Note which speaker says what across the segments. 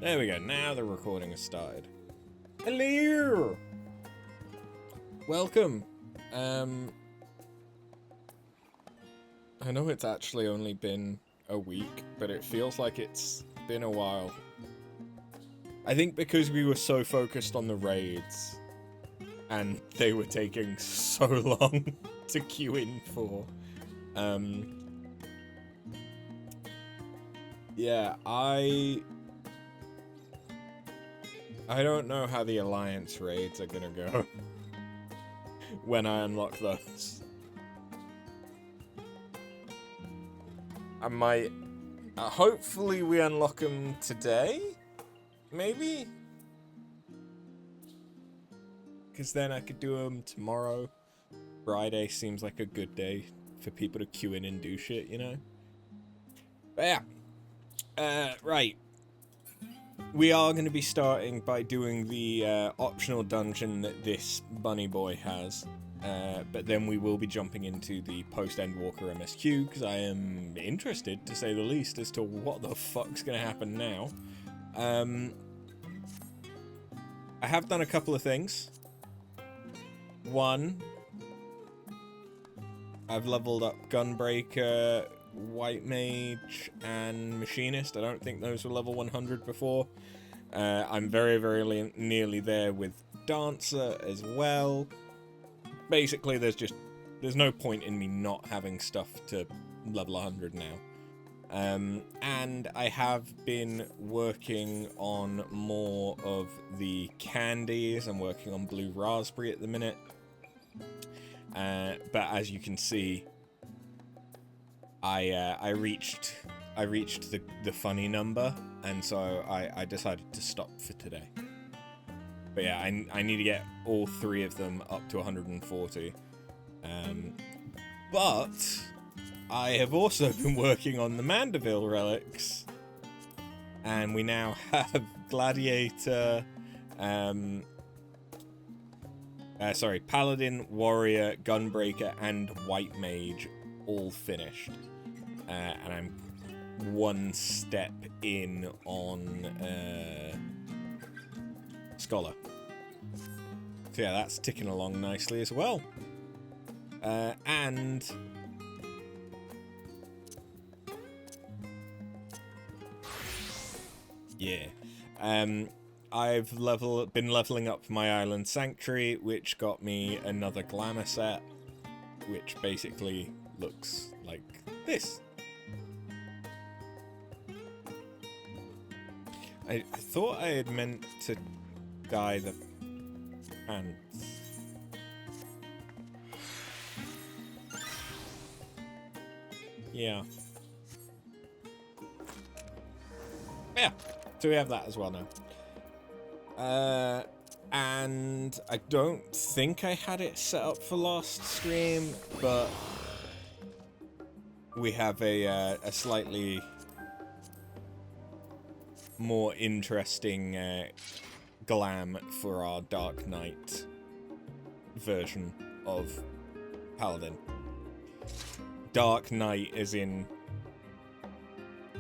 Speaker 1: There we go. Now the recording has started. Hello! Welcome. I know it's actually only been a week, but it feels like it's been a while. I think because we were so focused on the raids, and they were taking so long to queue in for. Yeah, I don't know how the Alliance raids are gonna go when I unlock those. I might... hopefully we unlock them today? Maybe? Because then I could do them tomorrow. Friday seems like a good day for people to queue in and do shit, you know? But yeah. Right. We are going to be starting by doing the optional dungeon that this bunny boy has. But then we will be jumping into the post-Endwalker MSQ, because I am interested, to say the least, as to what the fuck's going to happen now. I have done a couple of things. One, I've leveled up Gunbreaker, White Mage, and Machinist. I don't think those were level 100 before. I'm very, very nearly there with Dancer as well. Basically, there's no point in me not having stuff to level 100 now. And I have been working on more of the candies. I'm working on Blue Raspberry at the minute. But as you can see, I reached the funny number, and so I decided to stop for today. But yeah, I need to get all three of them up to 140. But I have also been working on the Mandeville relics, and we now have Gladiator, Paladin, Warrior, Gunbreaker, and White Mage all finished. And I'm one step in on Scholar. So yeah, that's ticking along nicely as well. And yeah, I've been leveling up my Island Sanctuary, which got me another glamour set, which basically looks like this. I thought I had meant to dye the pants. Yeah. Yeah, so we have that as well now. And I don't think I had it set up for last stream, but we have a slightly more interesting glam for our Dark Knight version of Paladin. Dark Knight as in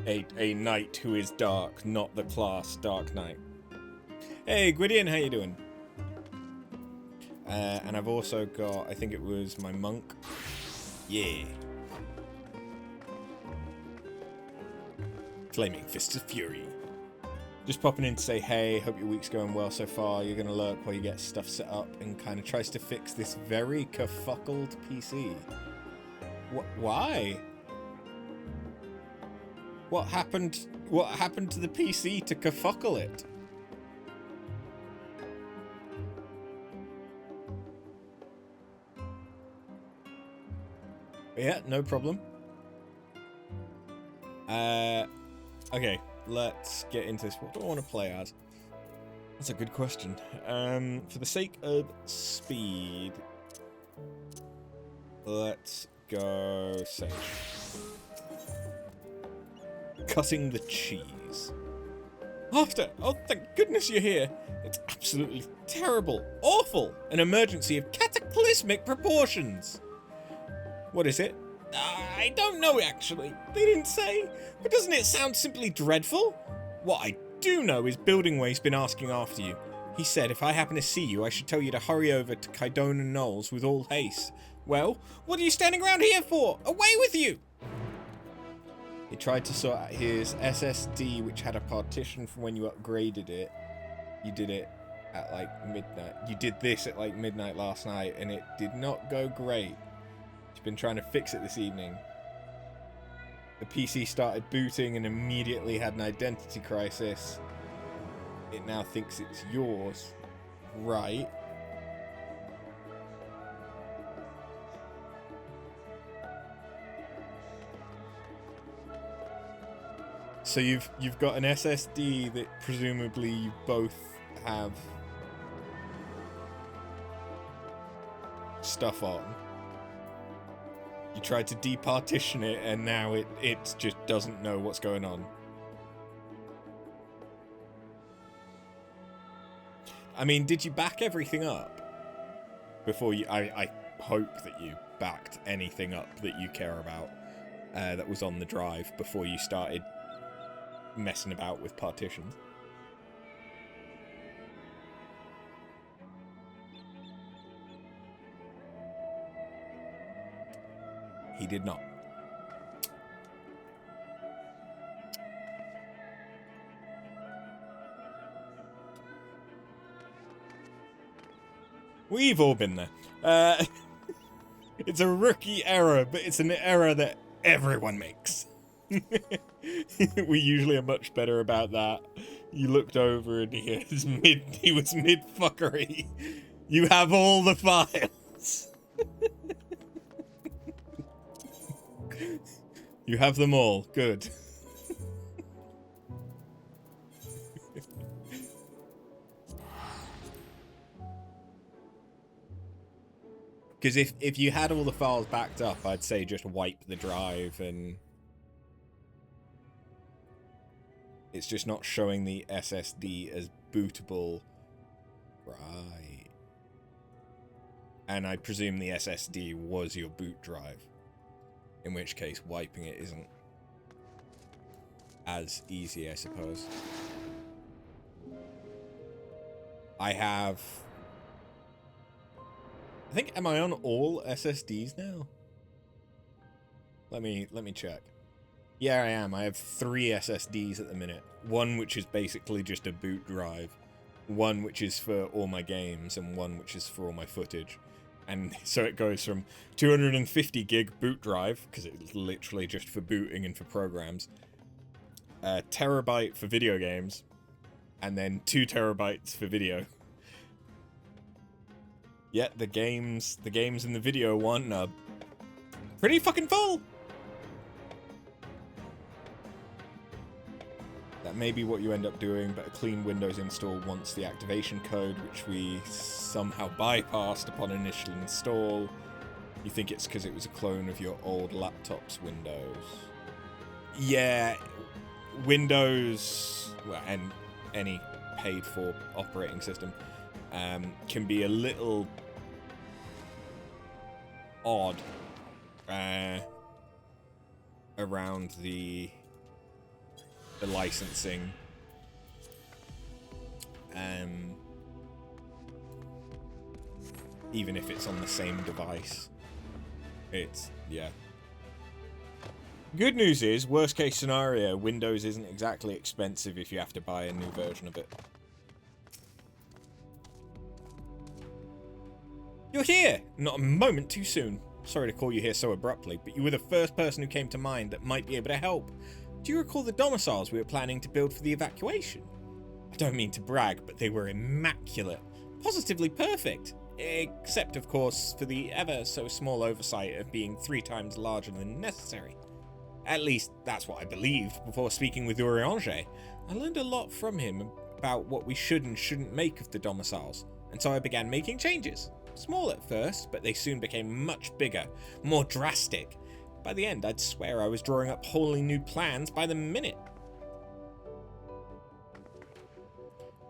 Speaker 1: a knight who is dark, not the class Dark Knight. Hey, Gwydion, how you doing? And I've also got, I think it was my monk. Yeah. Flaming Fists of Fury. Just popping in to say, hey, hope your week's going well so far. You're gonna lurk while you get stuff set up and kind of tries to fix this very kerfuckled PC. Why? What happened to the PC to kerfuckle it? Yeah, no problem. Okay, let's get into this. What do I want to play as? That's a good question. For the sake of speed, let's go Sage. Cutting the cheese. After! Oh, thank goodness you're here! It's absolutely terrible! Awful! An emergency of cataclysmic proportions! What is it? I don't know, actually. They didn't say. But doesn't it sound simply dreadful? What, I do know is Building Waste's been asking after you. He said if I happen to see you, I should tell you to hurry over to Kydona Knolls with all haste. Well, what are you standing around here for? Away with you! He tried to sort out his SSD, which had a partition from when you upgraded it. You did it at like midnight. You did this at like midnight last night, and it did not go great. He's been trying to fix it this evening. The PC started booting and immediately had an identity crisis. It now thinks it's yours. Right. So you've got an SSD that presumably you both have stuff on. You tried to departition it and now it just doesn't know what's going on. I mean, did you back everything up before you... I hope that you backed anything up that you care about that was on the drive before you started messing about with partitions. He did not. We've all been there. It's a rookie error, but it's an error that everyone makes. We usually are much better about that. You looked over and he was mid fuckery. You have all the files. You have them all. Good. Because if you had all the files backed up, I'd say just wipe the drive, and it's just not showing the SSD as bootable. Right. And I presume the SSD was your boot drive, in which case wiping it isn't as easy, I suppose. I think, am I on all SSDs now? Let me check. Yeah, I am. I have 3 SSDs at the minute. One which is basically just a boot drive, one which is for all my games, and one which is for all my footage. And so it goes from 250 gig boot drive, because it's literally just for booting and for programs, a terabyte for video games, and then 2 terabytes for video. Yet the games in the video one are pretty fucking full. That may be what you end up doing, but a clean Windows install wants the activation code, which we somehow bypassed upon initial install. You think it's because it was a clone of your old laptop's Windows. Yeah, Windows, well, and any paid-for operating system, can be a little odd around the licensing. Even if it's on the same device. It's, yeah. Good news is, worst case scenario, Windows isn't exactly expensive if you have to buy a new version of it. You're here! Not a moment too soon. Sorry to call you here so abruptly, but you were the first person who came to mind that might be able to help. Do you recall the domiciles we were planning to build for the evacuation? I don't mean to brag, but they were immaculate. Positively perfect. Except, of course, for the ever so small oversight of being 3 times larger than necessary. At least, that's what I believed before speaking with Uriange. I learned a lot from him about what we should and shouldn't make of the domiciles, and so I began making changes. Small at first, but they soon became much bigger, more drastic. By the end, I'd swear I was drawing up wholly new plans by the minute.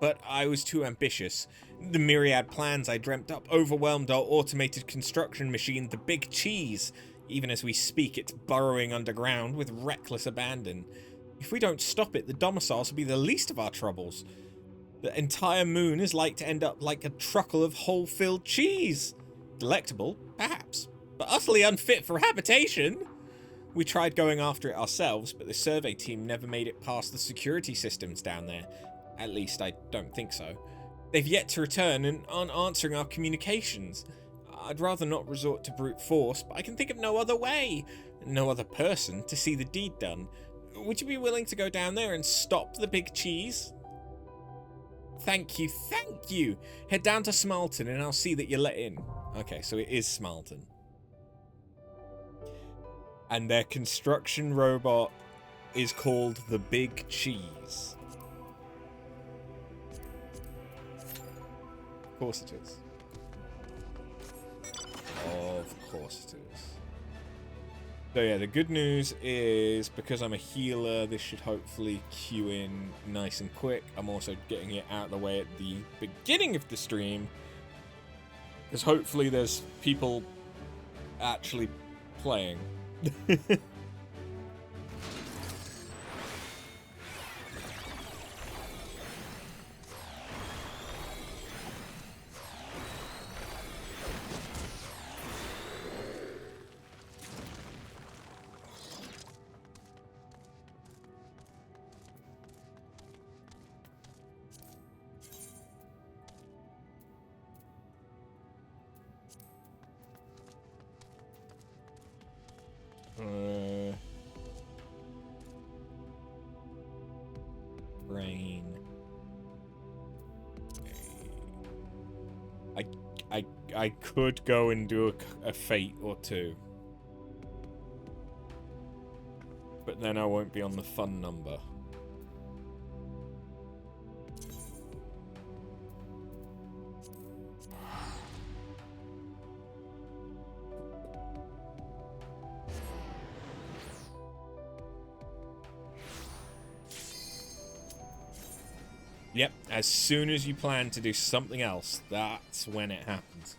Speaker 1: But I was too ambitious. The myriad plans I dreamt up overwhelmed our automated construction machine, the Big Cheese. Even as we speak, it's burrowing underground with reckless abandon. If we don't stop it, the domiciles will be the least of our troubles. The entire moon is like to end up like a truckle of hole-filled cheese. Delectable, perhaps, but utterly unfit for habitation. We tried going after it ourselves, but the survey team never made it past the security systems down there. At least, I don't think so. They've yet to return and aren't answering our communications. I'd rather not resort to brute force, but I can think of no other way, no other person to see the deed done. Would you be willing to go down there and stop the big cheese? Thank you, thank you! Head down to Smarlton and I'll see that you're let in. Okay, so it is Smarlton. And their construction robot is called the Big Cheese. Of course it is. Of course it is. So yeah, the good news is, because I'm a healer, this should hopefully queue in nice and quick. I'm also getting it out of the way at the beginning of the stream, because hopefully there's people actually playing. Brain. I could go and do a fate or two, but then I won't be on the fun number. Yep, as soon as you plan to do something else, that's when it happens.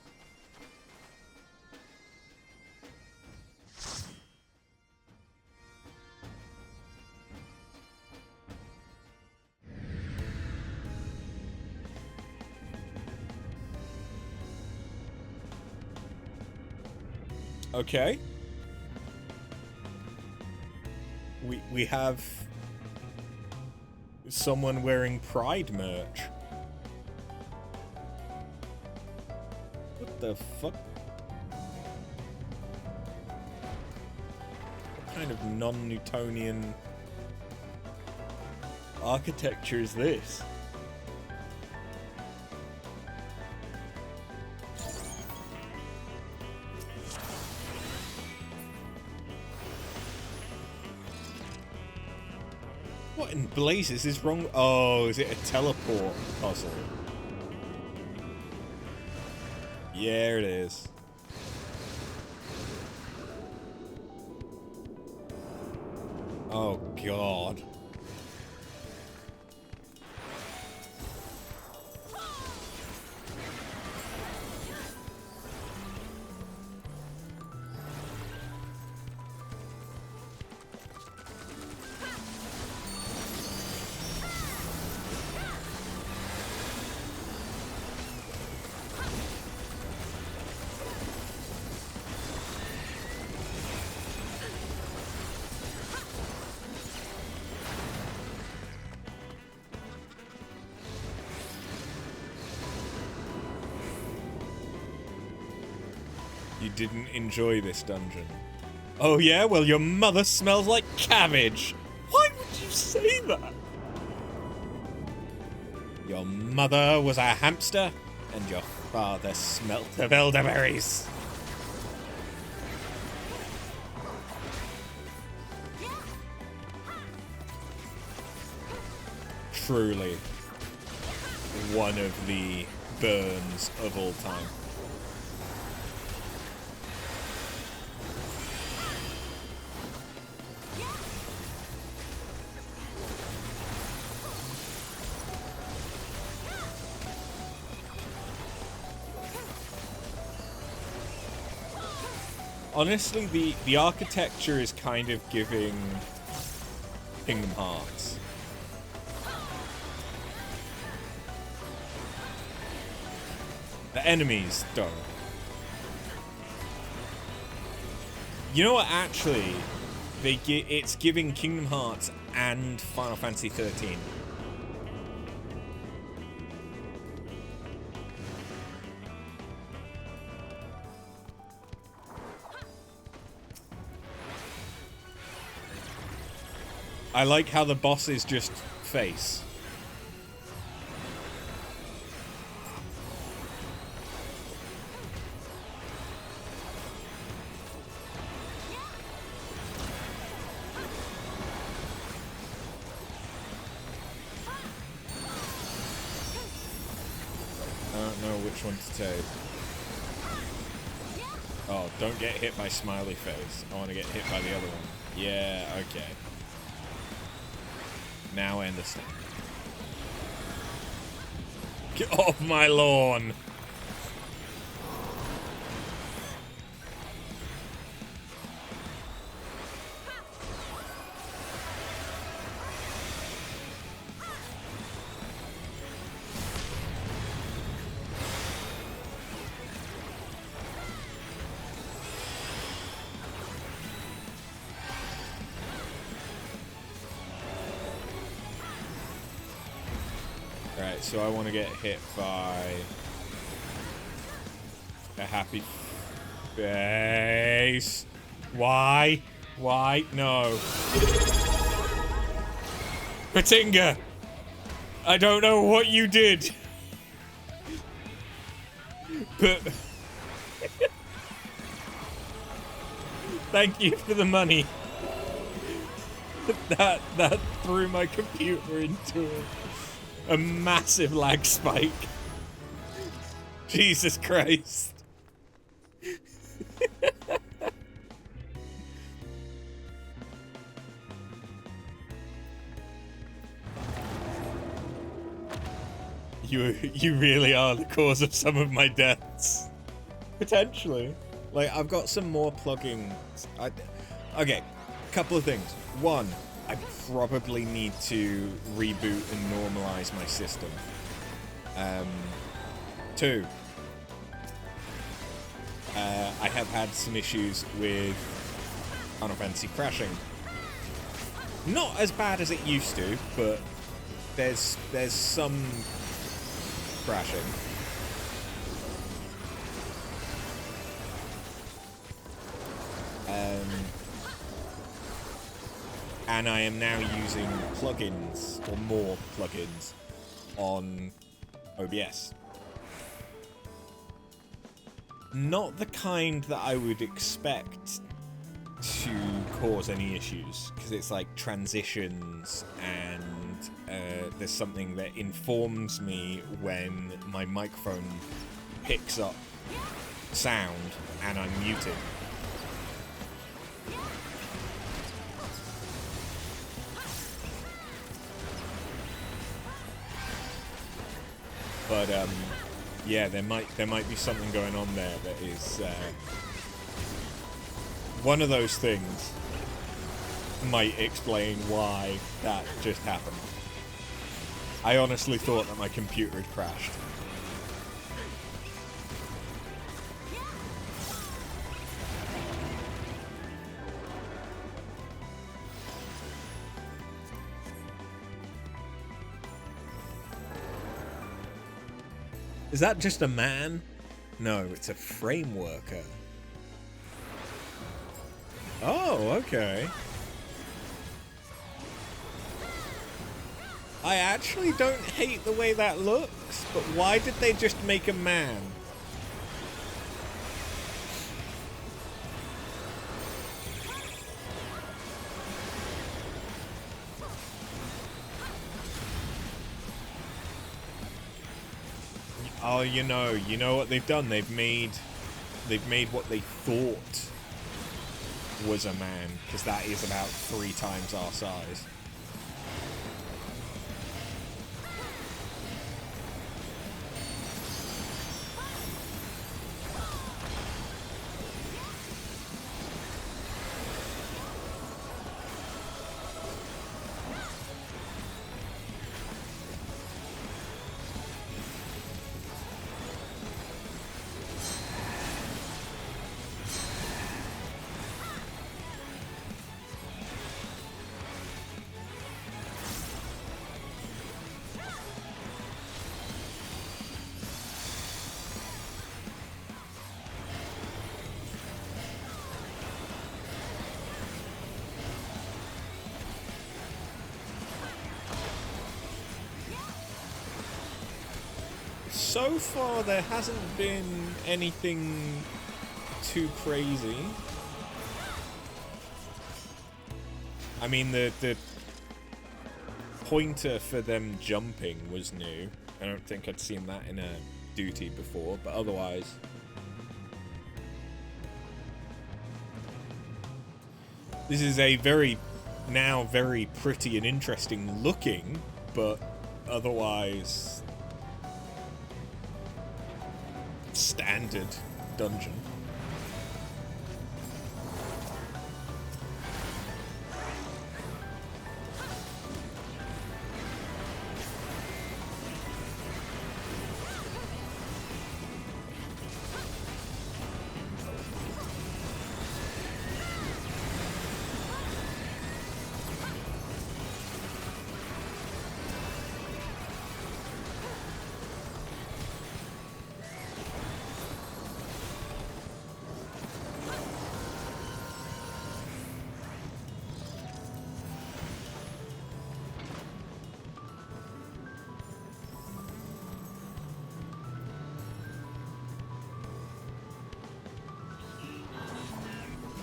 Speaker 1: Okay. We have someone wearing Pride merch. What the fuck? What kind of non-Newtonian architecture is this? What in blazes is wrong? Oh, is it a teleport puzzle? Yeah, it is. Oh, God. You didn't enjoy this dungeon. Oh yeah? Well, your mother smells like cabbage! Why would you say that? Your mother was a hamster, and your father smelt of elderberries. Truly, one of the burns of all time. Honestly, the architecture is kind of giving Kingdom Hearts. The enemies don't. You know what? Actually, it's giving Kingdom Hearts and Final Fantasy XIII. I like how the bosses just face. I don't know which one to take. Oh, don't get hit by Smiley Face. I want to get hit by the other one. Yeah, okay. Now I understand. Get off my lawn! Right, so I want to get hit by a happy face. Why? Why? No. Batinga! I don't know what you did. But thank you for the money. That threw my computer into a massive lag spike. Jesus Christ. You really are the cause of some of my deaths. Potentially. Like, I've got some more plugins. Okay, couple of things. One, I probably need to reboot and normalize my system. Two, I have had some issues with Final Fantasy crashing. Not as bad as it used to, but there's some crashing. And I am now using plugins, or more plugins, on OBS. Not the kind that I would expect to cause any issues, because it's like transitions, and there's something that informs me when my microphone picks up sound and I'm muted. But yeah, there might be something going on there that is one of those things might explain why that just happened. I honestly thought that my computer had crashed. Is that just a man? No, it's a frame worker. Oh, okay. I actually don't hate the way that looks, but why did they just make a man? Oh, you know what they've done? They've made what they thought was a man, because that is about 3 times our size. so far there hasn't been anything too crazy. I mean, the pointer for them jumping was new. I don't think I'd seen that in a duty before, but otherwise... This is a very pretty and interesting looking, but otherwise standard dungeon.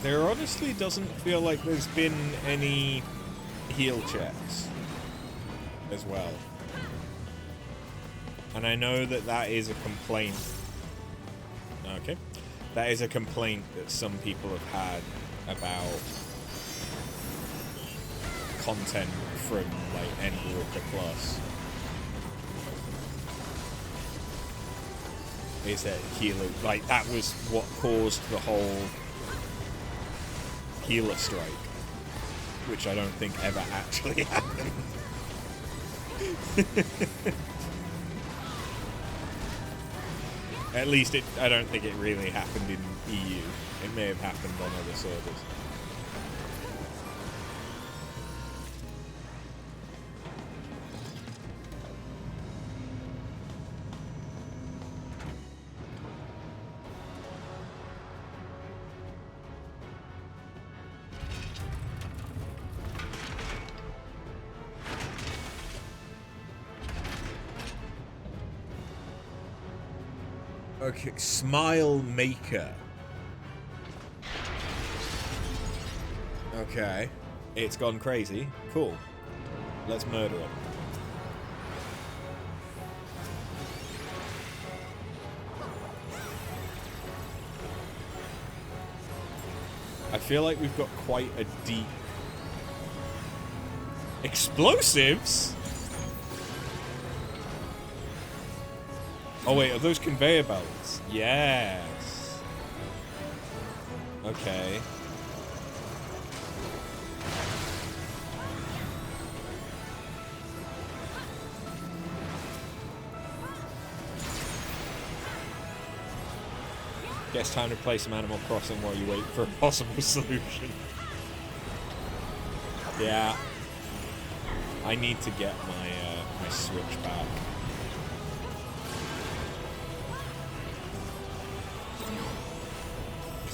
Speaker 1: There honestly doesn't feel like there's been any heal checks as well. And I know that that is a complaint. Okay. That is a complaint that some people have had about content from, like, Endwalker Plus. Is that healer, like, that was what caused the whole healer strike, which I don't think ever actually happened. At least I don't think it really happened in EU. It may have happened on other servers. Okay, Smile Maker. Okay. It's gone crazy. Cool. Let's murder it. I feel like we've got quite a deep... Explosives? Oh wait, are those conveyor belts? Yes. Okay. Guess time to play some Animal Crossing while you wait for a possible solution. Yeah. I need to get my Switch back.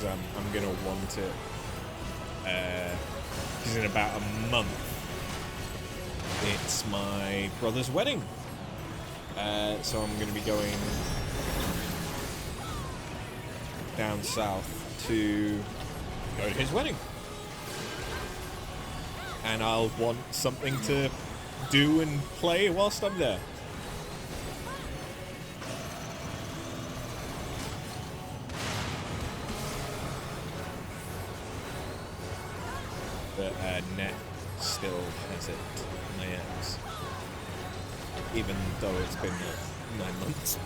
Speaker 1: I'm gonna want it because in about a month it's my brother's wedding, so I'm gonna be going down south to go to his wedding, and I'll want something to do and play whilst I'm there. But Net still has it, my ex. Even though it's been 9 months.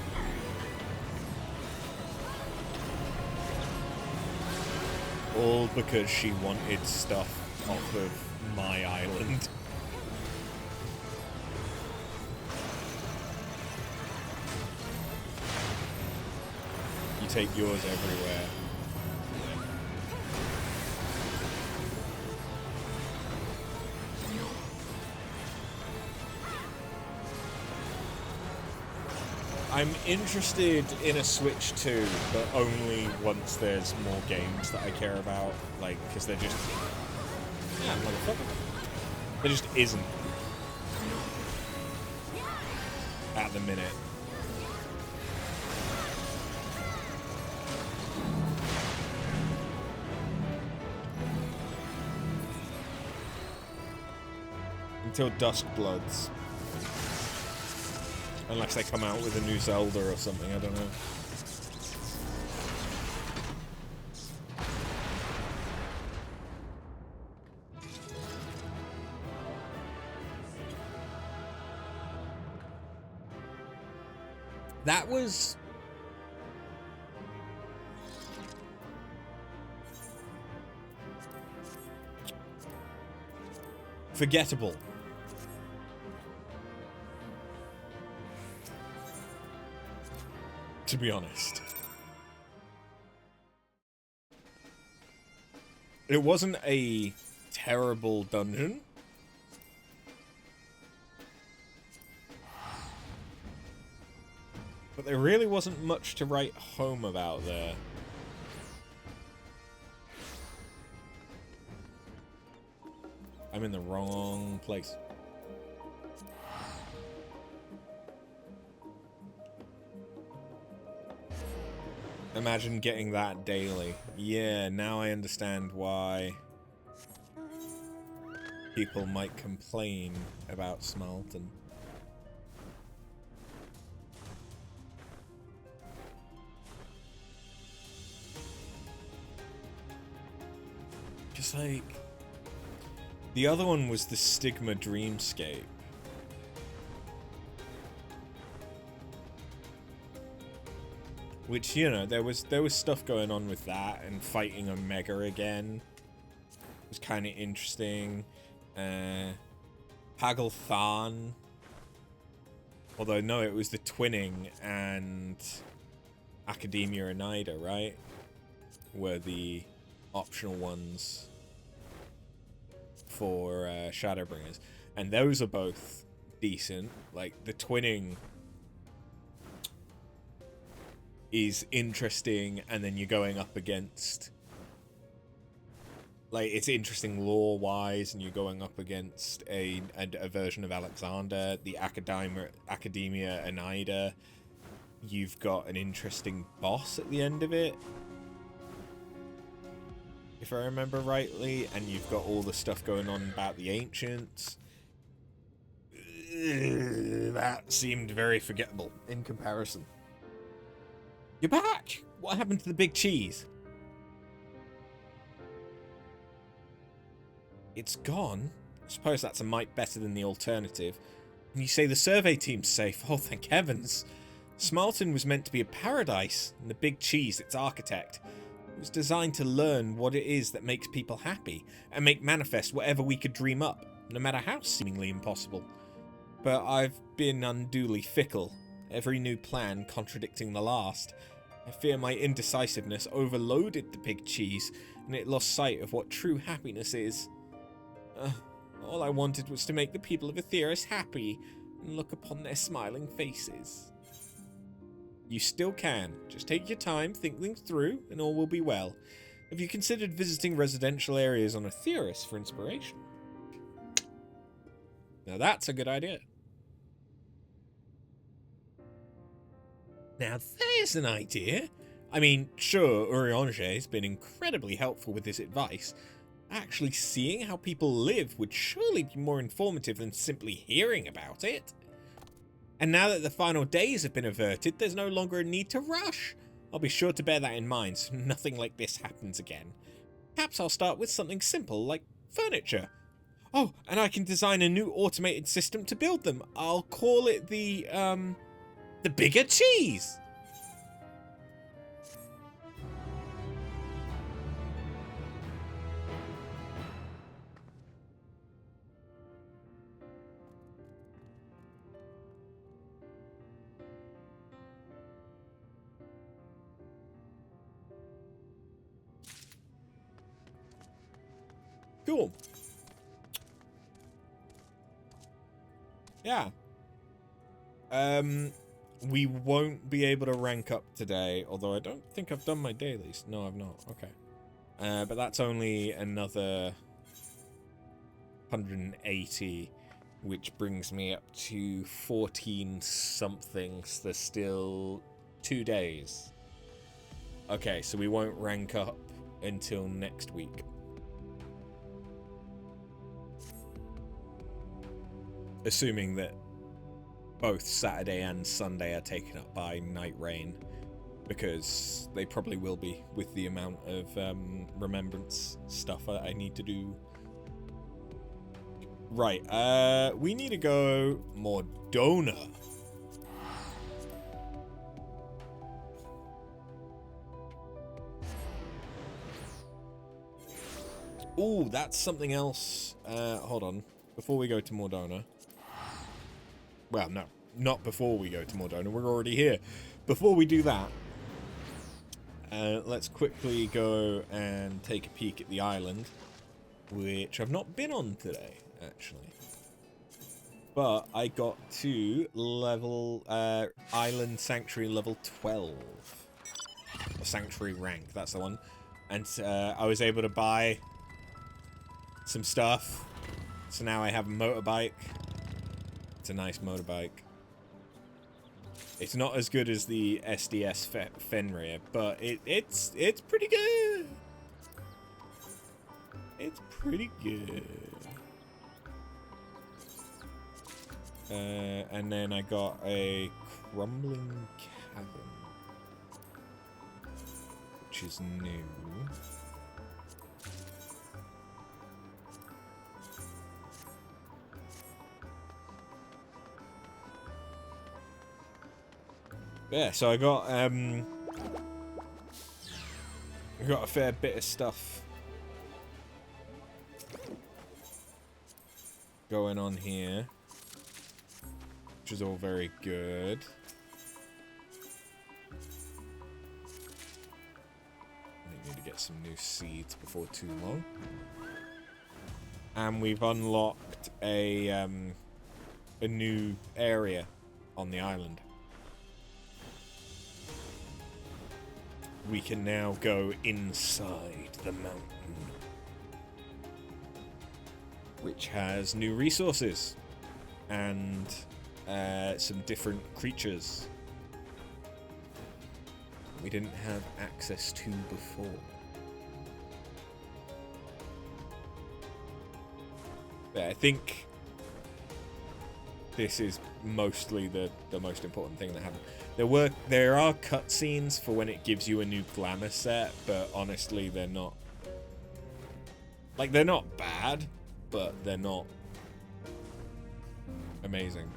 Speaker 1: All because she wanted stuff off of my island. You take yours everywhere. I'm interested in a Switch 2, but only once there's more games that I care about, like, because they're just... Yeah, motherfucker. There just isn't. At the minute. till Duskbloods. Unless they come out with a new Zelda or something, I don't know. That was... forgettable. To be honest. It wasn't a terrible dungeon. But there really wasn't much to write home about there. I'm in the wrong place. Imagine getting that daily. Yeah, now I understand why people might complain about Smalton. Just like... the other one was the Stigma Dreamscape. Which, you know, there was stuff going on with that, and fighting Omega again was kind of interesting. Pagelthan. Although, no, it was the Twinning and Academia Oneida, right? Were the optional ones for Shadowbringers. And those are both decent. Like, the Twinning is interesting, and then you're going up against... like, it's interesting lore-wise, and you're going up against a version of Alexander, the Academia Oneida. You've got an interesting boss at the end of it, if I remember rightly, and you've got all the stuff going on about the Ancients. That seemed very forgettable in comparison. You're back! What happened to the big cheese? It's gone? I suppose that's a mite better than the alternative. And you say the survey team's safe? Oh, thank heavens. Smalton was meant to be a paradise, and the big cheese, its architect. It was designed to learn what it is that makes people happy, and make manifest whatever we could dream up, no matter how seemingly impossible. But I've been unduly fickle, every new plan contradicting the last. I fear my indecisiveness overloaded the big cheese, and it lost sight of what true happiness is. All I wanted was to make the people of Aetheris happy, and look upon their smiling faces. You still can. Just take your time, think things through, and all will be well. Have you considered visiting residential areas on Aetheris for inspiration? Now that's a good idea. Now there's an idea. I mean, sure, Urianger's been incredibly helpful with this advice. Actually seeing how people live would surely be more informative than simply hearing about it. And now that the final days have been averted, there's no longer a need to rush. I'll be sure to bear that in mind so nothing like this happens again. Perhaps I'll start with something simple, like furniture. Oh, and I can design a new automated system to build them. I'll call it the bigger cheese! Cool. Yeah. We won't be able to rank up today, although I don't think I've done my dailies. No, I've not. Okay. But that's only another 180, which brings me up to 14 something. So there's still 2 days. Okay, so we won't rank up until next week. Assuming that both Saturday and Sunday are taken up by Night Rain, because they probably will be with the amount of remembrance stuff I need to do. Right, we need to go Mordona. Ooh, that's something else. Hold on. Before we go to Mordona. Well, no. Not before we go to Mordona. We're already here. Before we do that, let's quickly go and take a peek at the island, which I've not been on today, actually. But I got to level, Island Sanctuary level 12. Sanctuary rank, that's the one. And I was able to buy some stuff. So now I have a motorbike. It's a nice motorbike. It's not as good as the SDS Fenrir, but it's pretty good. It's pretty good. And then I got a crumbling cavern, which is new. Yeah, so I got a fair bit of stuff going on here, which is all very good. I need to get some new seeds before too long. And we've unlocked a new area on the island. We can now go inside the mountain, which has new resources and some different creatures we didn't have access to before. But I think this is mostly the most important thing that happened. There are cutscenes for when it gives you a new glamour set, but honestly they're not, like, they're not bad, but they're not amazing.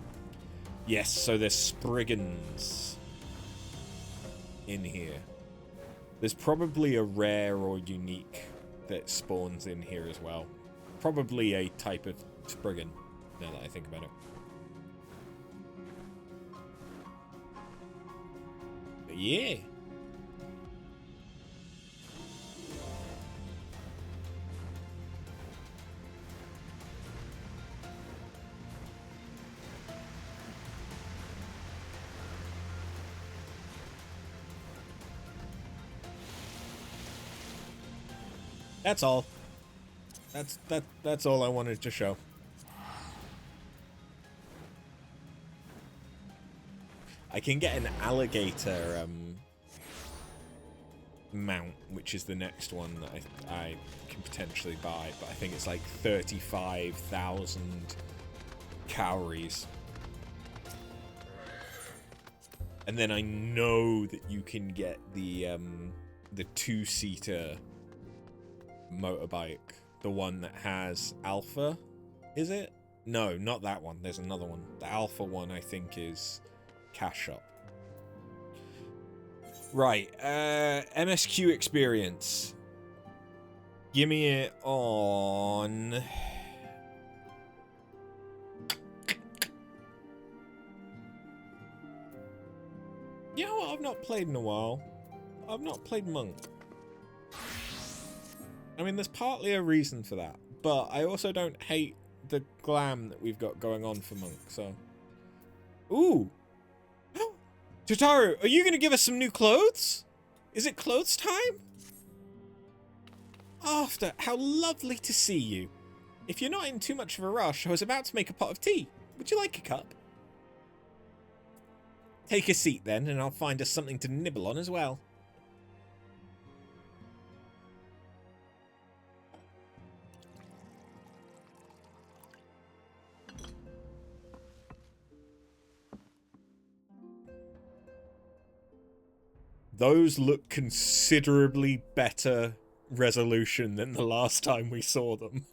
Speaker 1: Yes, so there's Spriggans in here. There's probably a rare or unique that spawns in here as well. Probably a type of Spriggan, now that I think about it. But yeah. That's all. That's all I wanted to show. I can get an alligator mount, which is the next one that I can potentially buy, but I think it's like 35,000 calories. And then I know that you can get the two-seater motorbike, the one that has alpha, is it? No, not that one. There's another one. The alpha one, I think, is cash shop. Right, MSQ experience. Give me it on... You know what I've not played in a while? I've not played Monk. I mean, there's partly a reason for that, but I also don't hate the glam that we've got going on for Monk, so... Ooh! Totaro, are you going to give us some new clothes? Is it clothes time? After, how lovely to see you. If you're not in too much of a rush, I was about to make a pot of tea. Would you like a cup? Take a seat then, and I'll find us something to nibble on as well. those look considerably better resolution than the last time we saw them.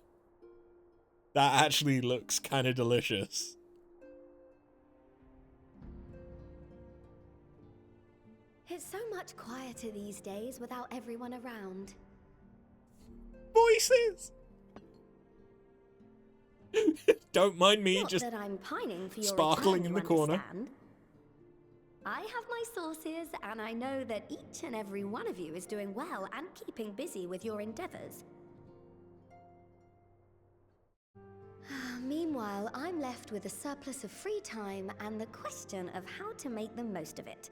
Speaker 1: That actually looks kind of delicious.
Speaker 2: It's so much quieter these days without everyone around.
Speaker 1: Voices! Don't mind me,
Speaker 2: Not
Speaker 1: just
Speaker 2: that I'm pining for your
Speaker 1: sparkling
Speaker 2: return,
Speaker 1: in the
Speaker 2: you
Speaker 1: corner.
Speaker 2: understand. I have my sources, and I know that each and every one of you is doing well and keeping busy with your endeavors. Meanwhile, I'm left with a surplus of free time and the question of how to make the most of it.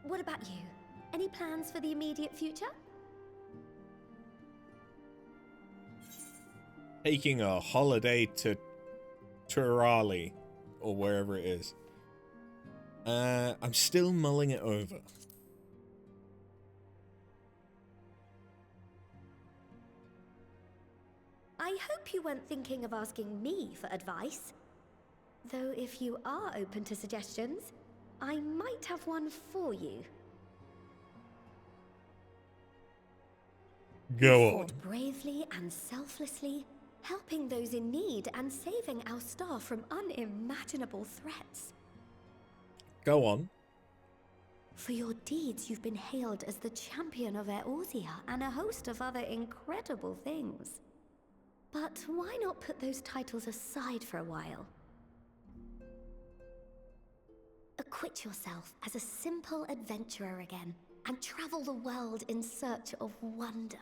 Speaker 2: What about you? Any plans for the immediate future?
Speaker 1: Taking a holiday to Turali, or wherever it is. I'm still mulling it over.
Speaker 2: I hope you weren't thinking of asking me for advice. Though if you are open to suggestions, I might have one for you.
Speaker 1: Go on.
Speaker 2: Fought bravely and selflessly, helping those in need and saving our star from unimaginable threats.
Speaker 1: Go on.
Speaker 2: For your deeds, you've been hailed as the champion of Eorzea and a host of other incredible things. But why not put those titles aside for a while? Acquit yourself as a simple adventurer again, and travel the world in search of wonder.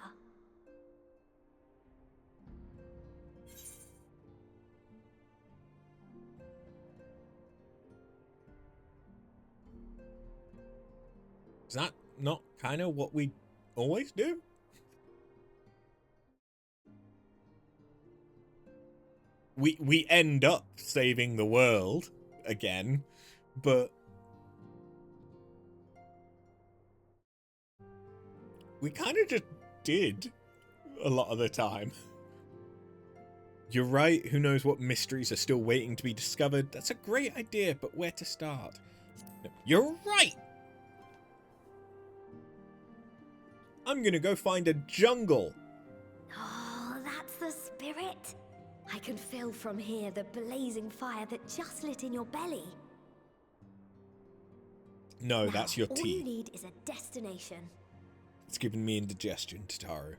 Speaker 1: Is that not kind of what we always do? We end up saving the world again, but we kind of just did a lot of the time. You're right, who knows what mysteries are still waiting to be discovered. That's a great idea, but where to start? No, you're right! I'm gonna go find a jungle.
Speaker 2: Oh, that's the spirit. I can feel from here the blazing fire that just lit in your belly.
Speaker 1: No,
Speaker 2: Now,
Speaker 1: that's your
Speaker 2: all you
Speaker 1: tea.
Speaker 2: need is a destination.
Speaker 1: It's giving me indigestion, Tataru.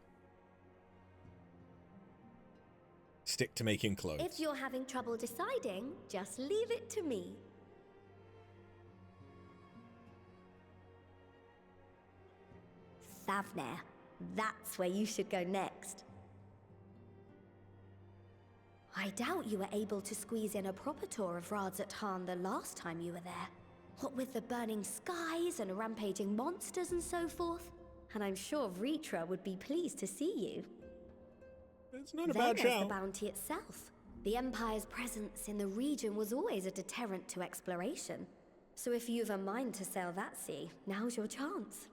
Speaker 1: Stick to making clothes.
Speaker 2: If you're having trouble deciding, just leave it to me. Thavnair. That's where you should go next. I doubt you were able to squeeze in a proper tour of Radzat the last time you were there. What with the burning skies and rampaging monsters and so forth. And I'm sure Vritra would be pleased to see you.
Speaker 1: It's not a
Speaker 2: Then
Speaker 1: bad
Speaker 2: there's
Speaker 1: shout.
Speaker 2: the bounty itself. The Empire's presence in the region was always a deterrent to exploration. So if you've a mind to sail that sea, now's your chance.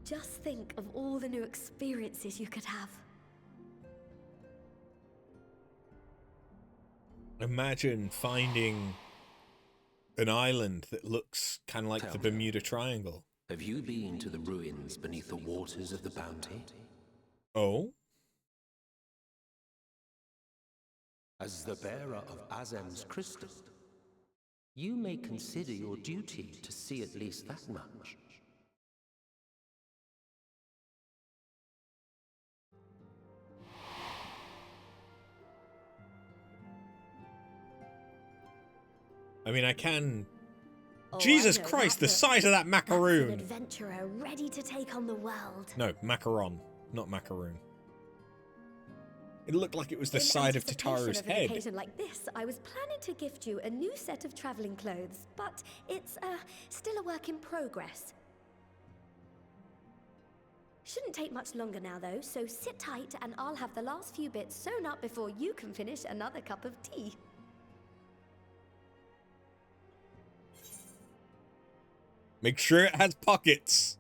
Speaker 2: Just think of all the new experiences you could have.
Speaker 1: Imagine finding an island that looks kind of like the Bermuda Triangle.
Speaker 3: Have you been to the ruins beneath the waters of the bounty?
Speaker 1: Oh?
Speaker 3: As the bearer of Azem's crystal, you may consider your duty to see at least that much.
Speaker 1: I mean, I can...
Speaker 2: Oh,
Speaker 1: Jesus
Speaker 2: I know
Speaker 1: Christ, the
Speaker 2: that
Speaker 1: size of that
Speaker 2: That's an
Speaker 1: macaroon!
Speaker 2: adventurer ready to take on the world.
Speaker 1: No, macaron, not macaroon. It looked like it was the
Speaker 2: In
Speaker 1: side of
Speaker 2: anticipation
Speaker 1: Tataru's
Speaker 2: of an
Speaker 1: head.
Speaker 2: occasion like this, I was planning to gift you a new set of traveling clothes, but it's still a work in progress. Shouldn't take much longer now though, so sit tight and I'll have the last few bits sewn up before you can finish another cup of tea.
Speaker 1: Make sure it has pockets.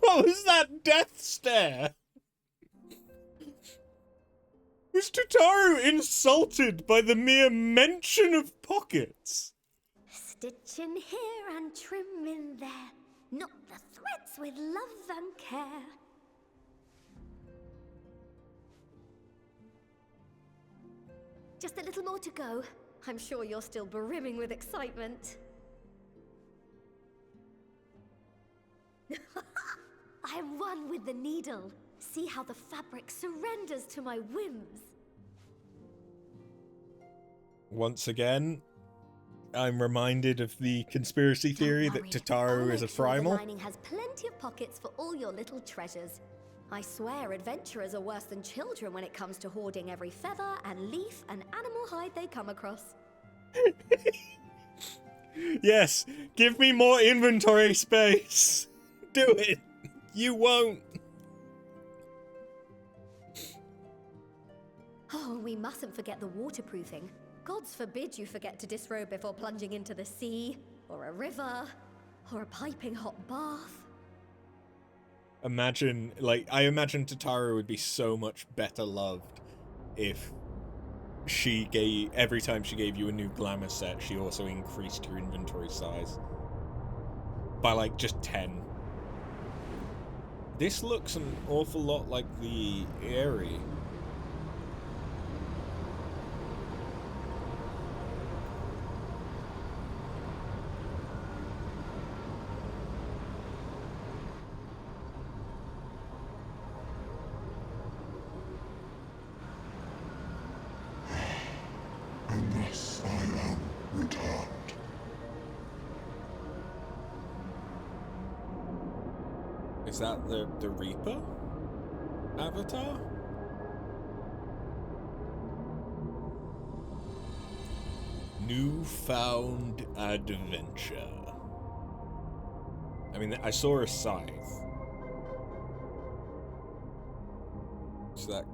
Speaker 1: What was that death stare? Was Tataru insulted by the mere mention of pockets?
Speaker 2: Stitch in here and trim in there. Knot the threads with love and care. Just a little more to go. I'm sure you're still brimming with excitement. I am one with the needle. See how the fabric surrenders to my whims.
Speaker 1: Once again, I'm reminded of the conspiracy theory that Tataru is a primal.
Speaker 2: The lining has plenty of pockets for all your little treasures. I swear adventurers are worse than children when it comes to hoarding every feather and leaf and animal hide they come across.
Speaker 1: Yes, give me more inventory space. Do it. You won't.
Speaker 2: Oh, we mustn't forget the waterproofing. Gods forbid you forget to disrobe before plunging into the sea, or a river, or a piping hot bath.
Speaker 1: Imagine, I imagine Tataru would be so much better loved if every time she gave you a new glamour set, she also increased your inventory size by, just 10. This looks an awful lot like the Aerie.
Speaker 4: And thus I am returned.
Speaker 1: Is that the Reaper avatar? Newfound adventure. I mean, I saw a scythe. So that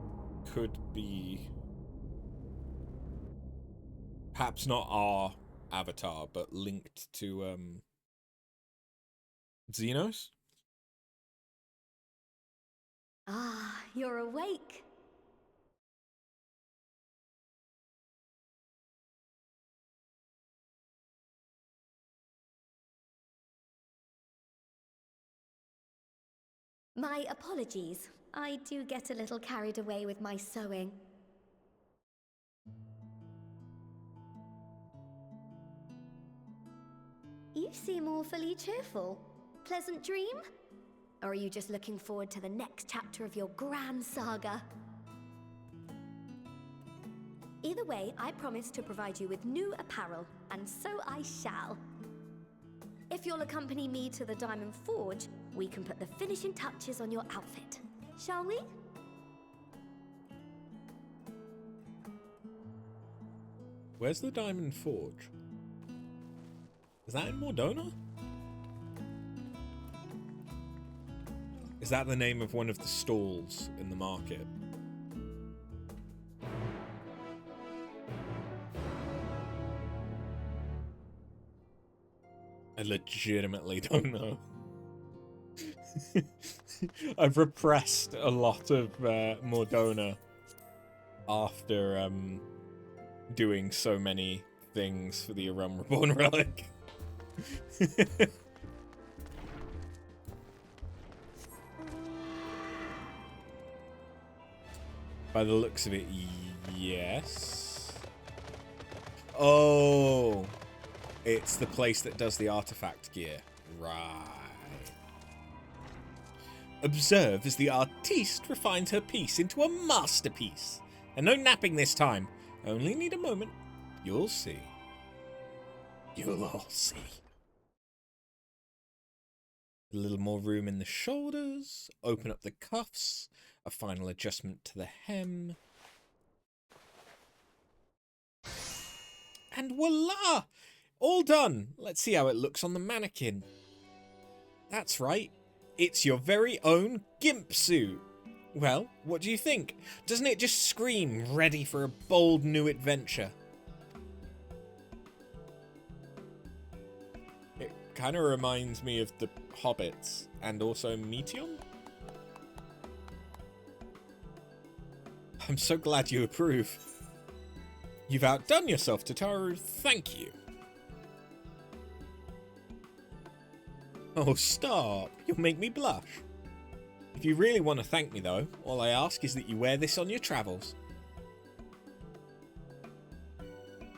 Speaker 1: could be perhaps not our avatar, but linked to Xenos?
Speaker 2: Ah, you're awake. My apologies. I do get a little carried away with my sewing. You seem awfully cheerful. Pleasant dream? Or are you just looking forward to the next chapter of your grand saga? Either way, I promise to provide you with new apparel, and so I shall. If you'll accompany me to the Diamond Forge, we can put the finishing touches on your outfit. Shall we?
Speaker 1: Where's the Diamond Forge? Is that in Mordona? Is that the name of one of the stalls in the market? I legitimately don't know. I've repressed a lot of Mordona after doing so many things for the Aram Reborn relic. By the looks of it, yes. Oh, it's the place that does the artifact gear. Right. Observe as the artiste refines her piece into a masterpiece. And no napping this time. Only need a moment. You'll see. You'll all see. A little more room in the shoulders. Open up the cuffs. A final adjustment to the hem. And voila! All done. Let's see how it looks on the mannequin. That's right. It's your very own gimp suit. Well, what do you think? Doesn't it just scream ready for a bold new adventure? Kind of reminds me of the Hobbits and also Meteon. I'm so glad you approve. You've outdone yourself, Tataru. Thank you. Oh, stop. You'll make me blush. If you really want to thank me, though, all I ask is that you wear this on your travels.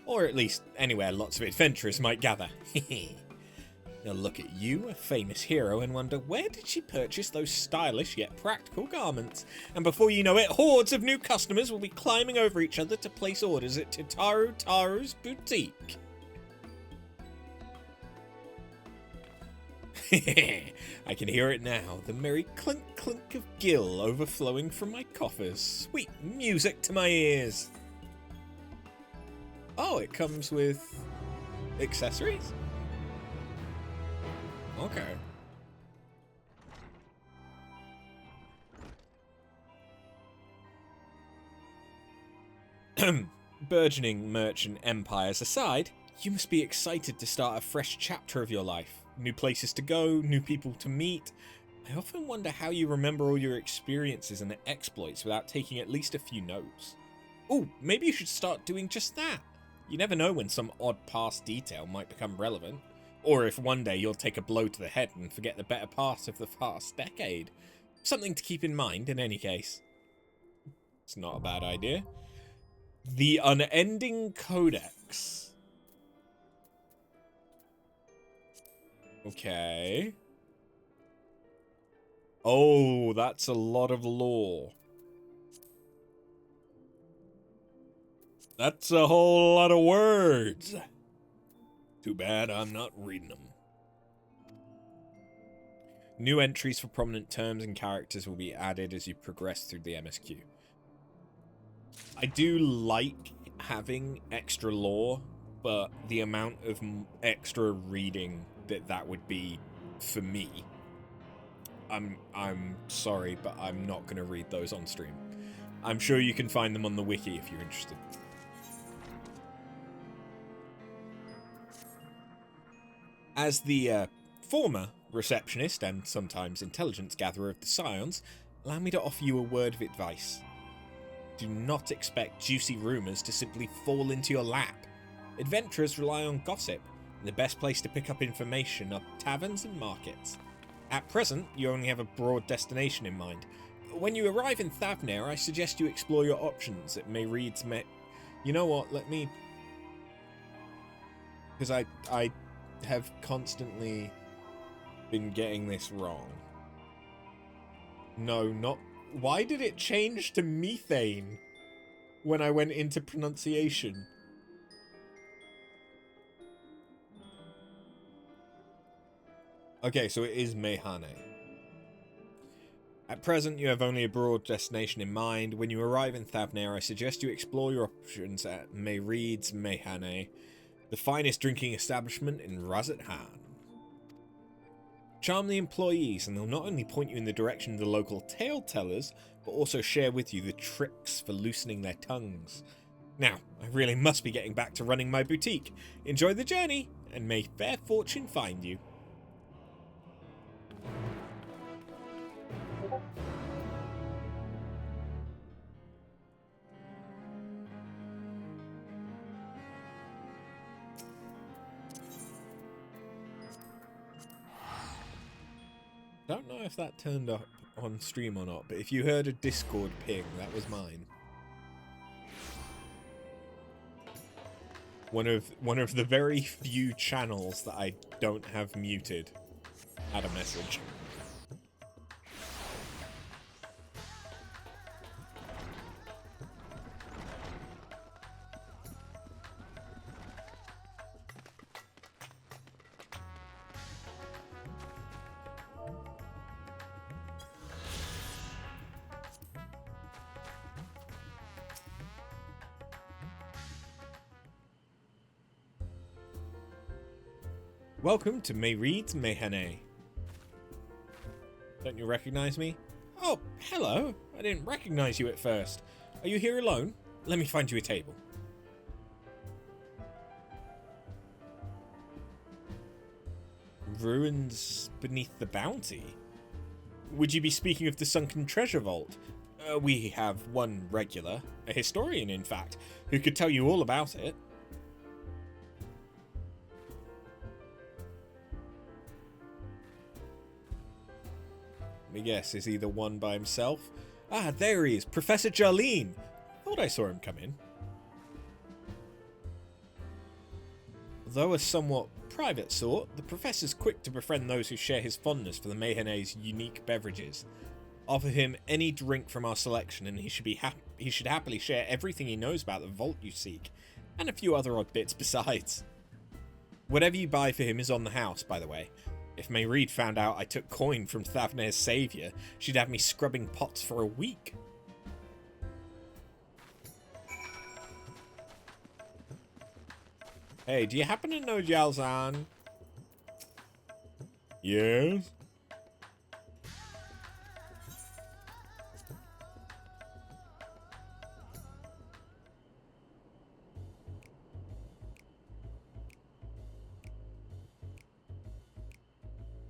Speaker 1: Or at least anywhere lots of adventurers might gather. They'll look at you, a famous hero, and wonder, where did she purchase those stylish yet practical garments? And before you know it, hordes of new customers will be climbing over each other to place orders at Taru's boutique. I can hear it now, the merry clink clink of gill overflowing from my coffers. Sweet music to my ears. Oh, it comes with accessories? Okay. Burgeoning merchant empires aside, you must be excited to start a fresh chapter of your life. New places to go, new people to meet. I often wonder how you remember all your experiences and exploits without taking at least a few notes. Ooh, maybe you should start doing just that. You never know when some odd past detail might become relevant. Or if one day you'll take a blow to the head and forget the better part of the past decade. Something to keep in mind in any case. It's not a bad idea. The Unending Codex. Okay. Oh, that's a lot of lore. That's a whole lot of words. Too bad I'm not reading them. New entries for prominent terms and characters will be added as you progress through the MSQ. I do like having extra lore, but the amount of extra reading that would be for me, I'm sorry, but I'm not going to read those on stream. I'm sure you can find them on the wiki if you're interested. As the former receptionist and sometimes intelligence gatherer of the Scions, allow me to offer you a word of advice. Do not expect juicy rumours to simply fall into your lap. Adventurers rely on gossip, and the best place to pick up information are taverns and markets. At present, you only have a broad destination in mind. When you arrive in Thavnair, I suggest you explore your options. It may read... You know what, let me... Because I have constantly been getting this wrong. No, not... Why did it change to methane when I went into pronunciation? Okay, so it is Mehane. At present, you have only a broad destination in mind. When you arrive in Thavnair, I suggest you explore your options at Mayreed's Mehane, the finest drinking establishment in Razathan. Charm the employees, and they'll not only point you in the direction of the local tale tellers, but also share with you the tricks for loosening their tongues. Now, I really must be getting back to running my boutique. Enjoy the journey, and may fair fortune find you. Don't know if that turned up on stream or not, but if you heard a Discord ping, that was mine. One of the very few channels that I don't have muted had a message. Welcome to Mayreed's Mehane. Don't you recognize me? Oh, hello. I didn't recognize you at first. Are you here alone? Let me find you a table. Ruins beneath the bounty? Would you be speaking of the sunken treasure vault? We have one regular, a historian in fact, who could tell you all about it. Let me guess, is he the one by himself? Ah, there he is, Professor Jarleen. Thought I saw him come in. Though a somewhat private sort, the professor's quick to befriend those who share his fondness for the Mehene's unique beverages. Offer him any drink from our selection and he should happily share everything he knows about the vault you seek, and a few other odd bits besides. Whatever you buy for him is on the house, by the way. If Mayreed found out I took coin from Thavner's saviour, she'd have me scrubbing pots for a week. Hey, do you happen to know Jalzan? Yes?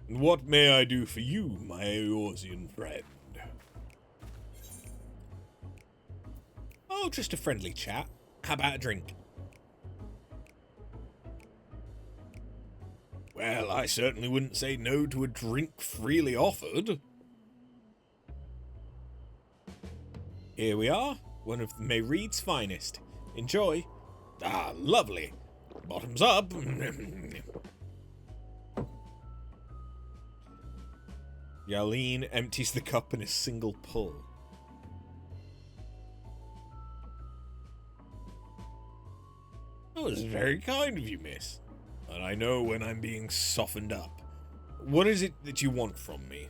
Speaker 1: What may I do for you, my Eorzean friend? Oh, just a friendly chat. How about a drink? Well, I certainly wouldn't say no to a drink freely offered. Here we are, one of Mayreed's finest. Enjoy. Ah, lovely. Bottoms up. Jarleen empties the cup in a single pull. Oh, this is very kind of you, miss. And I know when I'm being softened up. What is it that you want from me?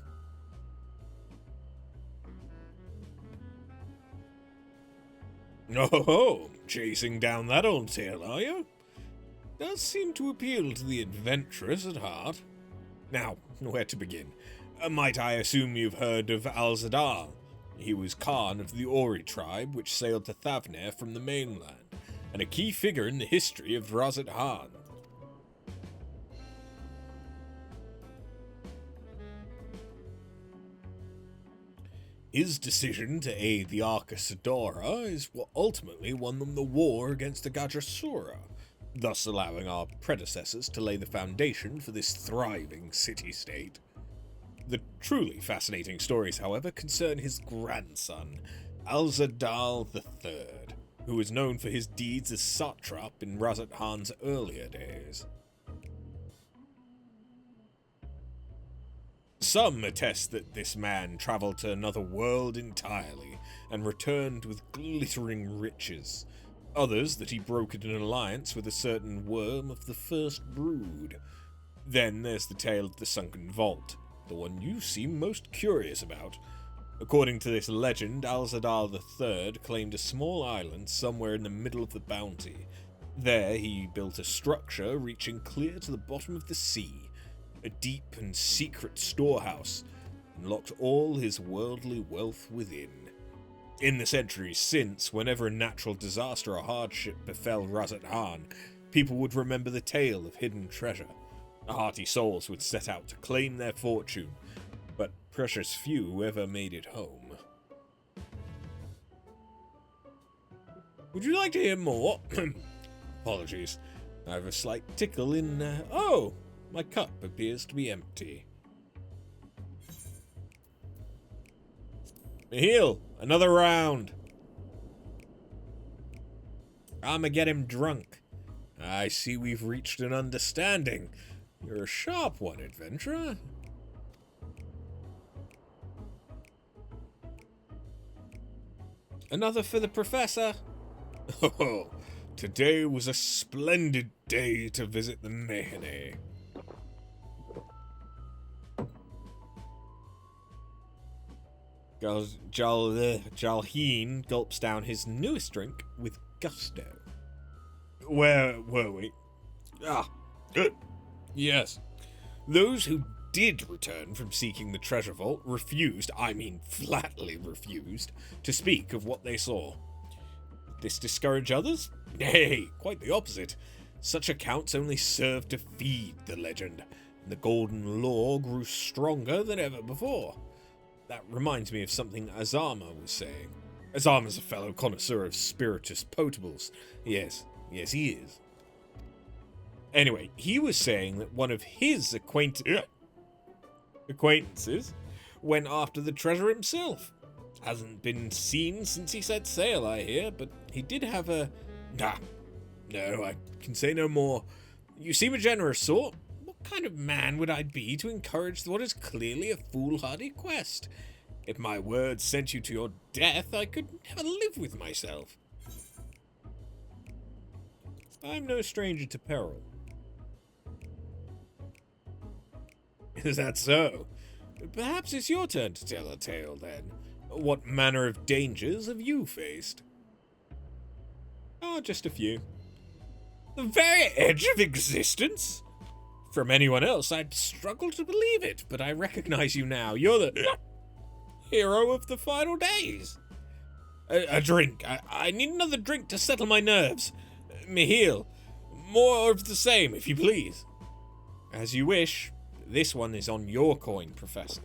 Speaker 1: Oh, chasing down that old tale, are you? Does seem to appeal to the adventurous at heart. Now, where to begin? Might I assume you've heard of Al-Zadar? He was Khan of the Ori tribe, which sailed to Thavner from the mainland, and a key figure in the history of Razat Han. His decision to aid the Arca Sedora is what ultimately won them the war against the Gajasura, thus allowing our predecessors to lay the foundation for this thriving city-state. The truly fascinating stories, however, concern his grandson, Al-Zadal III, who was known for his deeds as satrap in Razat Han's earlier days. Some attest that this man travelled to another world entirely and returned with glittering riches. Others that he brokered an alliance with a certain worm of the first brood. Then there's the tale of the sunken vault, the one you seem most curious about. According to this legend, Al-Zadal III claimed a small island somewhere in the middle of the bounty. There he built a structure reaching clear to the bottom of the sea, a deep and secret storehouse, and locked all his worldly wealth within. In the centuries since, whenever a natural disaster or hardship befell Razat Han, people would remember the tale of hidden treasure. The hearty souls would set out to claim their fortune, but precious few ever made it home. Would you like to hear more? Apologies. I have a slight tickle in... Oh! My cup appears to be empty. Mihil, another round. I'ma get him drunk. I see we've reached an understanding. You're a sharp one, adventurer. Another for the professor. Oh, today was a splendid day to visit the Mehene. Jalheen gulps down his newest drink with gusto. Where were we? Ah, good. Yes. Those who did return from seeking the treasure vault refused, I mean flatly refused, to speak of what they saw. Did this discourage others? Nay, quite the opposite. Such accounts only serve to feed the legend. The golden law grew stronger than ever before. That reminds me of something Azama was saying. Azama's a fellow connoisseur of spirituous potables. Yes, he is. Anyway, he was saying that one of his acquaintances went after the treasure himself. Hasn't been seen since he set sail, I hear, but he did have a... No, I can say no more. You seem a generous sort. What kind of man would I be to encourage what is clearly a foolhardy quest? If my words sent you to your death, I could never live with myself. I'm no stranger to peril. Is that so? Perhaps it's your turn to tell a tale, then. What manner of dangers have you faced? Oh, just a few. The very edge of existence? From anyone else, I'd struggle to believe it, but I recognize you now. You're the hero of the final days. A drink. I need another drink to settle my nerves. Mihail, more of the same, if you please. As you wish. This one is on your coin, Professor.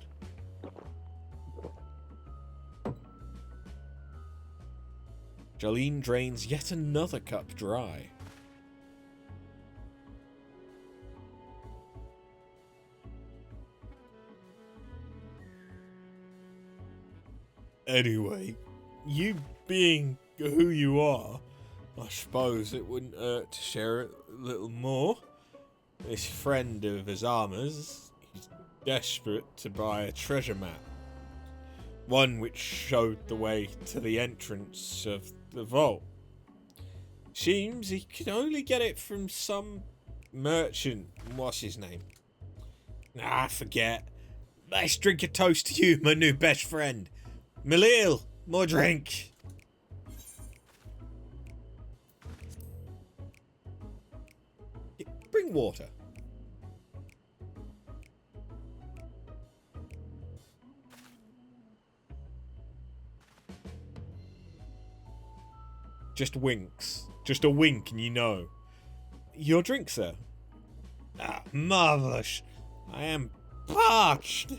Speaker 1: Jolene drains yet another cup dry. Anyway, you being who you are, I suppose it wouldn't hurt to share it a little more. This friend of Azama's is desperate to buy a treasure map. One which showed the way to the entrance of the vault. Seems he can only get it from some merchant. What's his name? Ah, forget. Let's drink a toast to you, my new best friend. Milil, more drink. Bring water. Just winks. Just a wink and you know. Your drink, sir. Ah, marvellous. I am parched.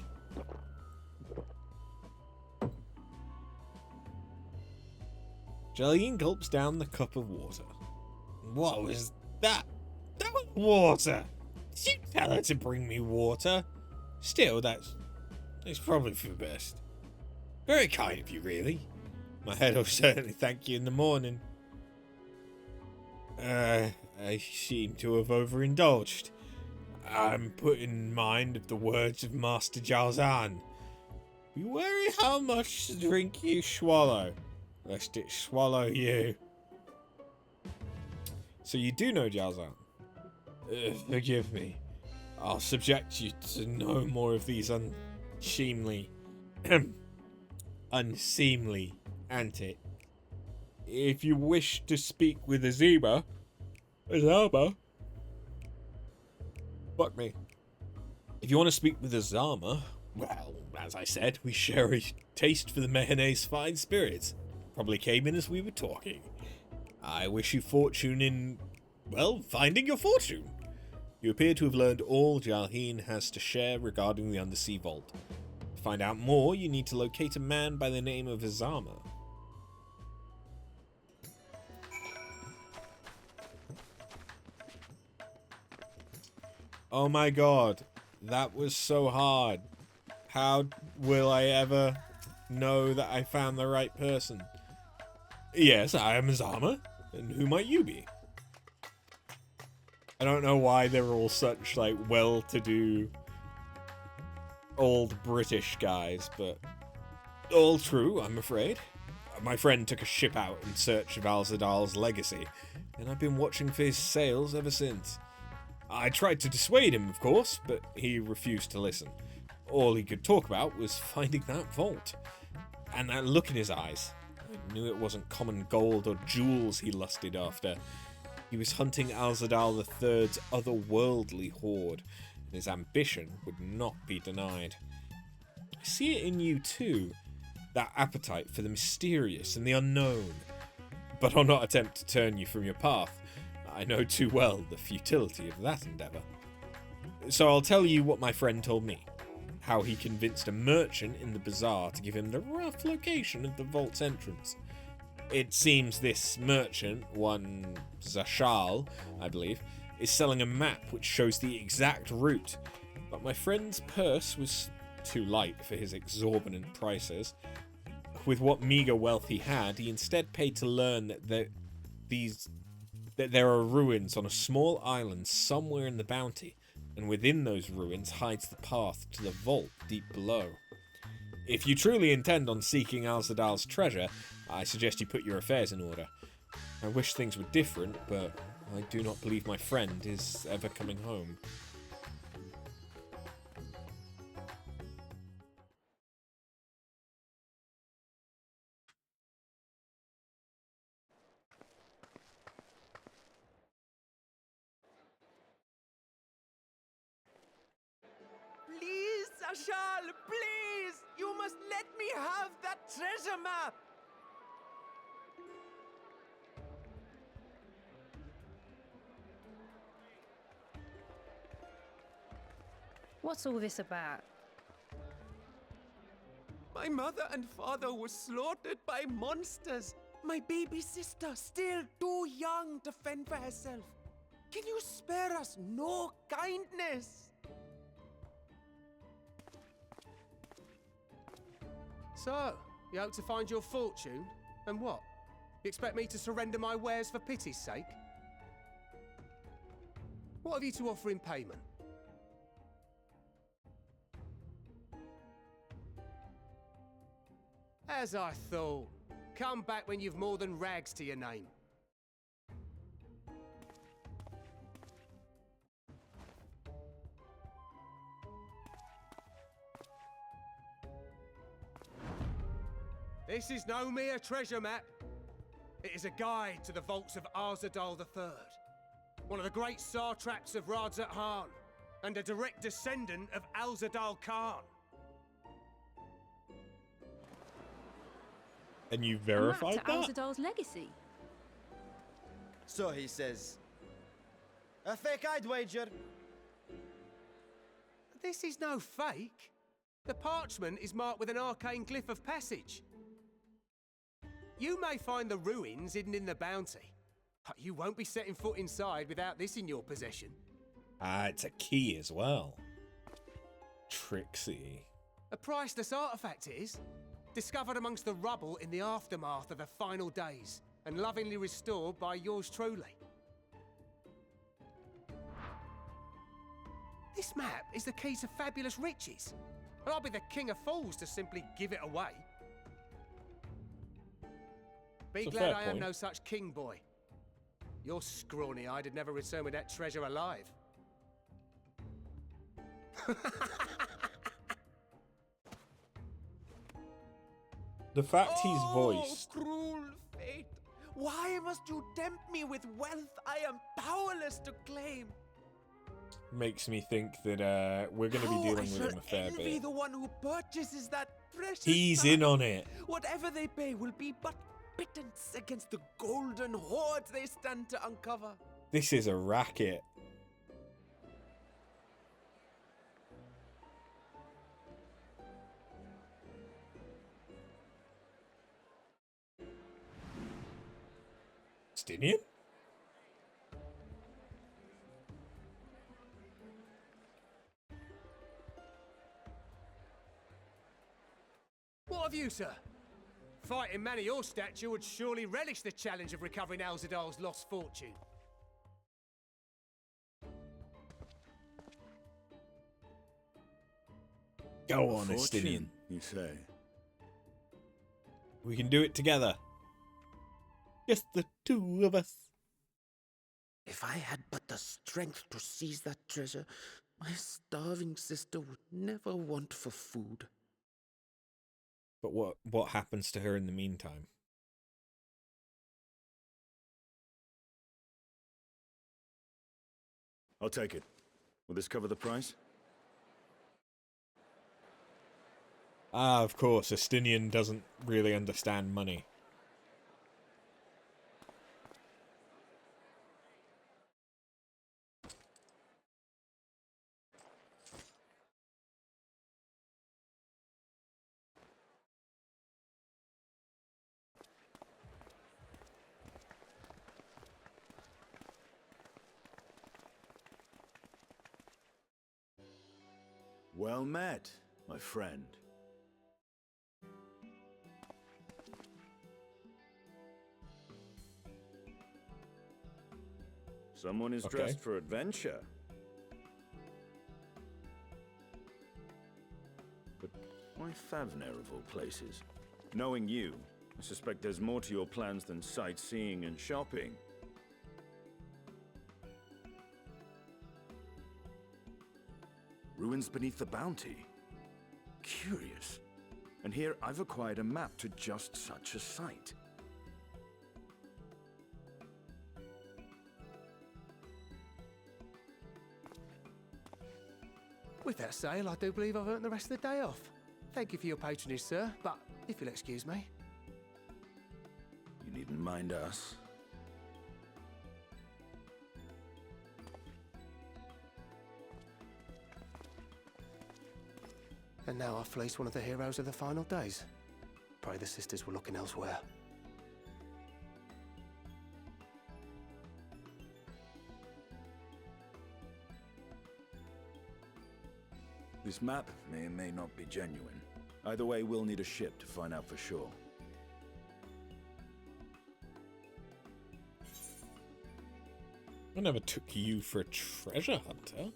Speaker 1: Jolene gulps down the cup of water. What was that? That was water. Did you tell her to bring me water? Still, that's probably for the best. Very kind of you, really. My head will certainly thank you in the morning. I seem to have overindulged. I'm put in mind of the words of Master Jalzan. Be wary how much drink you swallow, lest it swallow you. So you do know Jalzan? Forgive me. I'll subject you to no more of these unseemly antics. If you wish to speak with Azama, fuck me. If you want to speak with Azama, well, as I said, we share a taste for the Mehane's fine spirits. Probably came in as we were talking. I wish you fortune in, well, finding your fortune. You appear to have learned all Jalheen has to share regarding the Undersea Vault. To find out more, you need to locate a man by the name of Azama. Oh my god, that was so hard. How will I ever know that I found the right person? Yes, I am Azama, and who might you be? I don't know why they're all such, like, well-to-do old British guys, but all true, I'm afraid. My friend took a ship out in search of Alzadal's legacy, and I've been watching for his sails ever since. I tried to dissuade him, of course, but he refused to listen. All he could talk about was finding that vault. And that look in his eyes. I knew it wasn't common gold or jewels he lusted after. He was hunting Alzadal III's otherworldly hoard, and his ambition would not be denied. I see it in you too, that appetite for the mysterious and the unknown. But I'll not attempt to turn you from your path. I know too well the futility of that endeavour. So I'll tell you what my friend told me. How he convinced a merchant in the bazaar to give him the rough location of the vault's entrance. It seems this merchant, one Zashal, I believe, is selling a map which shows the exact route, but my friend's purse was too light for his exorbitant prices. With what meager wealth he had, he instead paid to learn that there are ruins on a small island somewhere in the bounty, and within those ruins hides the path to the vault deep below. If you truly intend on seeking Alzadal's treasure, I suggest you put your affairs in order. I wish things were different, but I do not believe my friend is ever coming home.
Speaker 5: Please, Ashal, please! You must let me have that treasure map!
Speaker 6: What's all this about?
Speaker 5: My mother and father were slaughtered by monsters. My baby sister, still too young to fend for herself. Can you spare us no kindness?
Speaker 3: So, you hope to find your fortune? And what? You expect me to surrender my wares for pity's sake? What have you to offer in payment? As I thought. Come back when you've more than rags to your name. This is no mere treasure map. It is a guide to the vaults of Arzadal III, one of the great satraps of Radzat Han, and a direct descendant of Alzadal Khan.
Speaker 1: And you
Speaker 6: A map
Speaker 1: verified
Speaker 6: to
Speaker 1: that?
Speaker 6: Alzadal's legacy.
Speaker 7: So he says. A fake, I'd wager.
Speaker 3: This is no fake. The parchment is marked with an arcane glyph of passage. You may find the ruins hidden in the bounty, but you won't be setting foot inside without this in your possession.
Speaker 1: Ah, it's a key as well. Trixie.
Speaker 3: A priceless artifact it is, discovered amongst the rubble in the aftermath of the final days, and lovingly restored by yours truly. This map is the key to fabulous riches, and I'll be the king of fools to simply give it away. Be
Speaker 1: It's a
Speaker 3: glad
Speaker 1: fair
Speaker 3: I am
Speaker 1: point.
Speaker 3: no such king boy. Your scrawny-eyed would never return with that treasure alive.
Speaker 1: The fact he's
Speaker 5: Oh,
Speaker 1: voiced.
Speaker 5: cruel fate! Why must you tempt me with wealth I am powerless to claim?
Speaker 1: Makes me think that we're going to be
Speaker 5: How
Speaker 1: dealing
Speaker 5: I
Speaker 1: with
Speaker 5: shall
Speaker 1: him a fair
Speaker 5: envy
Speaker 1: bit.
Speaker 5: the one who purchases that precious
Speaker 1: He's
Speaker 5: map.
Speaker 1: in on it.
Speaker 5: Whatever they pay will be but pittance against the golden hoards they stand to uncover.
Speaker 1: This is a racket. Stinian?
Speaker 3: What of you, sir? Fighting man of your stature would surely relish the challenge of recovering Alzadal's lost fortune.
Speaker 1: Go on,
Speaker 8: Fortune,
Speaker 1: Estinian.
Speaker 8: you say?
Speaker 1: We can do it together. Just the two of us.
Speaker 7: If I had but the strength to seize that treasure, my starving sister would never want for food.
Speaker 1: But what happens to her in the meantime?
Speaker 8: I'll take it. Will this cover the price?
Speaker 1: Ah, of course, Estinian doesn't really understand money.
Speaker 8: Well met, my friend. Someone is dressed for adventure. But why Favner of all places? Knowing you, I suspect there's more to your plans than sightseeing and shopping. Ruins beneath the bounty. Curious. And here I've acquired a map to just such a site.
Speaker 3: With that sale, I do believe I've earned the rest of the day off. Thank you for your patronage, sir, but if you'll excuse me.
Speaker 8: You needn't mind us.
Speaker 3: And now I've fleeced one of the heroes of the final days. Pray the sisters were looking elsewhere.
Speaker 8: This map may or may not be genuine. Either way, we'll need a ship to find out for sure.
Speaker 1: I never took you for a treasure hunter.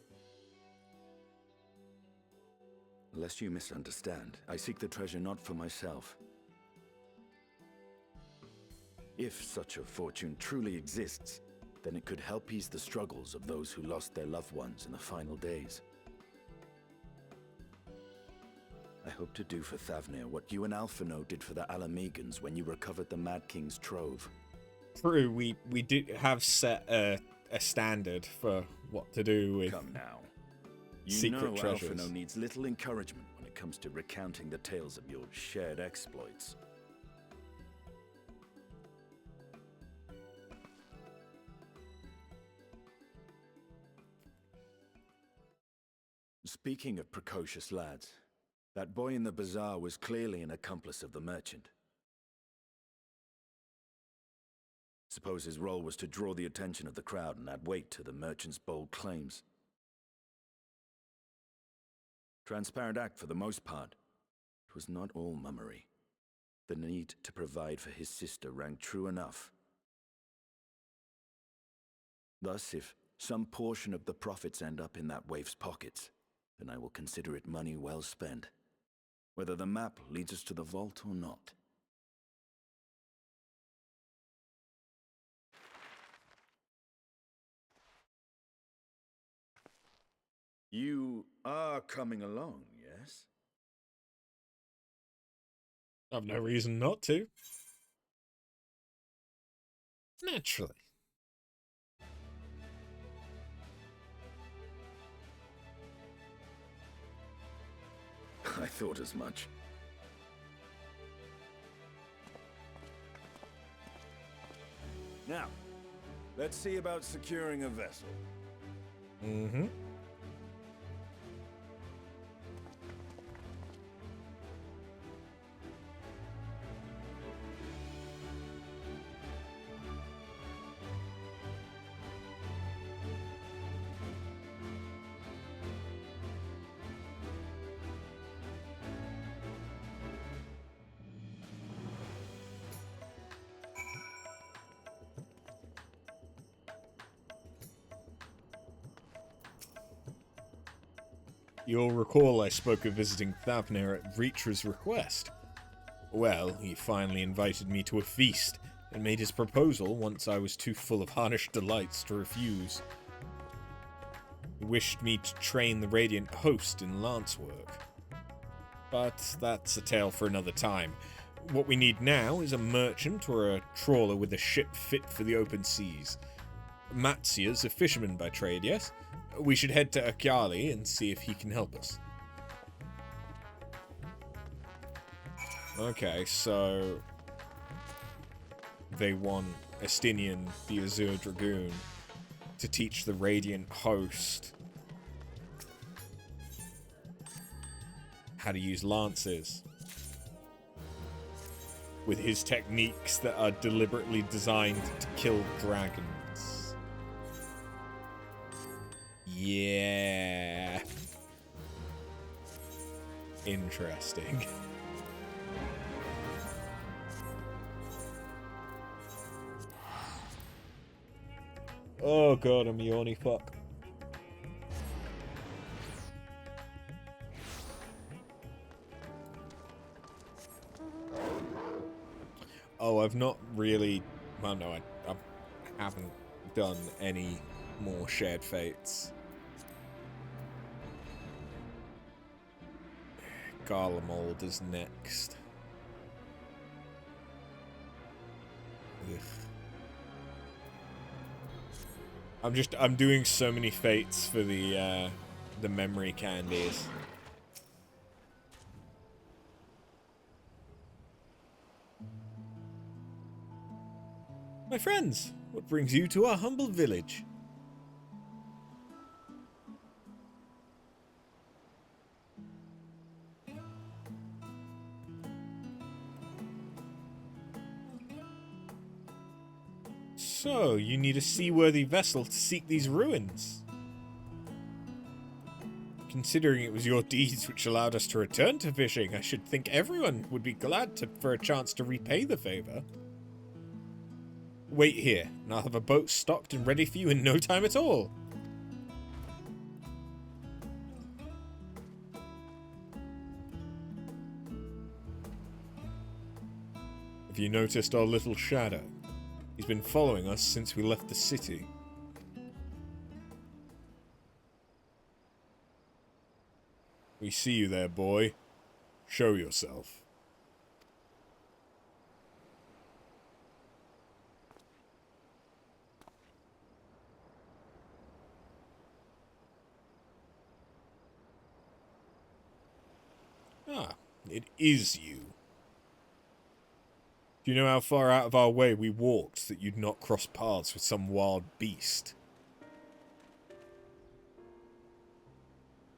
Speaker 8: Lest you misunderstand, I seek the treasure not for myself. If such a fortune truly exists, then it could help ease the struggles of those who lost their loved ones in the final days. I hope to do for Thavnir what you and Alphino did for the Alamegans when you recovered the Mad King's trove.
Speaker 1: True, we did have set a standard for what to do with
Speaker 8: Come now. You
Speaker 1: secret
Speaker 8: know
Speaker 1: treasures.
Speaker 8: Alphino needs little encouragement when it comes to recounting the tales of your shared exploits. Speaking of precocious lads, that boy in the bazaar was clearly an accomplice of the merchant. Suppose his role was to draw the attention of the crowd and add weight to the merchant's bold claims. Transparent act for the most part. It was not all mummery. The need to provide for his sister rang true enough. Thus, if some portion of the profits end up in that waif's pockets, then I will consider it money well spent, whether the map leads us to the vault or not. You are coming along, yes?
Speaker 1: I've no reason not to. Naturally.
Speaker 8: I thought as much. Now, let's see about securing a vessel.
Speaker 1: Mm-hmm. You'll recall I spoke of visiting Thavnir at Reacher's request. Well, he finally invited me to a feast, and made his proposal once I was too full of harnished delights to refuse. He wished me to train the Radiant Host in lance work. But that's a tale for another time. What we need now is a merchant or a trawler with a ship fit for the open seas. Matsuya's a fisherman by trade, yes? We should head to Akyali and see if he can help us. Okay, so they want Estinian, the Azure Dragoon, to teach the Radiant Host how to use lances with his techniques that are deliberately designed to kill dragons. Yeah. interesting. Oh god, I'm yawny fuck. Oh, I've not really... Well, no, I haven't done any more Shared Fates. Garlemald is next. Ugh. I'm doing so many fates for the memory candies. My friends, what brings you to our humble village? So, you need a seaworthy vessel to seek these ruins. Considering it was your deeds which allowed us to return to fishing, I should think everyone would be glad for a chance to repay the favor. Wait here, and I'll have a boat stocked and ready for you in no time at all. Have you noticed our little shadow? He's been following us since we left the city. We see you there, boy. Show yourself. Ah, it is you. Do you know how far out of our way we walked that you'd not cross paths with some wild beast?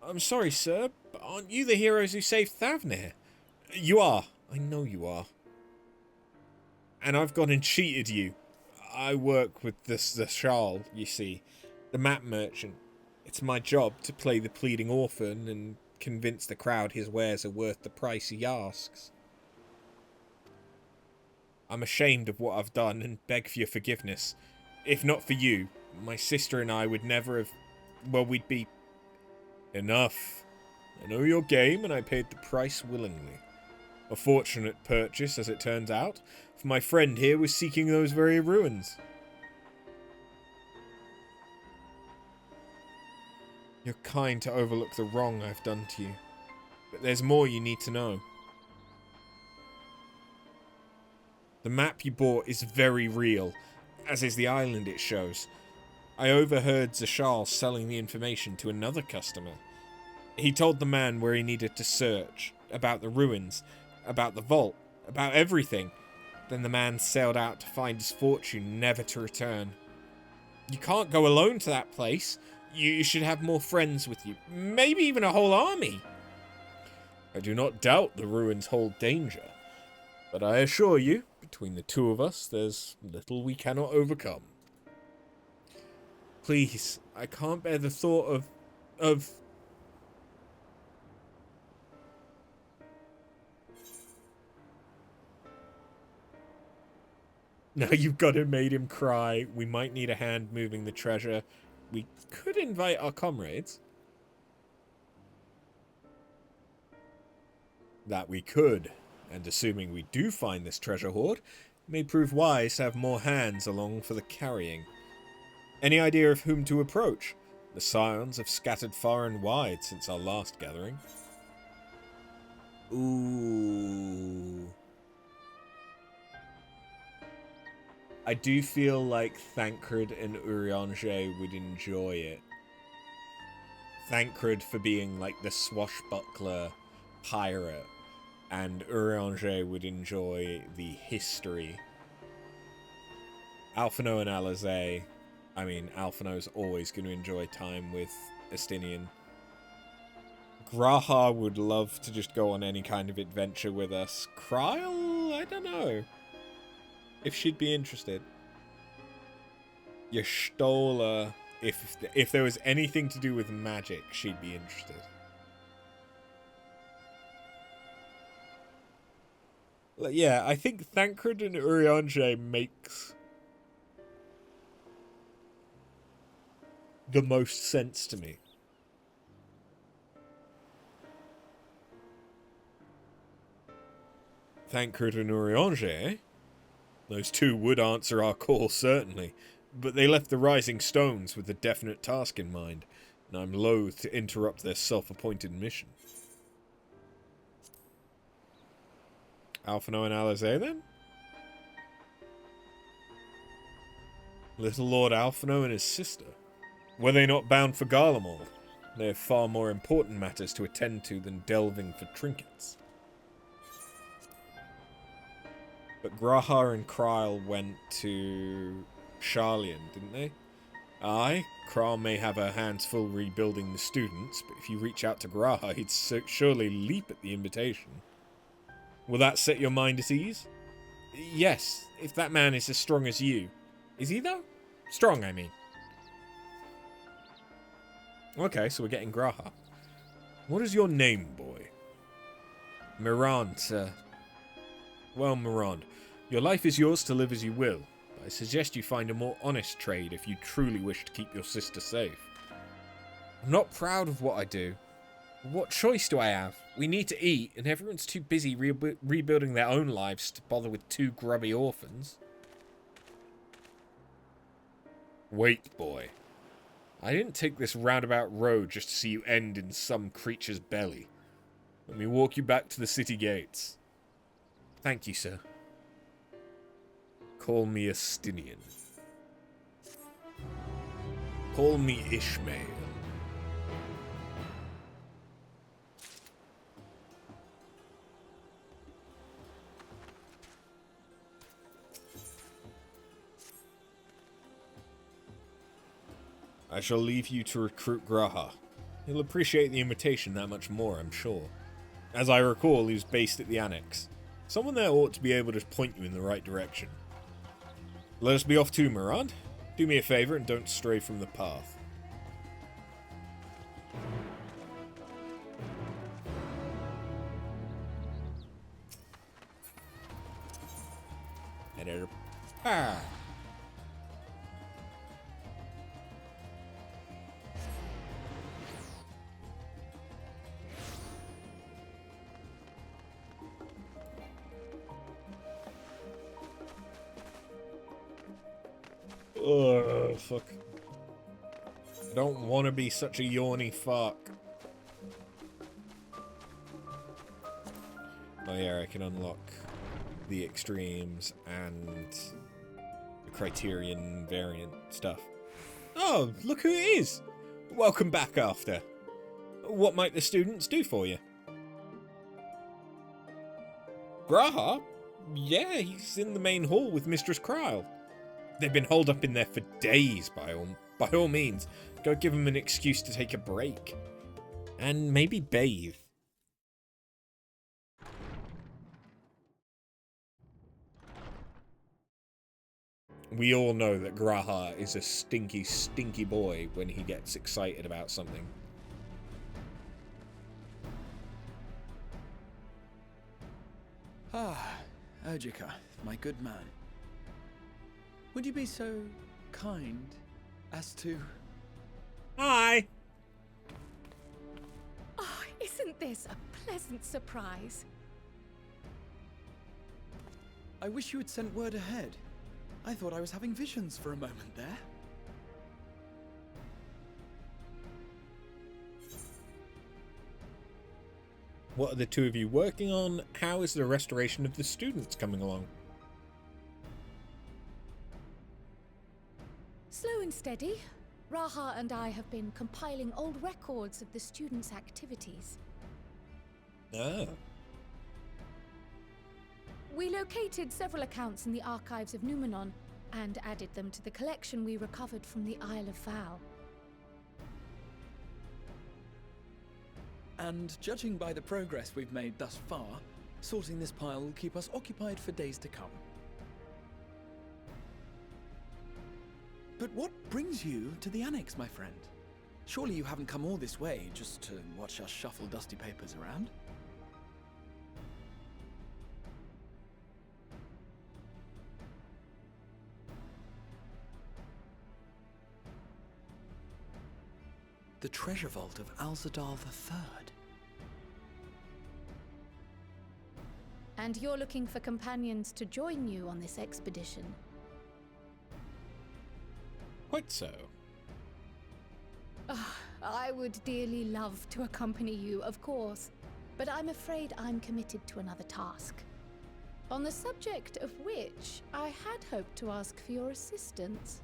Speaker 1: I'm sorry, sir, but aren't you the heroes who saved Thavnir? You are. I know you are. And I've gone and cheated you. I work with the Shal, you see, the map merchant. It's my job to play the pleading orphan and convince the crowd his wares are worth the price he asks. I'm ashamed of what I've done and beg for your forgiveness. If not for you, my sister and I would never have... Well, we'd be... Enough. I know your game and I paid the price willingly. A fortunate purchase, as it turns out, for my friend here was seeking those very ruins. You're kind to overlook the wrong I've done to you, but there's more you need to know. The map you bought is very real, as is the island it shows. I overheard Zashal selling the information to another customer. He told the man where he needed to search, about the ruins, about the vault, about everything. Then the man sailed out to find his fortune, never to return. You can't go alone to that place. You should have more friends with you, maybe even a whole army. I do not doubt the ruins hold danger, but I assure you, between the two of us, there's little we cannot overcome. Please, I can't bear the thought of... Now you've got it, made him cry. We might need a hand moving the treasure. We could invite our comrades. That we could. And assuming we do find this treasure hoard, it may prove wise to have more hands along for the carrying. Any idea of whom to approach? The scions have scattered far and wide since our last gathering. Ooh. I do feel like Thancred and Urianger would enjoy it. Thancred for being like the swashbuckler pirate, and Urianger would enjoy the history. Alphino and Alizé, I mean, Alphino's always going to enjoy time with Estinian. Graha would love to just go on any kind of adventure with us. Kryl, I don't know if she'd be interested. Yestola, if there was anything to do with magic, she'd be interested. Yeah, I think Thancred and Urianger makes the most sense to me. Thancred and Urianger, eh? Those two would answer our call, certainly, but they left the Rising Stones with a definite task in mind, and I'm loath to interrupt their self-appointed mission. Alphino and Alizé, then? Little Lord Alphino and his sister. Were they not bound for Garlemald? They have far more important matters to attend to than delving for trinkets. But Graha and Kryl went to Sharlayan, didn't they? Aye, Kryl may have her hands full rebuilding the students, but if you reach out to Graha, he'd surely leap at the invitation. Will that set your mind at ease? Yes, if that man is as strong as you. Is he, though? Strong, I mean. Okay, so we're getting Graha. What is your name, boy? Mirand, sir. Well, Mirand, your life is yours to live as you will, but I suggest you find a more honest trade if you truly wish to keep your sister safe. I'm not proud of what I do. What choice do I have? We need to eat, and everyone's too busy rebuilding their own lives to bother with two grubby orphans. Wait, boy. I didn't take this roundabout road just to see you end in some creature's belly. Let me walk you back to the city gates. Thank you, sir. Call me Astinian. Call me Ishmael. I shall leave you to recruit Graha. He'll appreciate the invitation that much more, I'm sure. As I recall, he was based at the Annex. Someone there ought to be able to point you in the right direction. Let us be off too, Mirand. Do me a favour and don't stray from the path. Ah. Ugh, fuck. I don't want to be such a yawny fuck. Oh yeah, I can unlock the extremes and the Criterion variant stuff. Oh, look who it is! Welcome back after. What might the students do for you? Graha? Yeah, he's in the main hall with Mistress Kryl. They've been holed up in there for days, by all means. Go give them an excuse to take a break. And maybe bathe. We all know that Graha is a stinky, stinky boy when he gets excited about something.
Speaker 8: Ah, Urgika, my good man. Would you be so kind as to...
Speaker 1: Hi!
Speaker 9: Oh, isn't this a pleasant surprise?
Speaker 8: I wish you had sent word ahead. I thought I was having visions for a moment there.
Speaker 1: What are the two of you working on? How is the restoration of the students coming along?
Speaker 9: Slow and steady. Raha and I have been compiling old records of the students' activities.
Speaker 1: Ah.
Speaker 9: We located several accounts in the archives of Numenon and added them to the collection we recovered from the Isle of Vow.
Speaker 8: And judging by the progress we've made thus far, sorting this pile will keep us occupied for days to come. But what brings you to the Annex, my friend? Surely you haven't come all this way just to watch us shuffle dusty papers around?
Speaker 10: The treasure vault of Alzadal III.
Speaker 9: And you're looking for companions to join you on this expedition.
Speaker 1: Quite so.
Speaker 9: I would dearly love to accompany you, of course, but I'm afraid I'm committed to another task. On the subject of which, I had hoped to ask for your assistance.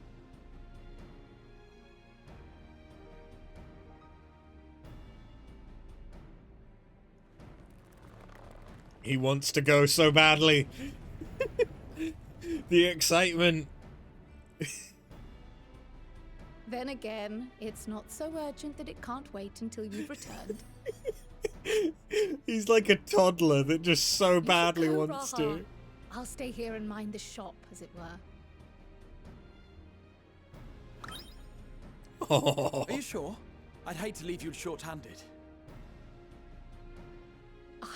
Speaker 1: He wants to go so badly. The excitement.
Speaker 9: Then again, it's not so urgent that it can't wait until you've returned.
Speaker 1: He's like a toddler that just so badly
Speaker 9: go,
Speaker 1: wants
Speaker 9: Raha.
Speaker 1: to.
Speaker 9: I'll stay here and mind the shop, as it were.
Speaker 1: Oh.
Speaker 10: Are you sure? I'd hate to leave you short-handed.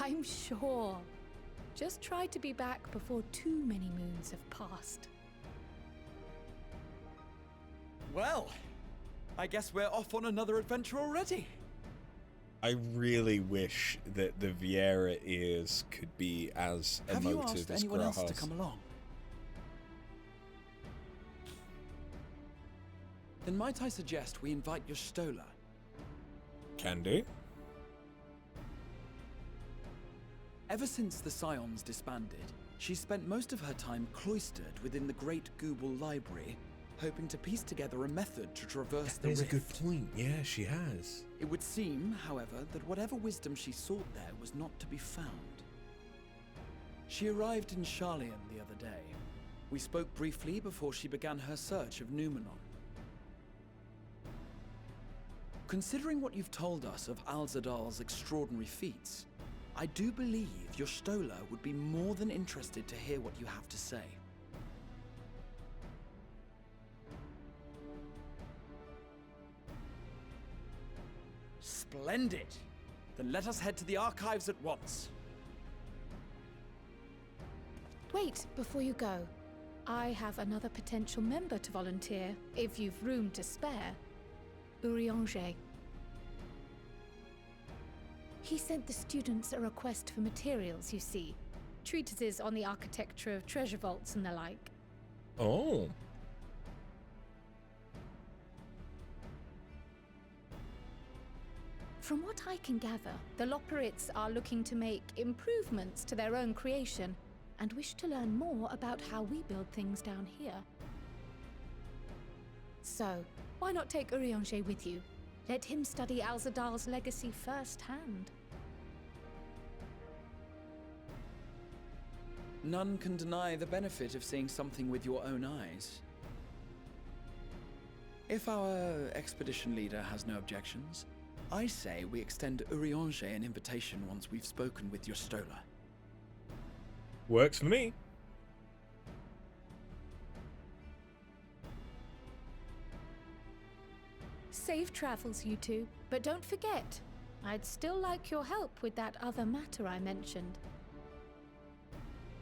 Speaker 9: I'm sure. Just try to be back before too many moons have passed.
Speaker 10: Well, I guess we're off on another adventure already.
Speaker 1: I really wish that the Viera ears could be as
Speaker 10: Have you
Speaker 1: emotive
Speaker 10: asked
Speaker 1: as
Speaker 10: anyone else to
Speaker 1: Graha's.
Speaker 10: come along? Then might I suggest we invite your Stola?
Speaker 1: Can do.
Speaker 10: Ever since the Scions disbanded, she's spent most of her time cloistered within the Great Gooble Library, hoping to piece together a method to traverse the
Speaker 1: There's
Speaker 10: rift.
Speaker 1: a good point. Yeah, she has.
Speaker 10: It would seem, however, that whatever wisdom she sought there was not to be found. She arrived in Sharlayan the other day. We spoke briefly before she began her search of Numenon. Considering what you've told us of Alzadal's extraordinary feats, I do believe your Stola would be more than interested to hear what you have to say. Splendid! Then let us head to the archives at once.
Speaker 9: Wait, before you go. I have another potential member to volunteer, if you've room to spare. Urianger. He sent the students a request for materials, you see. Treatises on the architecture of treasure vaults and the like.
Speaker 1: Oh.
Speaker 9: From what I can gather, the Loperites are looking to make improvements to their own creation and wish to learn more about how we build things down here. So, why not take Urianger with you? Let him study Alzadal's legacy firsthand.
Speaker 10: None can deny the benefit of seeing something with your own eyes. If our expedition leader has no objections, I say we extend Urianger an invitation once we've spoken with your Stola.
Speaker 1: Works for me.
Speaker 9: Safe travels, you two. But don't forget, I'd still like your help with that other matter I mentioned.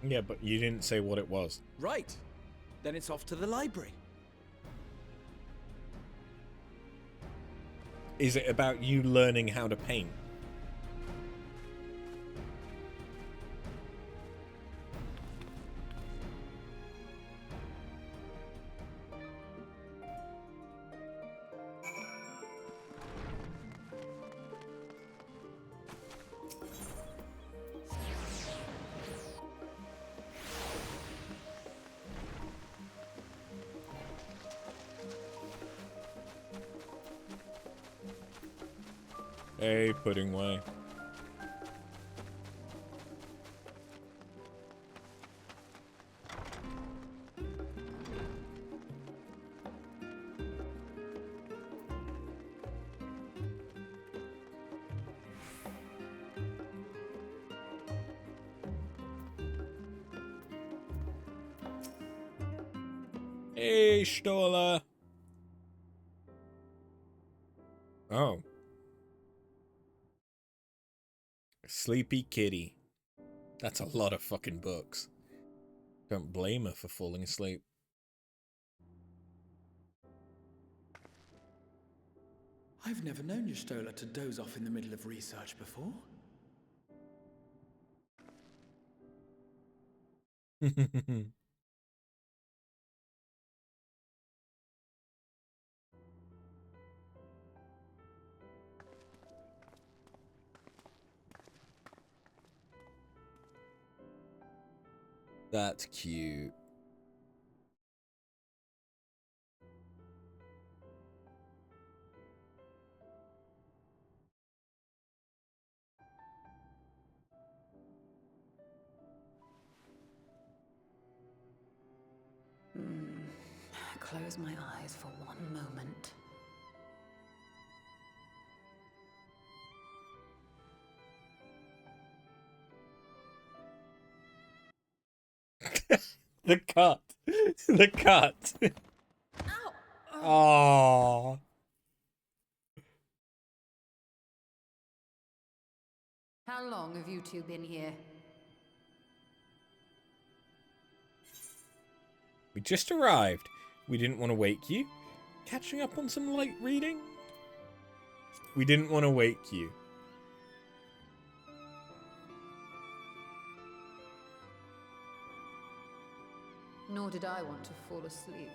Speaker 1: Yeah, but you didn't say what it was.
Speaker 10: Right. Then it's off to the library.
Speaker 1: Is it about you learning how to paint? Hey, Pudding Way. Hey, Stola. Oh. Sleepy Kitty. That's a lot of fucking books. Don't blame her for falling asleep.
Speaker 10: I've never known Y'shtola to doze off in the middle of research before.
Speaker 1: That's cute.
Speaker 11: Close my eyes for one moment.
Speaker 1: The cut. The cut. Oh.
Speaker 11: How long have you two been here?
Speaker 1: We just arrived. We didn't want to wake you. Catching up on some light reading? We didn't want to wake you.
Speaker 11: Nor did I want to fall asleep.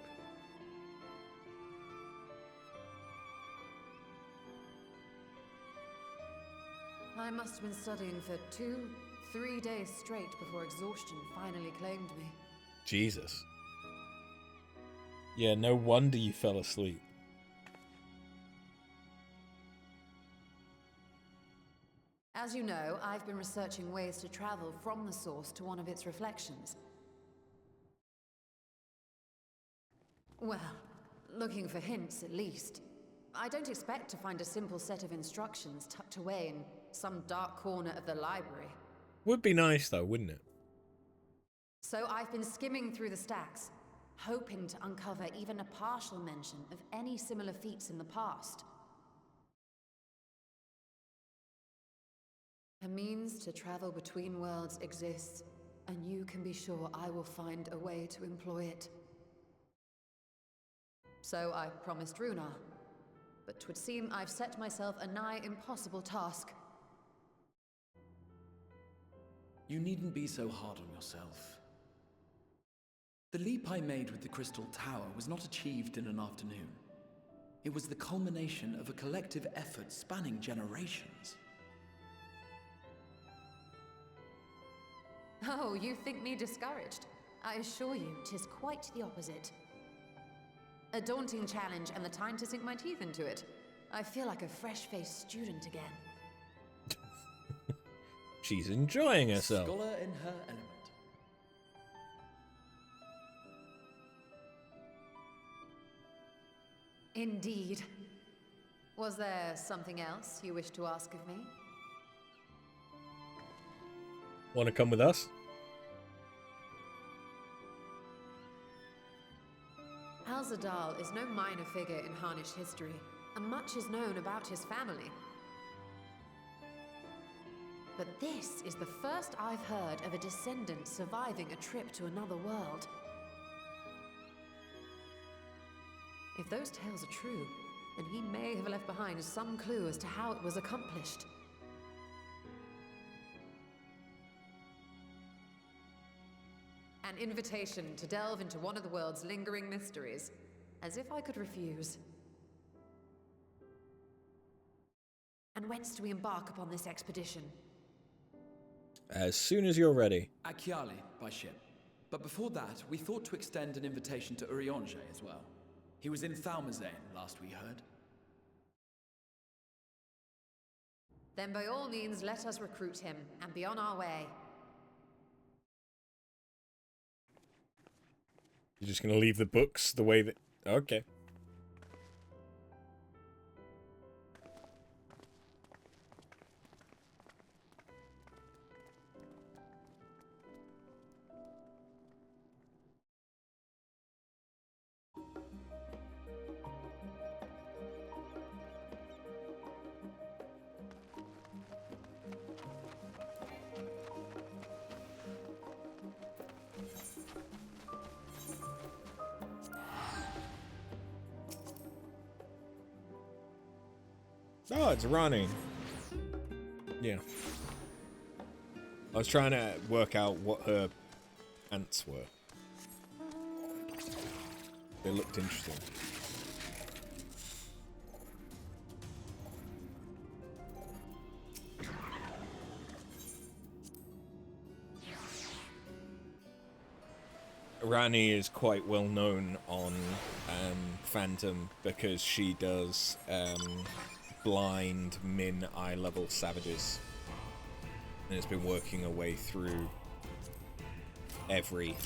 Speaker 11: I must have been studying for 2-3 days straight before exhaustion finally claimed me.
Speaker 1: Jesus. Yeah, no wonder you fell asleep.
Speaker 11: As you know, I've been researching ways to travel from the source to one of its reflections. Well, looking for hints at least. I don't expect to find a simple set of instructions tucked away in some dark corner of the library.
Speaker 1: Would be nice though, wouldn't it?
Speaker 11: So I've been skimming through the stacks, hoping to uncover even a partial mention of any similar feats in the past. A means to travel between worlds exists, and you can be sure I will find a way to employ it. So I promised Runar, but 'twould seem I've set myself a nigh impossible task.
Speaker 10: You needn't be so hard on yourself. The leap I made with the Crystal Tower was not achieved in an afternoon. It was the culmination of a collective effort spanning generations.
Speaker 11: Oh, you think me discouraged? I assure you, 'tis quite the opposite. A daunting challenge and the time to sink my teeth into it. I feel like a fresh-faced student again.
Speaker 1: She's enjoying herself.
Speaker 10: Scholar in her element.
Speaker 11: Indeed. Was there something else you wish to ask of me?
Speaker 1: Want to come with us?
Speaker 11: Al-Zadal is no minor figure in Harnish history, and much is known about his family. But this is the first I've heard of a descendant surviving a trip to another world. If those tales are true, then he may have left behind some clue as to how it was accomplished. An invitation to delve into one of the world's lingering mysteries. As if I could refuse. And whence do we embark upon this expedition?
Speaker 1: As soon as you're ready.
Speaker 10: Akyali, by ship. But before that, we thought to extend an invitation to Urianger as well. He was in Thalmazane, last we heard.
Speaker 11: Then by all means, let us recruit him, and be on our way.
Speaker 1: You're just going to leave the books the way that... Okay. Oh, it's running. Yeah. I was trying to work out what her ants were. They looked interesting. Rani is quite well known on Phantom because she does blind min eye level savages and has been working her way through every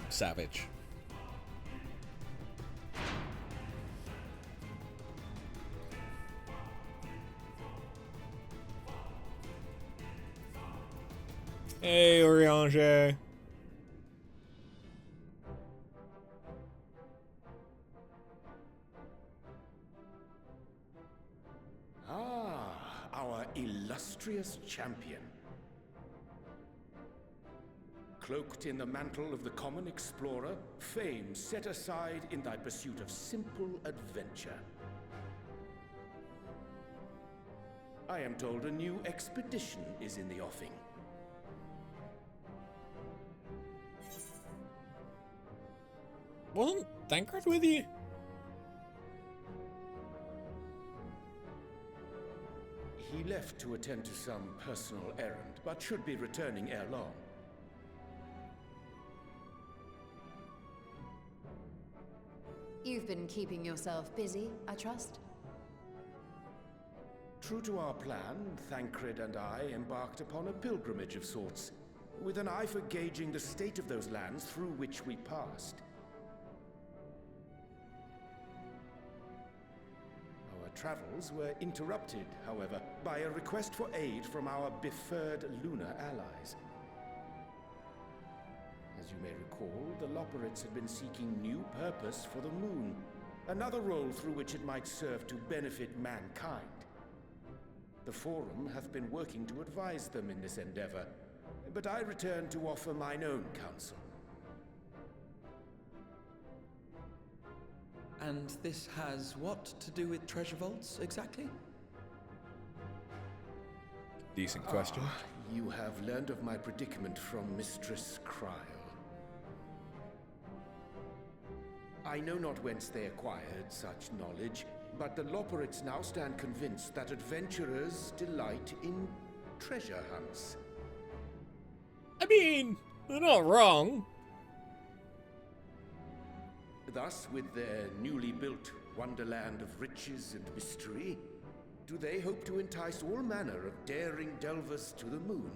Speaker 1: savage. Hey, Oriange.
Speaker 12: Our illustrious champion. Cloaked in the mantle of the common explorer, fame set aside in thy pursuit of simple adventure. I am told a new expedition is in the offing.
Speaker 1: Wasn't Thancred with you?
Speaker 12: He left to attend to some personal errand, but should be returning ere long.
Speaker 11: You've been keeping yourself busy, I trust?
Speaker 12: True to our plan, Thancred and I embarked upon a pilgrimage of sorts, with an eye for gauging the state of those lands through which we passed. Our travels were interrupted, however, by a request for aid from our befurred lunar allies. As you may recall, the Loporrits had been seeking new purpose for the moon, another role through which it might serve to benefit mankind. The Forum hath been working to advise them in this endeavor, but I return to offer mine own counsel.
Speaker 10: And this has what to do with treasure vaults, exactly?
Speaker 1: Decent question.
Speaker 12: You have learned of my predicament from Mistress Kryl. I know not whence they acquired such knowledge, but the Loporrits now stand convinced that adventurers delight in treasure hunts.
Speaker 1: I mean, they're not wrong.
Speaker 12: Thus, with their newly built wonderland of riches and mystery, do they hope to entice all manner of daring delvers to the moon?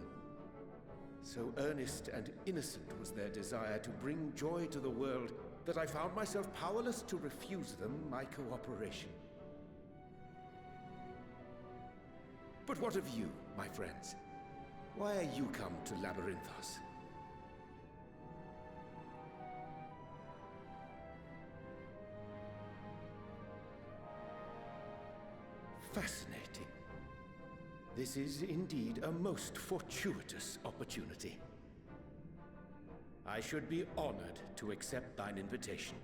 Speaker 12: So earnest and innocent was their desire to bring joy to the world that I found myself powerless to refuse them my cooperation. But what of you, my friends? Why are you come to Labyrinthos? Fascinating. This is indeed a most fortuitous opportunity. I should be honored to accept thine invitation.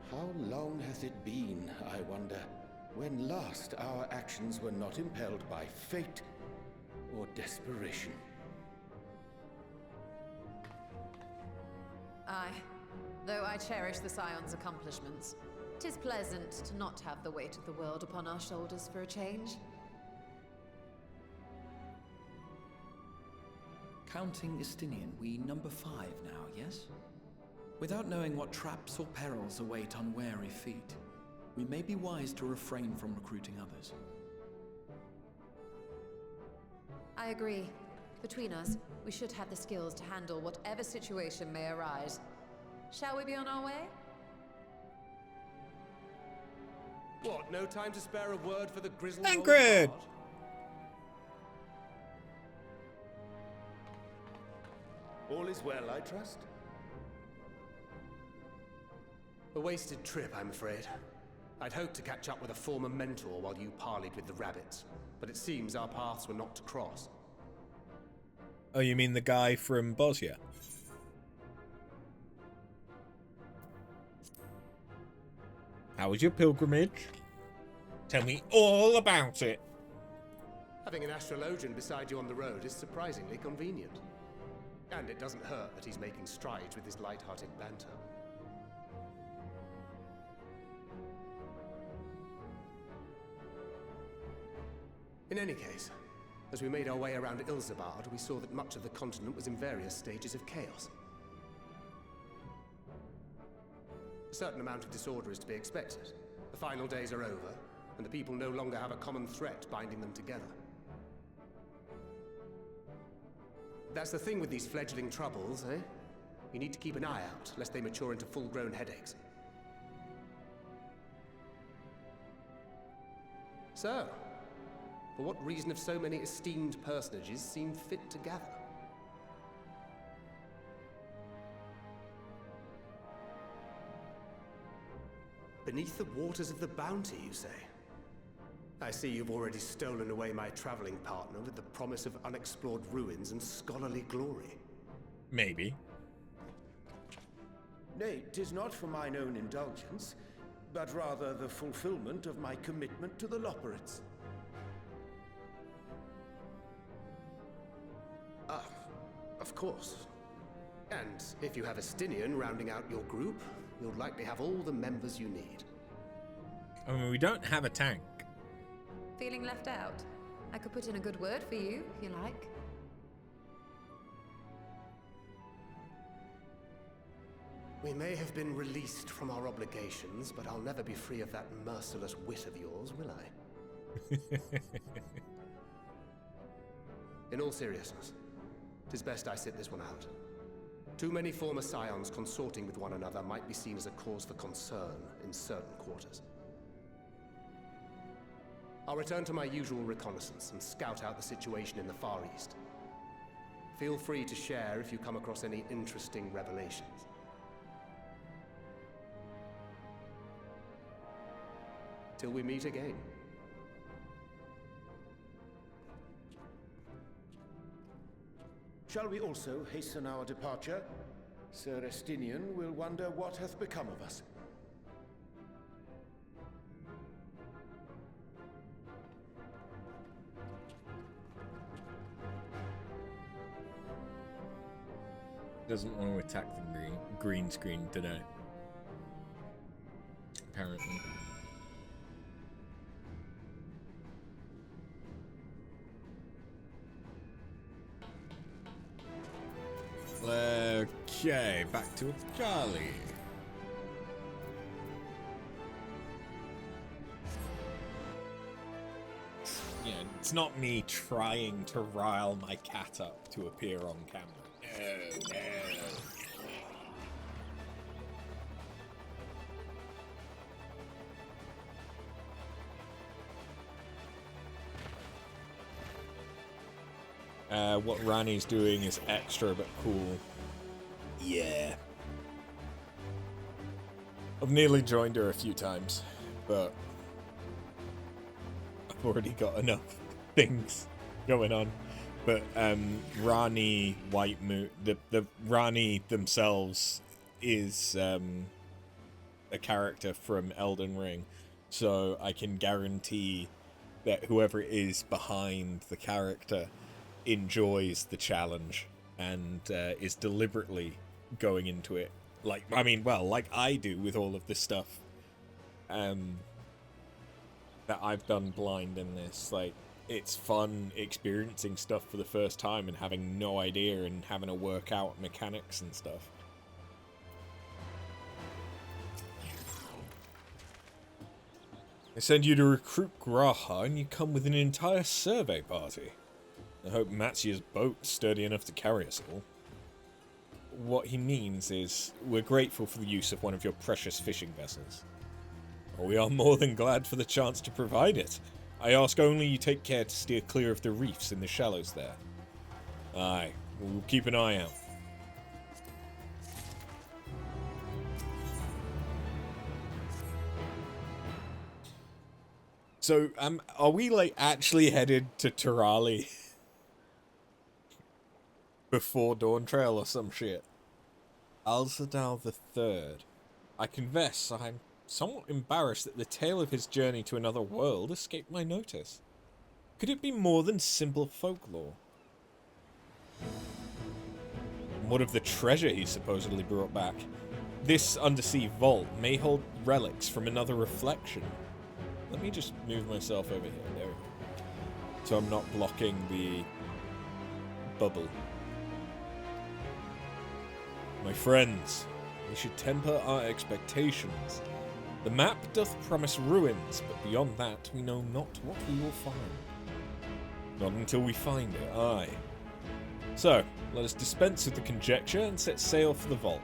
Speaker 12: How long hath it been, I wonder, when last our actions were not impelled by fate or desperation?
Speaker 11: Aye. Though I cherish the Scion's accomplishments, 'tis pleasant to not have the weight of the world upon our shoulders for a change.
Speaker 10: Counting Istinian, we number 5 now, yes? Without knowing what traps or perils await unwary feet, we may be wise to refrain from recruiting others.
Speaker 11: I agree. Between us, we should have the skills to handle whatever situation may arise. Shall we be on our way?
Speaker 3: What, no time to spare a word for the grizzled
Speaker 1: Thancred!
Speaker 3: old bard?
Speaker 12: All is well, I trust?
Speaker 3: A wasted trip, I'm afraid. I'd hoped to catch up with a former mentor while you parleyed with the rabbits, but it seems our paths were not to cross.
Speaker 1: Oh, you mean the guy from Bosnia? How was your pilgrimage? Tell me all about it.
Speaker 3: Having an astrologian beside you on the road is surprisingly convenient. And it doesn't hurt that he's making strides with his light-hearted banter. In any case, as we made our way around Ilzabard, we saw that much of the continent was in various stages of chaos. A certain amount of disorder is to be expected. The final days are over, and the people no longer have a common threat binding them together. That's the thing with these fledgling troubles, eh? You need to keep an eye out, lest they mature into full-grown headaches. So, for what reason have so many esteemed personages seemed fit to gather? Beneath the waters of the Bounty, you say? I see you've already stolen away my traveling partner with the promise of unexplored ruins and scholarly glory.
Speaker 1: Maybe.
Speaker 12: Nay, 'tis not for mine own indulgence, but rather the fulfillment of my commitment to the Loporrits. Of course. And if you have a Stinian rounding out your group, you'll likely have all the members you need.
Speaker 1: I mean, we don't have a tank.
Speaker 11: Feeling left out? I could put in a good word for you, if you like.
Speaker 3: We may have been released from our obligations, but I'll never be free of that merciless wit of yours, will I? In all seriousness, 'tis best I sit this one out. Too many former scions consorting with one another might be seen as a cause for concern in certain quarters. I'll return to my usual reconnaissance and scout out the situation in the Far East. Feel free to share if you come across any interesting revelations. Till we meet again.
Speaker 12: Shall we also hasten our departure? Sir Estinian will wonder what hath become of us.
Speaker 1: Doesn't want to attack the green screen today. Apparently. Okay, back to Charlie. Yeah, it's not me trying to rile my cat up to appear on camera. No, no. What Rani's doing is extra but cool. Yeah. I've nearly joined her a few times, but I've already got enough things going on. But Rani White Moon, the Rani themselves is a character from Elden Ring, so I can guarantee that whoever is behind the character enjoys the challenge and is deliberately going into it like I do with all of this stuff that I've done blind in this. Like, it's fun experiencing stuff for the first time and having no idea and having to work out mechanics and stuff. They send you to recruit Graha and you come with an entire survey party. I hope Matsuya's boat's sturdy enough to carry us all. What he means is, we're grateful for the use of one of your precious fishing vessels. We are more than glad for the chance to provide it. I ask only you take care to steer clear of the reefs in the shallows there. Aye, we'll keep an eye out. So, are we, like, actually headed to Tirali? before Dawn Trail or some shit. Alzadal the Third. I confess, I'm somewhat embarrassed that the tale of his journey to another world escaped my notice. Could it be more than simple folklore? And what of the treasure he supposedly brought back? This undersea vault may hold relics from another reflection. Let me just move myself over here. There we go. So I'm not blocking the bubble. My friends, we should temper our expectations. The map doth promise ruins, but beyond that we know not what we will find. Not until we find it, aye. So, let us dispense with the conjecture and set sail for the vault.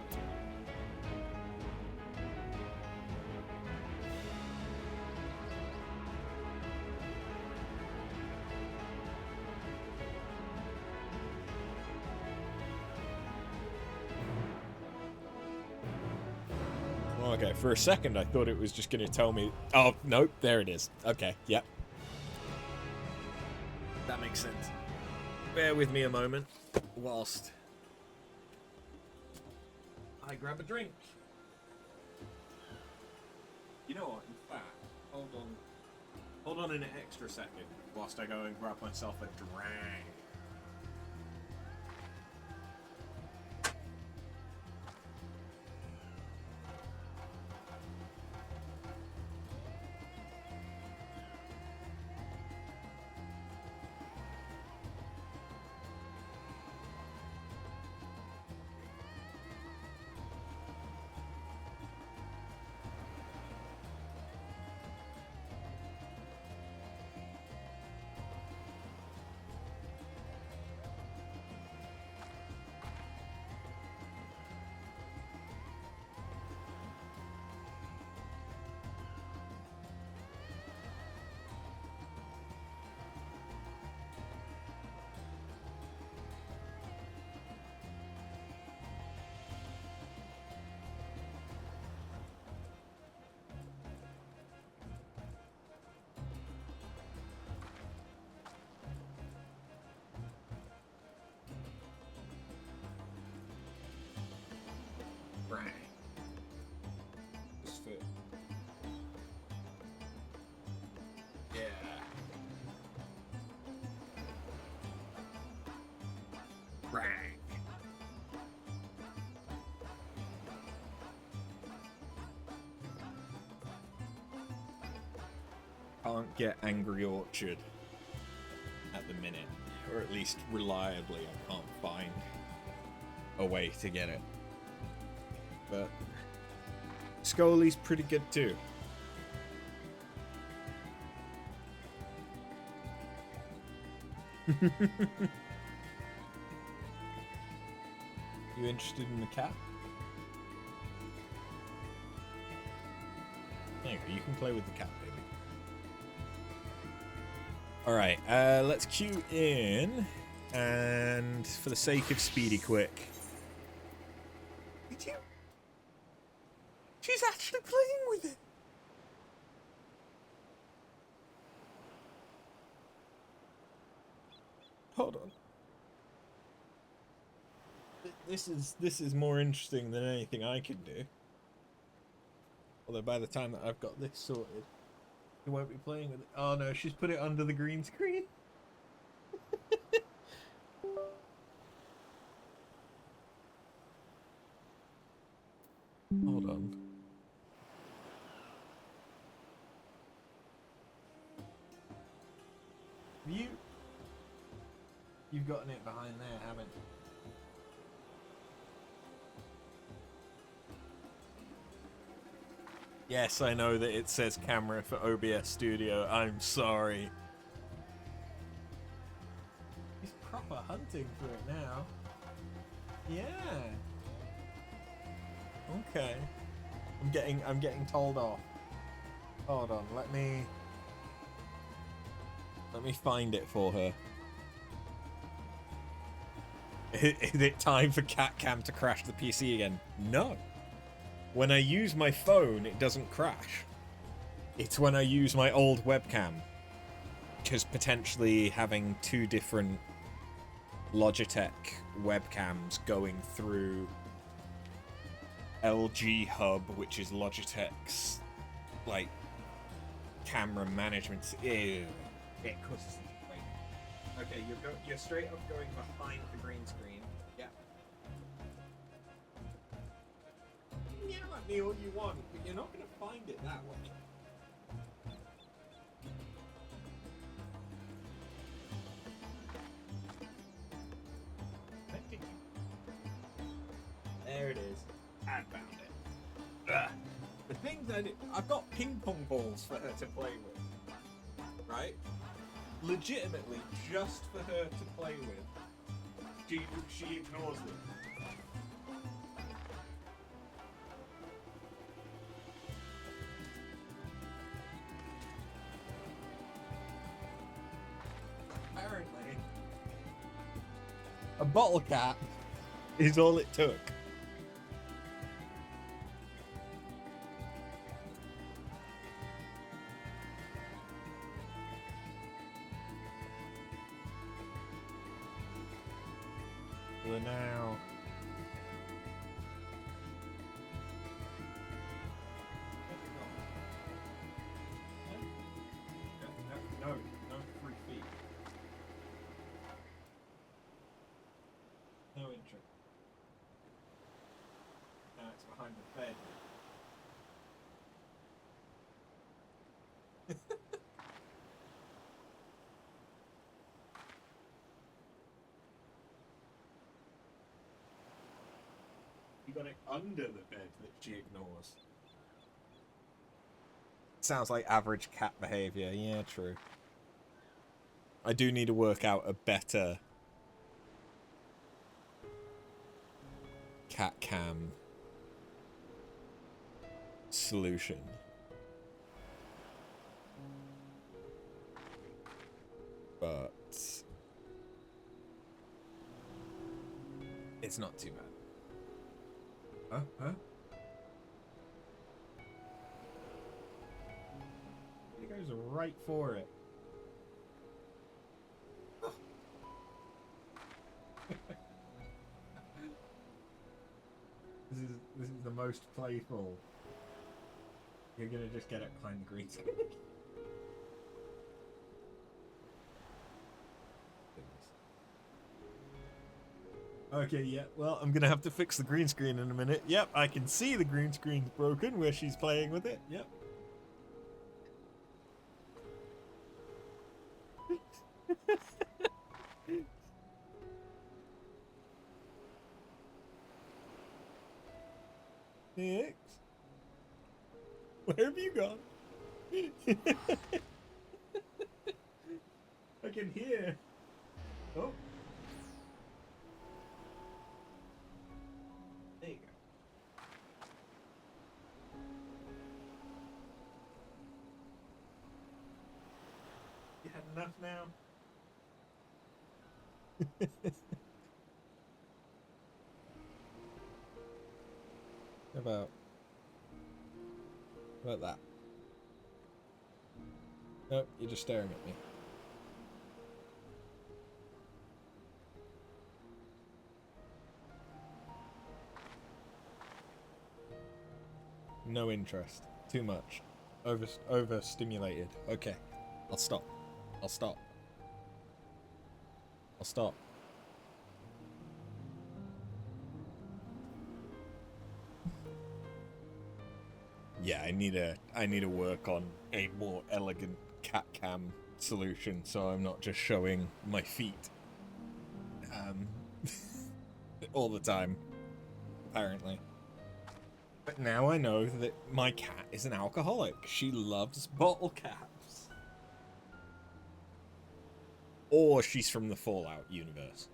Speaker 1: Okay, for a second I thought it was just going to tell me... Oh, nope, there it is. Okay, yep. That makes sense. Bear with me a moment whilst I grab a drink. You know what, in fact, hold on an extra second whilst I go and grab myself a drink. Right. Just fit. Yeah. Right. Can't get Angry Orchard at the minute, or at least reliably. I can't find a way to get it. But Scully's pretty good too. You interested in the cat? There you go, you can play with the cat, baby. Alright, let's queue in, and for the sake of speedy quick. Did you? She's actually playing with it. Hold on. This is more interesting than anything I could do. Although by the time that I've got this sorted, you won't be playing with it. Oh no, she's put it under the green screen. Hold on. You've gotten it behind there, haven't you? Yes, I know that it says camera for OBS Studio. I'm sorry. He's proper hunting for it now. Yeah. Okay. I'm getting told off. Hold on, let me find it for her. Is it time for CatCam to crash the PC again? No. When I use my phone, it doesn't crash. It's when I use my old webcam. Because potentially having two different Logitech webcams going through LG Hub, which is Logitech's like camera management. Ew. It causes great. Okay, you're straight up going behind the green screen. Yeah. Yell at me all you want, but you're not gonna find it that way. There it is. I found it. Ugh. The things I've got ping pong balls for her to play with, right? Legitimately, just for her to play with. She ignores them. Apparently, a bottle cap is all it took. Now. No, 3 feet. No interest. Now it's behind the bed. You got it under the bed that she ignores. Sounds like average cat behavior. Yeah, true. I do need to work out a better cat cam solution. But it's not too bad. Huh? He goes right for it. This is the most playful. You're gonna just get it behind the green screen. Okay, yeah, well, I'm gonna have to fix the green screen in a minute. Yep, I can see the green screen's broken where she's playing with it. Yep. Nix? Where have you gone? I can hear. Oh. There you go. You had enough now? How about that? Nope, you're just staring at me. No interest. Too much. Overstimulated. Okay. I'll stop. Yeah, I need to work on a more elegant cat cam solution so I'm not just showing my feet all the time, apparently. But now I know that my cat is an alcoholic. She loves bottle caps. Or she's from the Fallout universe.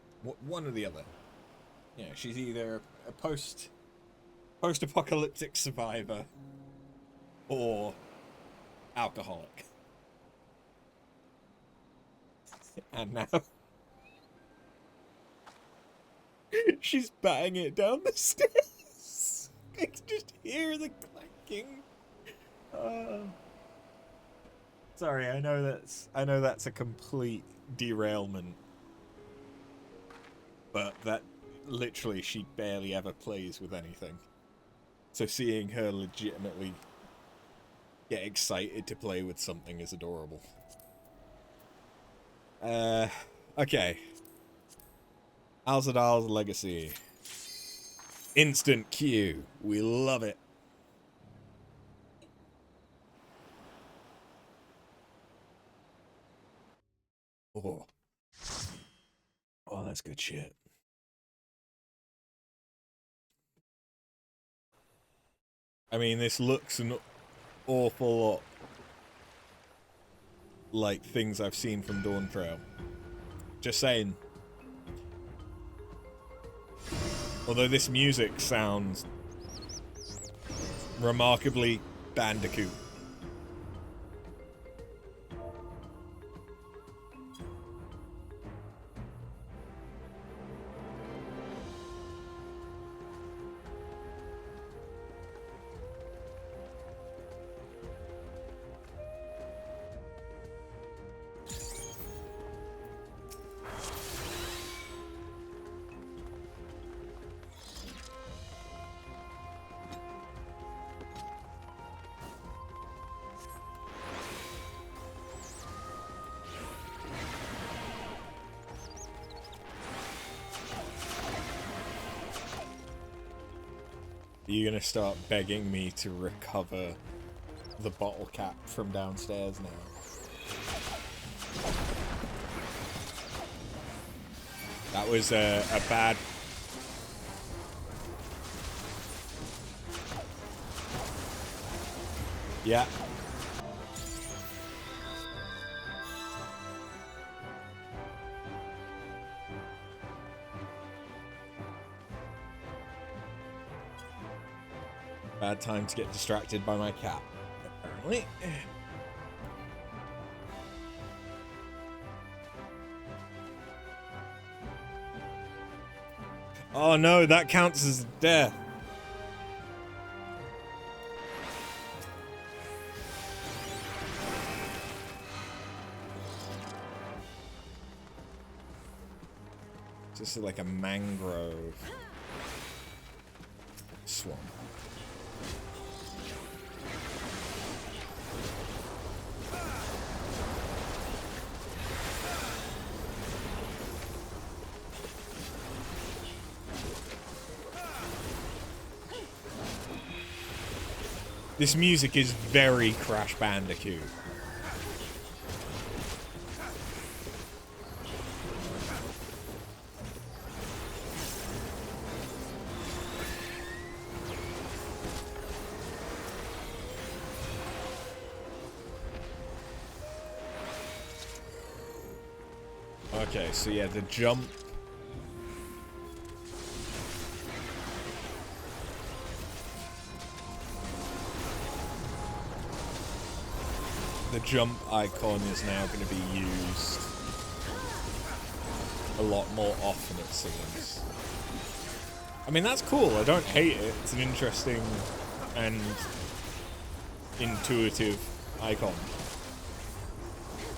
Speaker 1: One or the other. Yeah, she's either a post-apocalyptic survivor or alcoholic. And now she's batting it down the stairs. I can just hear the clanking. Sorry, I know that's a complete derailment. but that literally she barely ever plays with anything. So seeing her legitimately get excited to play with something is adorable. Okay. Alzadal's Legacy. Instant queue. We love it. Oh. Oh, that's good shit. I mean, this looks an awful lot like things I've seen from Dawn Trail. Just saying. Although this music sounds remarkably Bandicoot. You're gonna start begging me to recover the bottle cap from downstairs now. That was a bad... Yeah. Bad time to get distracted by my cat, apparently. Oh no, that counts as death. Just like a mangrove swamp. This music is very Crash Bandicoot. Okay, so yeah, the jump. The jump icon is now going to be used a lot more often, it seems. I mean, that's cool. I don't hate it. It's an interesting and intuitive icon.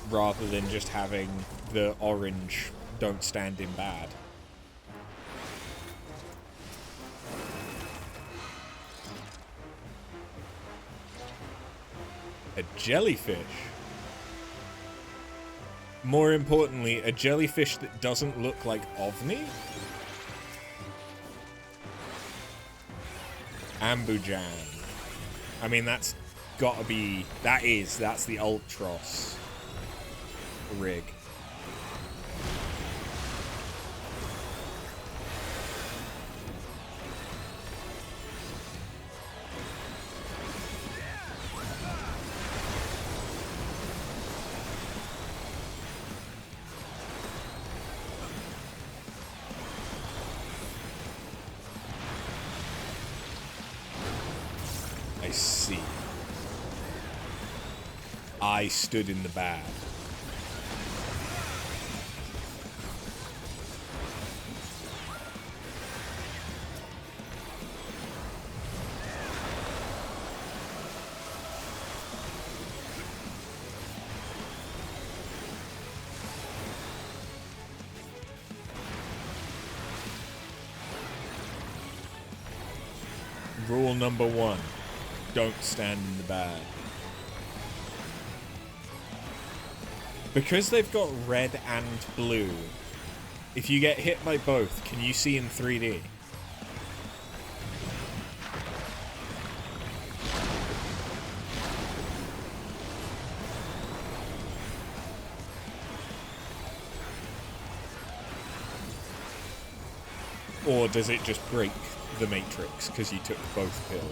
Speaker 1: Rather than just having the orange don't stand in bad. A jellyfish. More importantly, a jellyfish that doesn't look like OVNI? Ambujan. I mean, that's gotta be... That's the Ultros rig. I see. I stood in the bad. Rule number 1. Don't stand in the bag. Because they've got red and blue, if you get hit by both, can you see in 3D? Or does it just break the Matrix because you took both pills?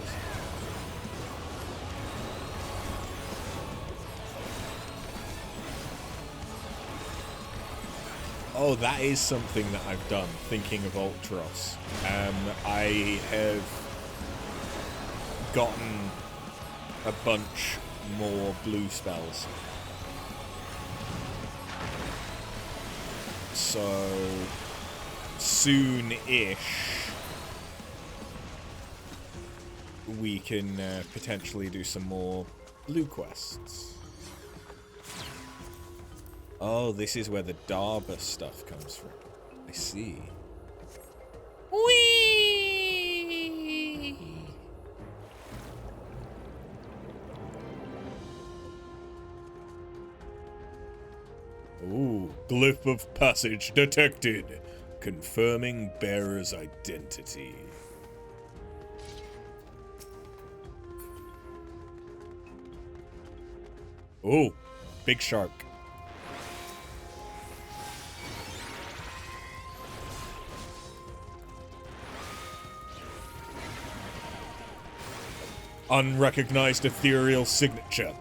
Speaker 1: Oh, that is something that I've done, thinking of Ultros. I have gotten a bunch more blue spells. So, soon-ish, we can potentially do some more blue quests. Oh, this is where the Darba stuff comes from. I see. Whee! Ooh, glyph of passage detected. Confirming bearer's identity. Ooh, big shark. Unrecognized ethereal signature.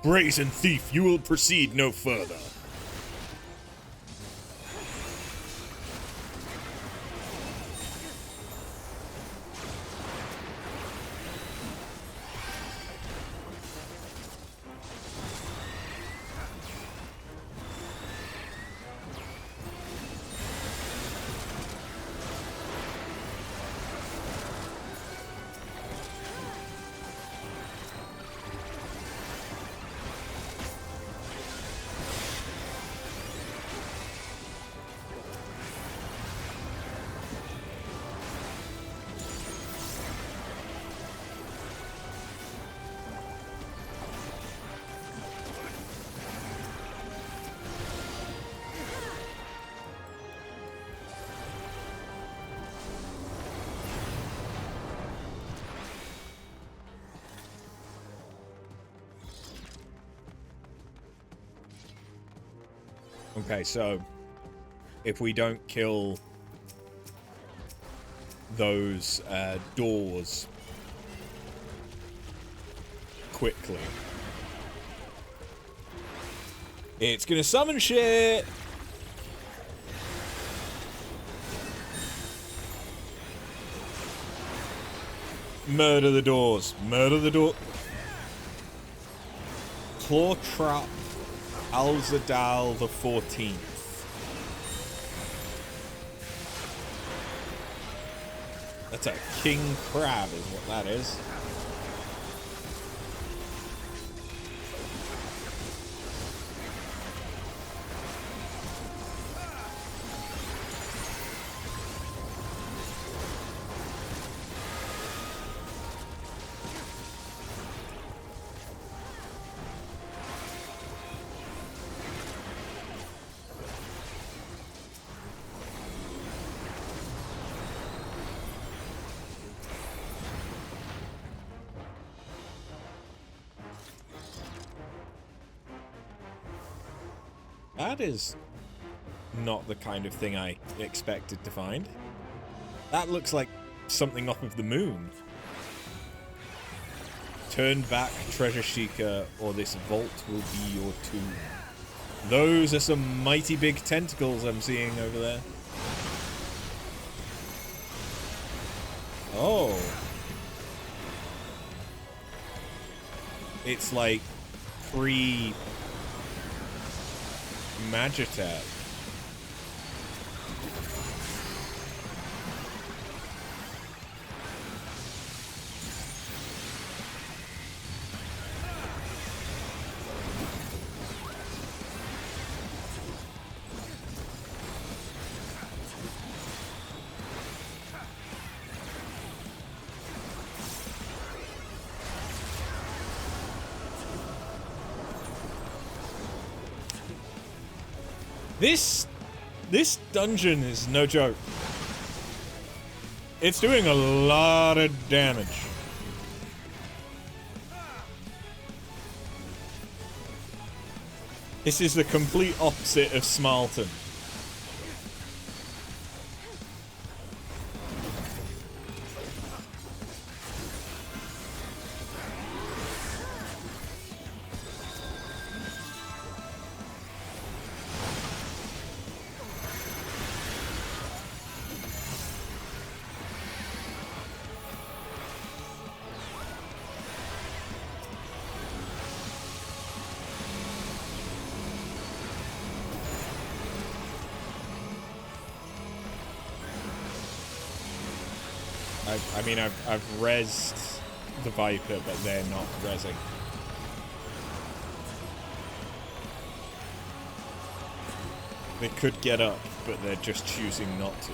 Speaker 1: Brazen thief, you will proceed no further. Okay, so if we don't kill those doors quickly, it's gonna summon shit. Murder the doors. Murder the door. Claw trap. Alzadal the 14th. That's a king crab is what that is. That is not the kind of thing I expected to find. That looks like something off of the moon. Turn back, treasure seeker, or this vault will be your tomb. Those are some mighty big tentacles I'm seeing over there. Oh. It's like Magitech. This dungeon is no joke. It's doing a lot of damage. This is the complete opposite of Smarten. I mean, I've rezzed the Viper, but they're not rezzing. They could get up, but they're just choosing not to.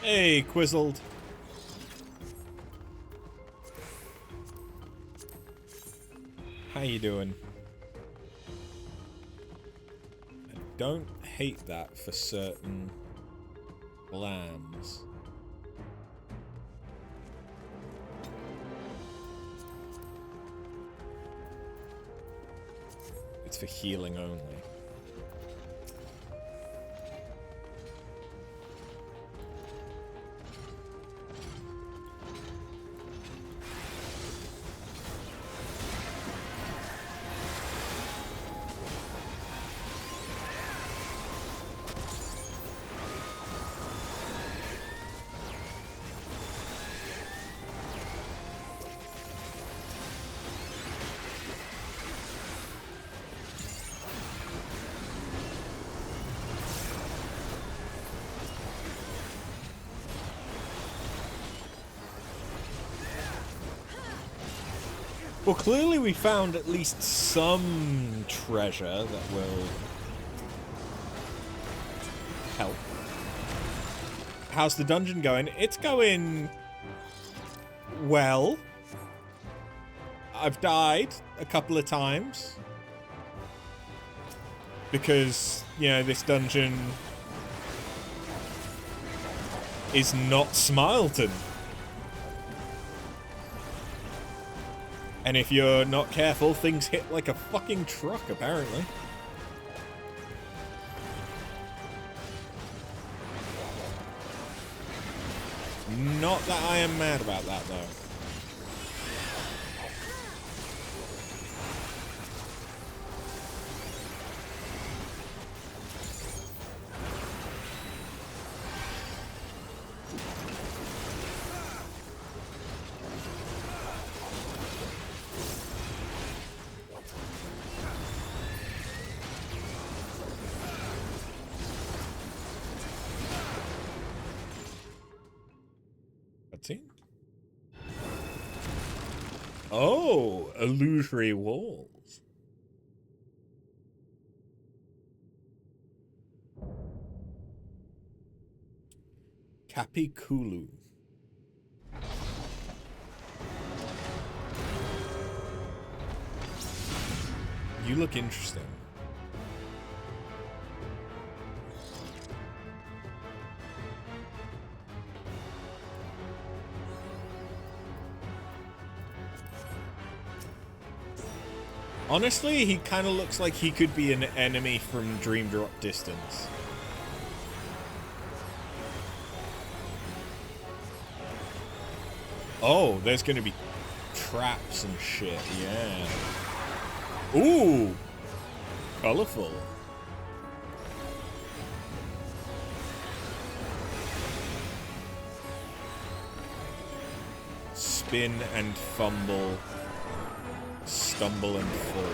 Speaker 1: Hey, Quizzled. How you doing? I don't hate that for certain lambs. It's for healing only. Well, clearly we found at least some treasure that will help. How's the dungeon going? It's going well. I've died a couple of times because, you know, this dungeon is not Smileton. And if you're not careful, things hit like a fucking truck, apparently. Not that I am mad about that, though. Oh, illusory walls. Kapikulu. You look interesting. Honestly, he kind of looks like he could be an enemy from Dream Drop distance. Oh, there's gonna be traps and shit, yeah. Ooh! Colorful. Spin and fumble. Stumble and fall.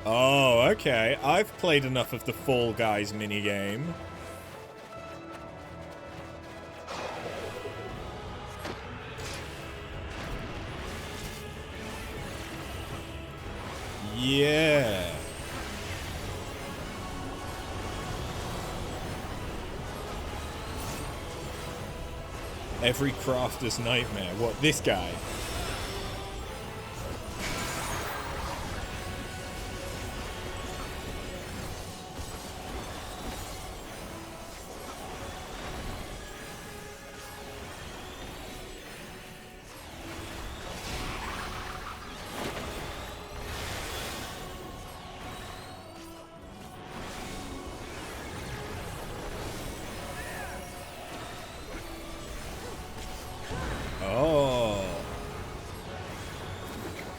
Speaker 1: Oh, okay. I've played enough of the Fall Guys minigame. Yeah. Every crafter's nightmare. What, this guy?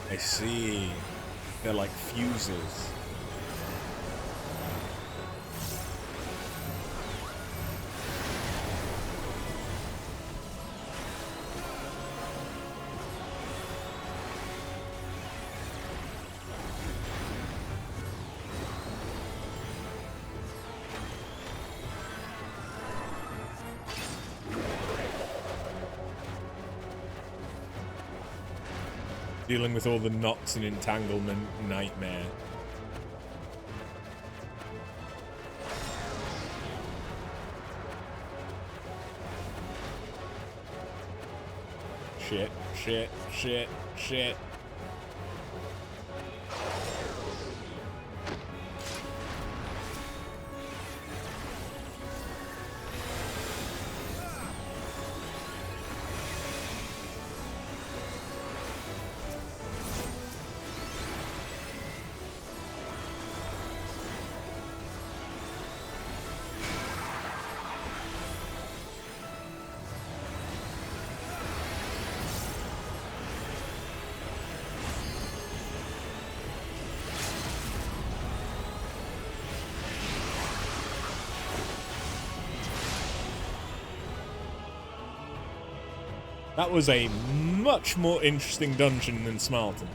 Speaker 1: I see. They're like fuses. Dealing with all the knots and entanglement nightmare. Shit, shit, shit, shit. That was a much more interesting dungeon than Smarten.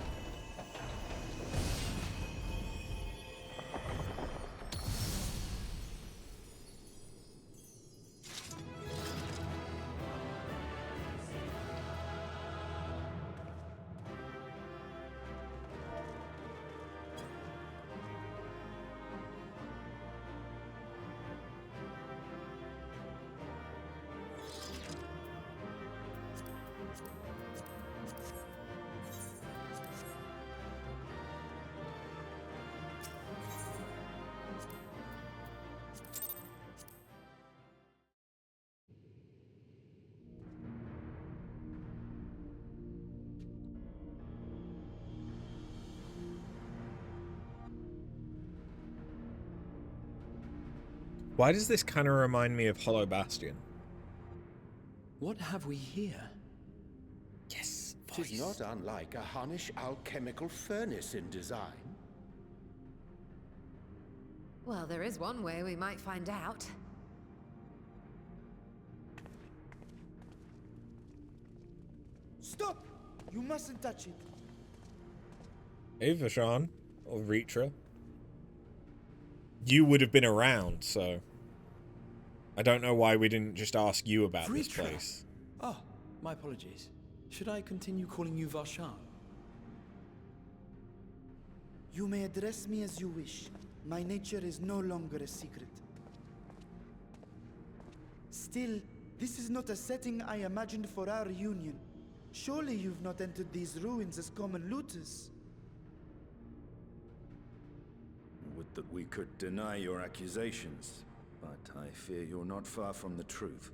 Speaker 1: Why does this kind of remind me of Hollow Bastion?
Speaker 10: What have we here?
Speaker 1: Yes,
Speaker 12: Tis not unlike a Hunnish alchemical furnace in design.
Speaker 11: Well, there is one way we might find out.
Speaker 5: Stop! You mustn't touch it.
Speaker 1: Hey, Vashon. Or Ritra. You would have been around, so... I don't know why we didn't just ask you about this place.
Speaker 10: Oh, my apologies. Should I continue calling you Varshan?
Speaker 5: You may address me as you wish. My nature is no longer a secret. Still, this is not a setting I imagined for our reunion. Surely you've not entered these ruins as common looters.
Speaker 8: Would that we could deny your accusations, but I fear you're not far from the truth.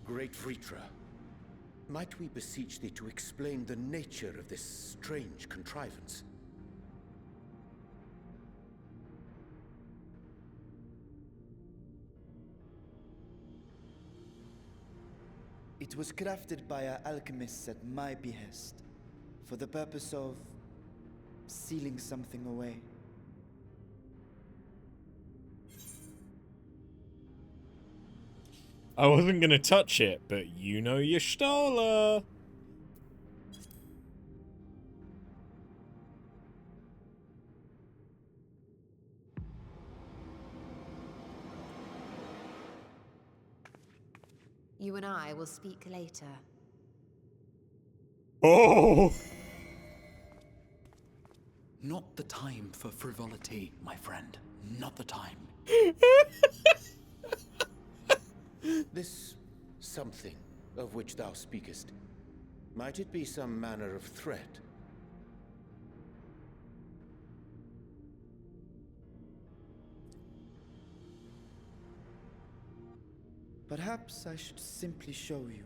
Speaker 12: Great Vritra, might we beseech thee to explain the nature of this strange contrivance?
Speaker 13: It was crafted by our alchemists at my behest, for the purpose of sealing something away.
Speaker 1: I wasn't gonna touch it, but you know you stole her.
Speaker 11: You and I will speak later.
Speaker 1: Oh!
Speaker 10: Not the time for frivolity, my friend. Not the time.
Speaker 12: This something of which thou speakest, might it be some manner of threat?
Speaker 13: Perhaps I should simply show you.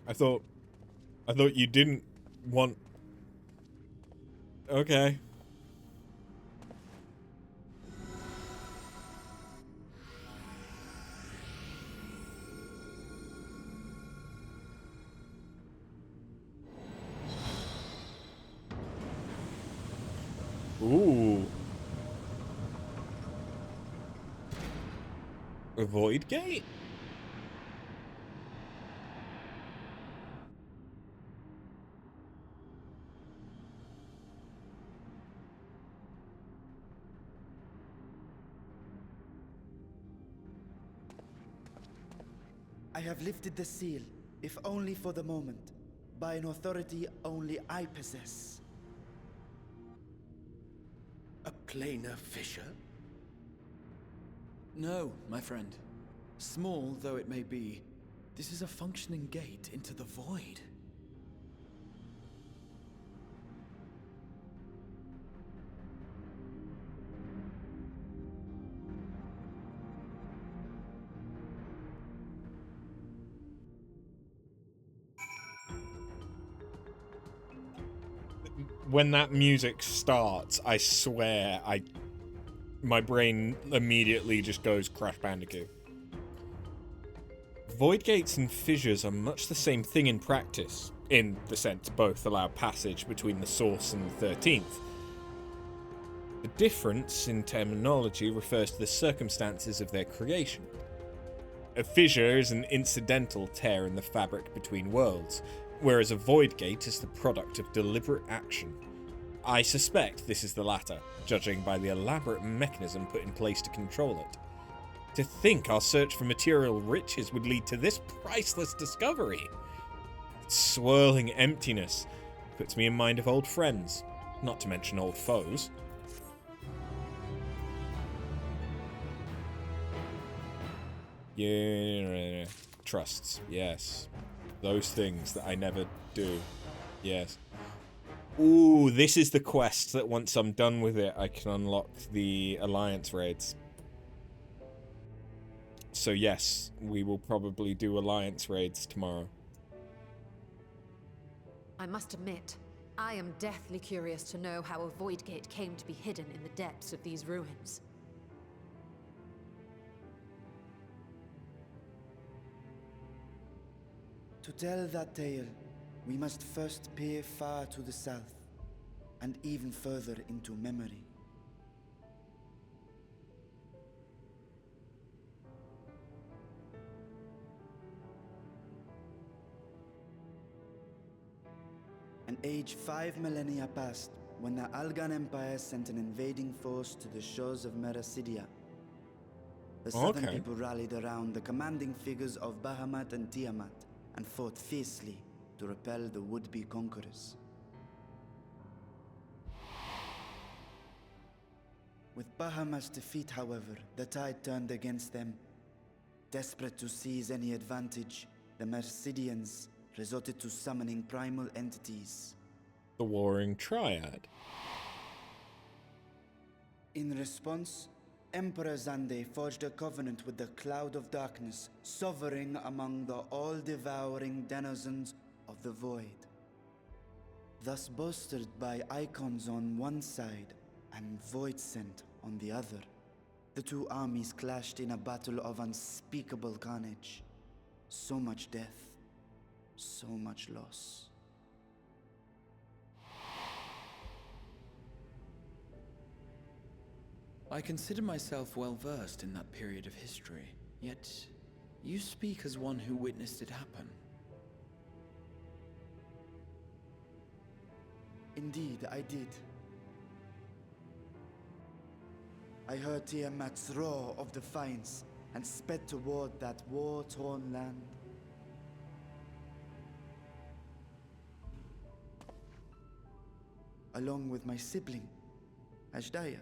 Speaker 1: I thought you didn't want... Okay. Ooh. A void gate?
Speaker 13: I have lifted the seal, if only for the moment, by an authority only I possess.
Speaker 12: A planar fissure?
Speaker 10: No, my friend. Small though it may be, this is a functioning gate into the void.
Speaker 1: When that music starts, I swear my brain immediately just goes Crash Bandicoot. Void gates and fissures are much the same thing in practice, in the sense both allow passage between the source and the 13th. The difference in terminology refers to the circumstances of their creation. A fissure is an incidental tear in the fabric between worlds, whereas a void gate is the product of deliberate action. I suspect this is the latter, judging by the elaborate mechanism put in place to control it. To think our search for material riches would lead to this priceless discovery. Its swirling emptiness puts me in mind of old friends, not to mention old foes. Yeah, trusts, yes. Those things that I never do. Yes. Ooh, this is the quest that once I'm done with it, I can unlock the Alliance raids. So yes, we will probably do Alliance raids tomorrow.
Speaker 11: I must admit, I am deathly curious to know how a void gate came to be hidden in the depths of these ruins.
Speaker 13: To tell that tale, we must first peer far to the south, and even further into memory. An age 5 millennia passed when the Algan Empire sent an invading force to the shores of Merasidia. The southern people rallied around the commanding figures of Bahamut and Tiamat, and fought fiercely to repel the would-be conquerors. With Bahamut's defeat, however, the tide turned against them. Desperate to seize any advantage, the Mercidians resorted to summoning primal entities.
Speaker 1: The Warring Triad.
Speaker 13: In response, Emperor Zande forged a covenant with the Cloud of Darkness, sovereign among the all-devouring denizens of the Void. Thus bolstered by icons on one side and Void Scent on the other, The two armies clashed in a battle of unspeakable carnage. So much death, so much loss.
Speaker 10: I consider myself well versed in that period of history, yet you speak as one who witnessed it happen.
Speaker 13: Indeed, I did. I heard Tiamat's roar of defiance and sped toward that war-torn land. Along with my sibling, Ashdaya.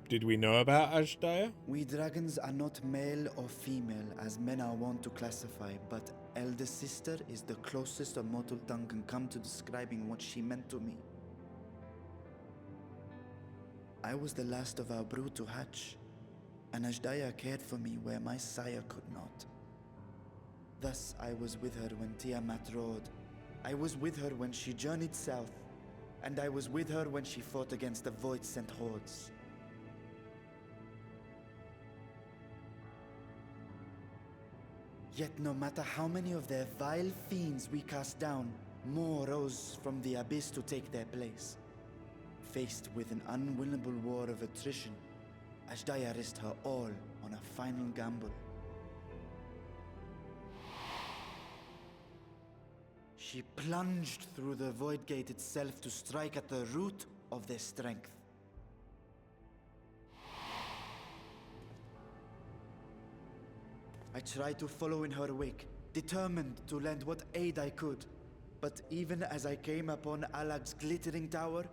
Speaker 1: Did we know about Ashdaya?
Speaker 13: We dragons are not male or female as men are wont to classify, but elder sister is the closest a mortal tongue can come to describing what she meant to me. I was the last of our brood to hatch, and Ashdaya cared for me where my sire could not. Thus I was with her when Tiamat roared. I was with her when she journeyed south, and I was with her when she fought against the void-sent hordes. Yet no matter how many of their vile fiends we cast down, more rose from the abyss to take their place. Faced with an unwinnable war of attrition, Ashdaya risked her all on a final gamble. She plunged through the Void Gate itself to strike at the root of their strength. I tried to follow in her wake, determined to lend what aid I could. But even as I came upon Alag's glittering tower,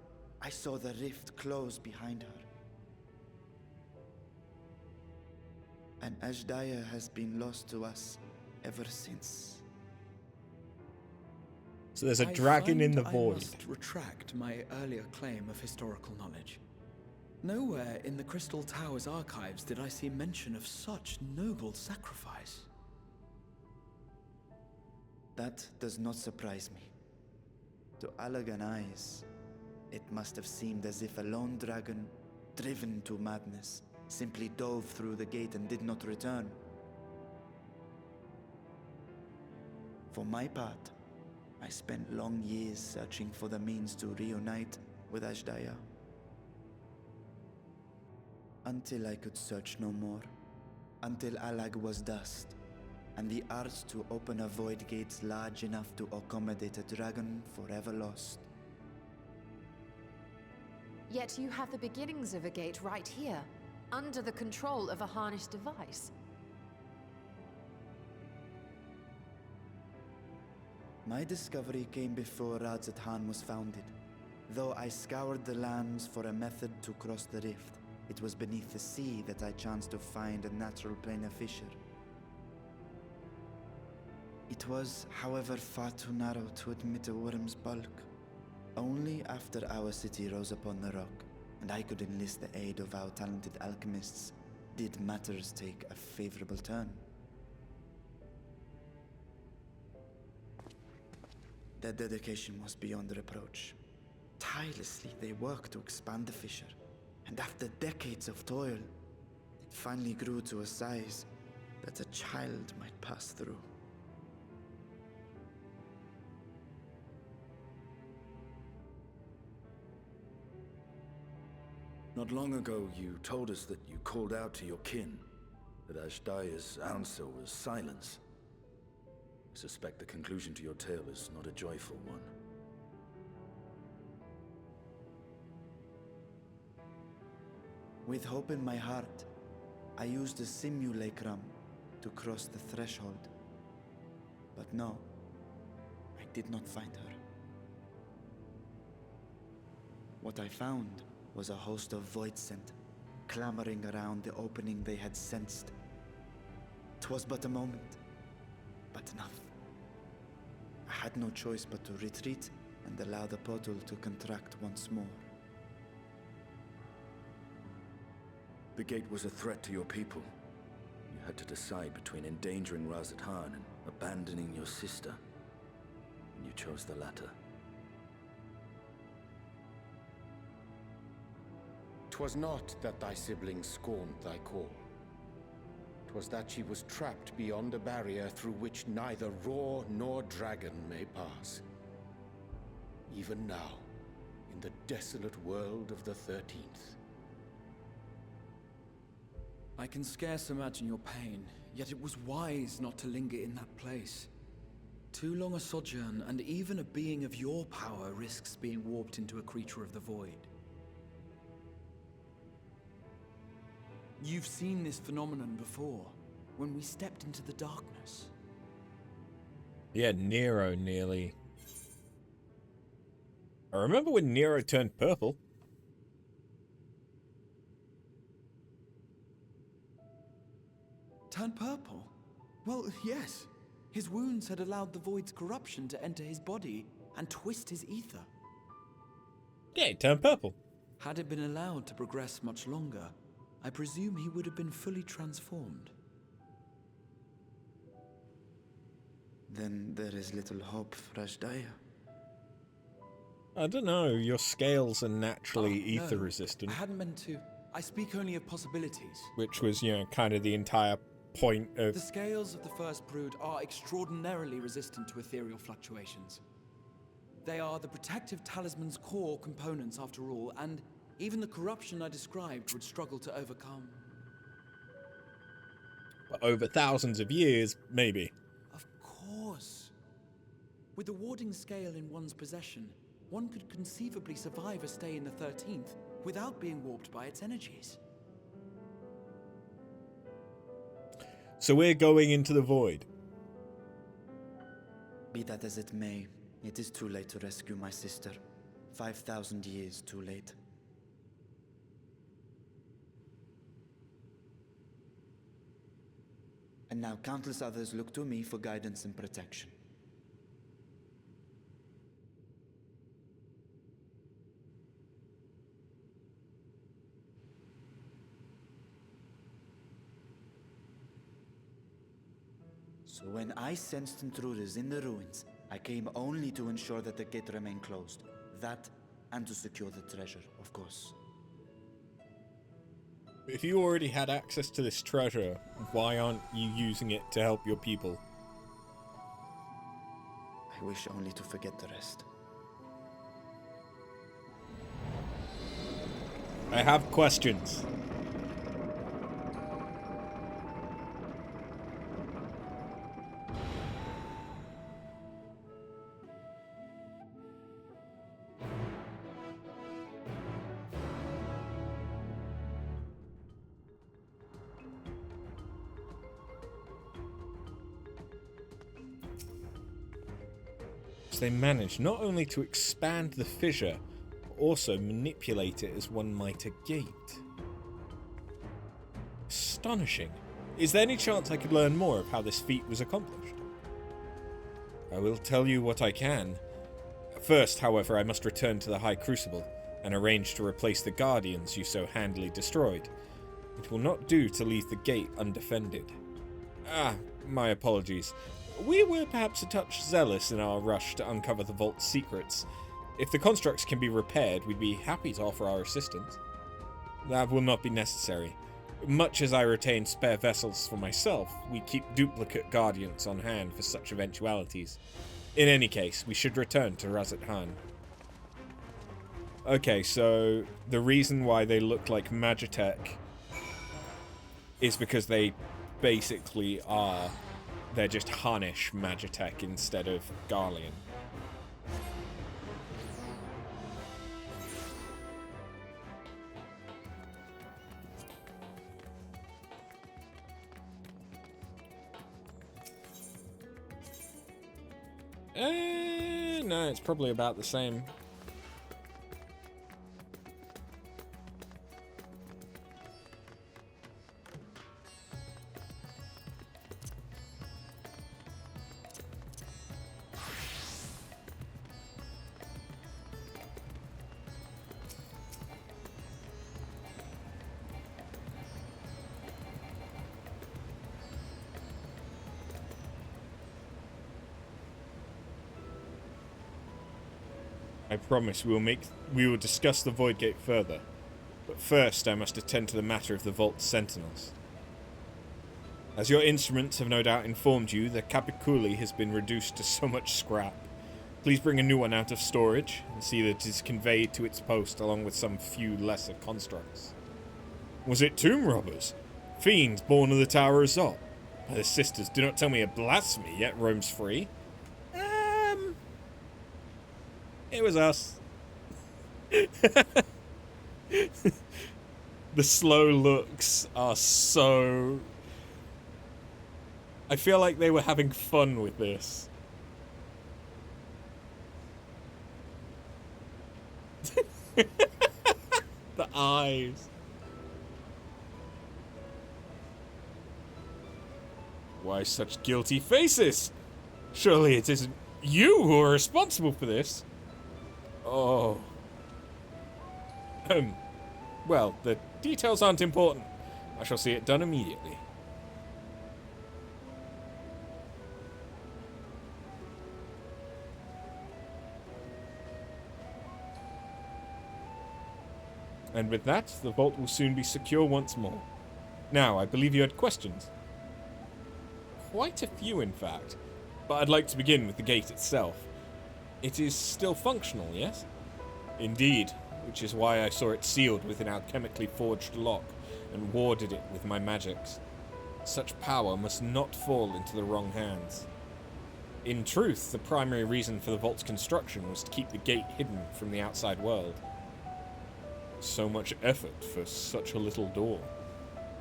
Speaker 13: I saw the rift close behind her. And Ashdaya has been lost to us ever since.
Speaker 1: So there's a dragon in the void.
Speaker 10: I must retract my earlier claim of historical knowledge. Nowhere in the Crystal Tower's archives did I see mention of such noble sacrifice.
Speaker 13: That does not surprise me. To Allagan eyes, it must have seemed as if a lone dragon, driven to madness, simply dove through the gate and did not return. For my part, I spent long years searching for the means to reunite with Ashdaya. Until I could search no more. Until Alag was dust, and the arts to open a void gate large enough to accommodate a dragon forever lost.
Speaker 11: Yet you have the beginnings of a gate right here, under the control of a harnessed device.
Speaker 13: My discovery came before Radzat-Han was founded. Though I scoured the lands for a method to cross the rift, it was beneath the sea that I chanced to find a natural planar fissure. It was, however, far too narrow to admit a worm's bulk. Only after our city rose upon the rock, and I could enlist the aid of our talented alchemists, did matters take a favorable turn. Their dedication was beyond reproach. Tirelessly they worked to expand the fissure, and after decades of toil, it finally grew to a size that a child might pass through.
Speaker 8: Not long ago, you told us that you called out to your kin, that Ashdaya's answer was silence. I suspect the conclusion to your tale is not a joyful one.
Speaker 13: With hope in my heart, I used the simulacrum to cross the threshold. But no, I did not find her. What I found was a host of void-sent, clamoring around the opening they had sensed. 'Twas but a moment, but enough. I had no choice but to retreat and allow the portal to contract once more.
Speaker 8: The gate was a threat to your people. You had to decide between endangering Radzat-Han and abandoning your sister. And you chose the latter.
Speaker 12: 'Twas not that thy sibling scorned thy call. 'Twas that she was trapped beyond a barrier through which neither roar nor dragon may pass. Even now, in the desolate world of the 13th.
Speaker 10: I can scarce imagine your pain, yet it was wise not to linger in that place. Too long a sojourn, and even a being of your power risks being warped into a creature of the void. You've seen this phenomenon before, when we stepped into the darkness.
Speaker 1: Yeah, Nero nearly. I remember when Nero turned purple.
Speaker 10: Turned purple? Well, yes. His wounds had allowed the void's corruption to enter his body and twist his ether.
Speaker 1: Yeah, he turned purple.
Speaker 10: Had it been allowed to progress much longer, I presume he would have been fully transformed.
Speaker 13: Then there is little hope for Ashdaya.
Speaker 1: I don't know, your scales are naturally ether
Speaker 10: no,
Speaker 1: resistant.
Speaker 10: I hadn't meant to. I speak only of possibilities.
Speaker 1: Which was, you know, kind of the entire point of...
Speaker 10: The scales of the first brood are extraordinarily resistant to ethereal fluctuations. They are the protective talisman's core components after all, and even the corruption I described would struggle to overcome.
Speaker 1: But over thousands of years, maybe.
Speaker 10: Of course. With the warding scale in one's possession, one could conceivably survive a stay in the 13th without being warped by its energies.
Speaker 1: So we're going into the void.
Speaker 13: Be that as it may, it is too late to rescue my sister. 5,000 years too late. And now countless others look to me for guidance and protection. So when I sensed intruders in the ruins, I came only to ensure that the gate remained closed. That, and to secure the treasure, of course.
Speaker 1: If you already had access to this treasure, why aren't you using it to help your people?
Speaker 13: I wish only to forget the rest.
Speaker 1: I have questions. They managed not only to expand the fissure, but also manipulate it as one might a gate. Astonishing. Is there any chance I could learn more of how this feat was accomplished? I will tell you what I can. First, however, I must return to the High Crucible and arrange to replace the Guardians you so handily destroyed. It will not do to leave the gate undefended. My apologies. We were perhaps a touch zealous in our rush to uncover the vault's secrets. If the constructs can be repaired, we'd be happy to offer our assistance. That will not be necessary. Much as I retain spare vessels for myself, we keep duplicate guardians on hand for such eventualities. In any case, we should return to Razat Han. Okay, so the reason why they look like Magitech is because they basically are... They're just Harnish Magitech instead of Garlean. No, it's probably about the same. I promise we will discuss the Void Gate further. But first I must attend to the matter of the Vault Sentinels. As your instruments have no doubt informed you, the Capiculi has been reduced to so much scrap. Please bring a new one out of storage, and see that it is conveyed to its post along with some few lesser constructs. Was it tomb robbers? Fiends born of the Tower of Zop? By the sisters, do not tell me a blasphemy yet roams free. It was us. The slow looks are so... I feel like they were having fun with this. The eyes. Why such guilty faces? Surely it isn't you who are responsible for this. Oh. Well, the details aren't important. I shall see it done immediately. And with that, the vault will soon be secure once more. Now, I believe you had questions. Quite a few, in fact. But I'd like to begin with the gate itself. It is still functional, yes? Indeed, which is why I saw it sealed with an alchemically forged lock and warded it with my magics. Such power must not fall into the wrong hands. In truth, the primary reason for the vault's construction was to keep the gate hidden from the outside world. So much effort for such a little door.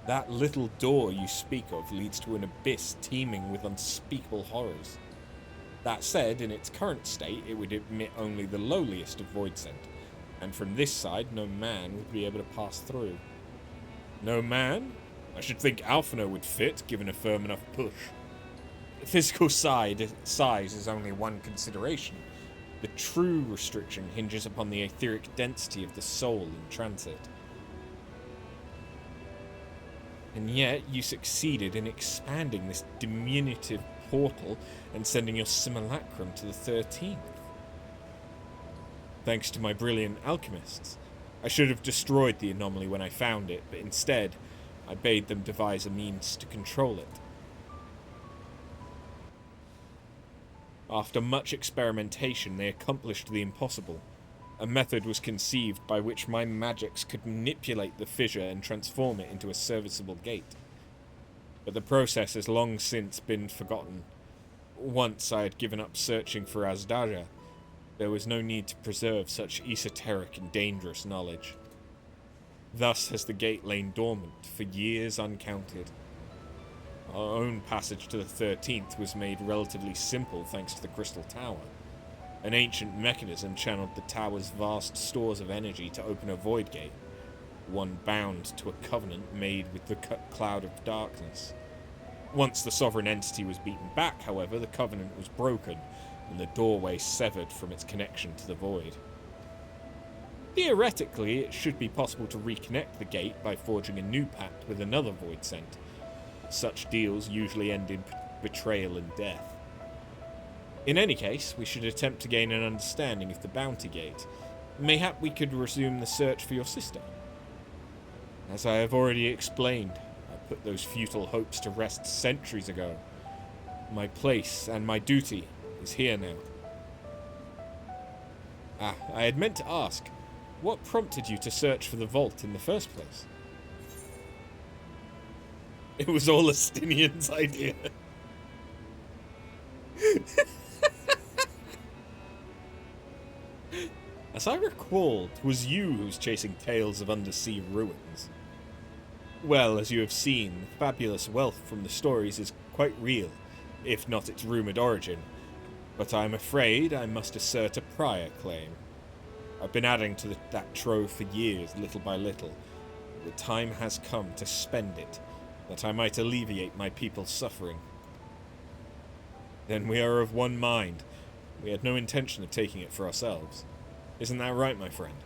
Speaker 1: That little door you speak of leads to an abyss teeming with unspeakable horrors. That said, in its current state, it would admit only the lowliest of voidsent, and from this side, no man would be able to pass through. No man? I should think Alphino would fit, given a firm enough push. The physical size is only one consideration. The true restriction hinges upon the etheric density of the soul in transit. And yet, you succeeded in expanding this diminutive portal and sending your simulacrum to the 13th. Thanks to my brilliant alchemists. I should have destroyed the anomaly when I found it, but instead, I bade them devise a means to control it. After much experimentation, they accomplished the impossible. A method was conceived by which my magics could manipulate the fissure and transform it into a serviceable gate. But the process has long since been forgotten. Once I had given up searching for Azdaja, there was no need to preserve such esoteric and dangerous knowledge. Thus has the gate lain dormant for years uncounted. Our own passage to the 13th was made relatively simple thanks to the Crystal Tower. An ancient mechanism channeled the tower's vast stores of energy to open a void gate, one bound to a covenant made with the cloud of darkness. Once the sovereign entity was beaten back, however, the covenant was broken, and the doorway severed from its connection to the void. Theoretically, it should be possible to reconnect the gate by forging a new pact with another voidsent. Such deals usually end in betrayal and death. In any case, we should attempt to gain an understanding of the bounty gate. Mayhap we could resume the search for your sister. As I have already explained, I put those futile hopes to rest centuries ago. My place and my duty is here now. I had meant to ask, what prompted you to search for the vault in the first place? It was all Astinian's idea. As I recall, 'twas you who was chasing tales of undersea ruins. Well, as you have seen, the fabulous wealth from the stories is quite real, if not its rumoured origin, but I am afraid I must assert a prior claim. I've been adding to that trove for years, little by little. The time has come to spend it, that I might alleviate my people's suffering. Then we are of one mind. We had no intention of taking it for ourselves. Isn't that right, my friend?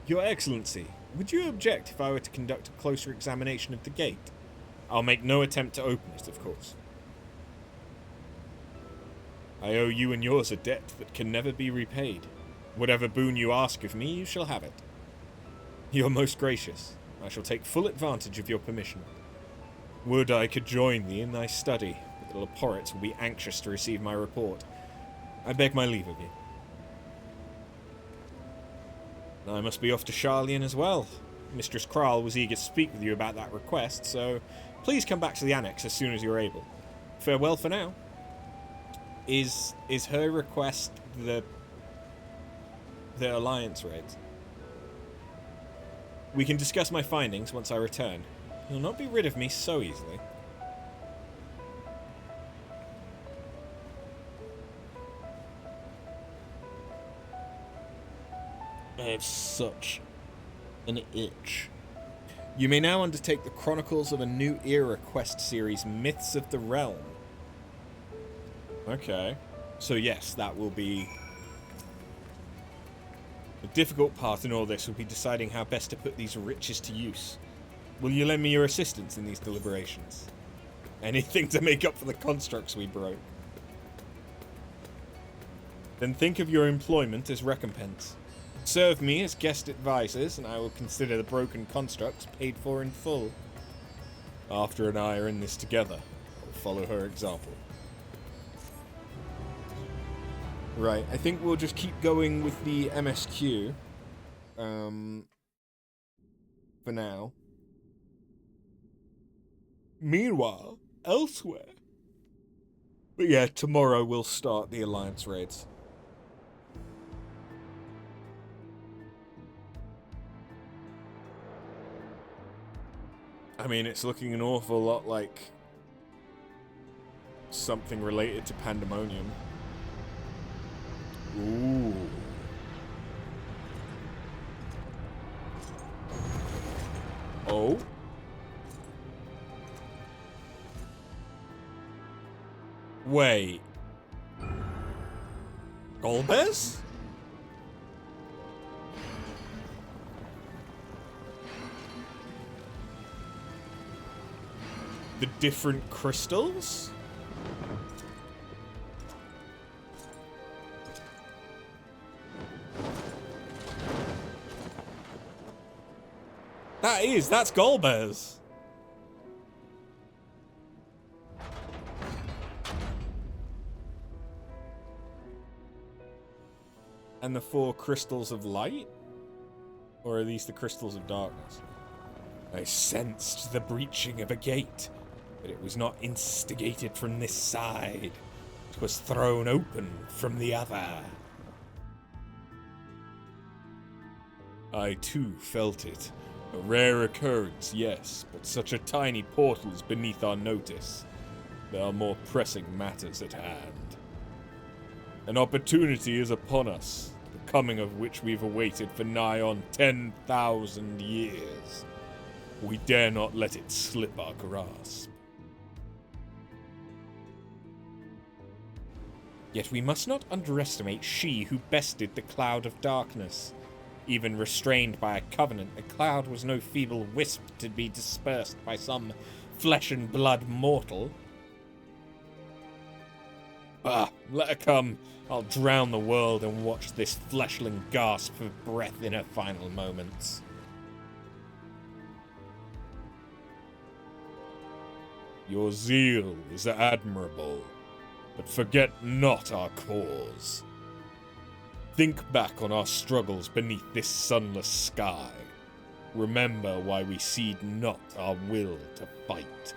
Speaker 1: Your Excellency, would you object if I were to conduct a closer examination of the gate? I'll make no attempt to open it, of course. I owe you and yours a debt that can never be repaid. Whatever boon you ask of me, you shall have it. You're most gracious. I shall take full advantage of your permission. Would I could join thee in thy study, but the Leporits will be anxious to receive my report. I beg my leave of you. I must be off to Sharlayan as well. Mistress Kral was eager to speak with you about that request, so please come back to the annex as soon as you're able. Farewell for now. Is her request the Alliance raids? We can discuss my findings once I return. You'll not be rid of me so easily. I have such an itch. You may now undertake the Chronicles of a New Era quest series, Myths of the Realm. Okay. So yes, that will be... The difficult part in all this will be deciding how best to put these riches to use. Will you lend me your assistance in these deliberations? Anything to make up for the constructs we broke. Then think of your employment as recompense. Serve me as guest advisors, and I will consider the broken constructs paid for in full. After and I are in this together, I will follow her example. Right, I think we'll just keep going with the MSQ. For now. Meanwhile, elsewhere. But yeah, tomorrow we'll start the Alliance raids. I mean, it's looking an awful lot like something related to Pandemonium. Ooh. Oh. Wait. Golbez? The different crystals? That's Golbez. And the 4 crystals of light? Or are these the crystals of darkness? I sensed the breaching of a gate, but it was not instigated from this side. It was thrown open from the other. I too felt it. A rare occurrence, yes, but such a tiny portal is beneath our notice. There are more pressing matters at hand. An opportunity is upon us, the coming of which we've awaited for nigh on 10,000 years. We dare not let it slip our grasp. Yet we must not underestimate she who bested the cloud of darkness. Even restrained by a covenant, the cloud was no feeble wisp to be dispersed by some flesh and blood mortal. Let her come. I'll drown the world and watch this fleshling gasp for breath in her final moments. Your zeal is admirable, but forget not our cause. Think back on our struggles beneath this sunless sky. Remember why we cede not our will to fight.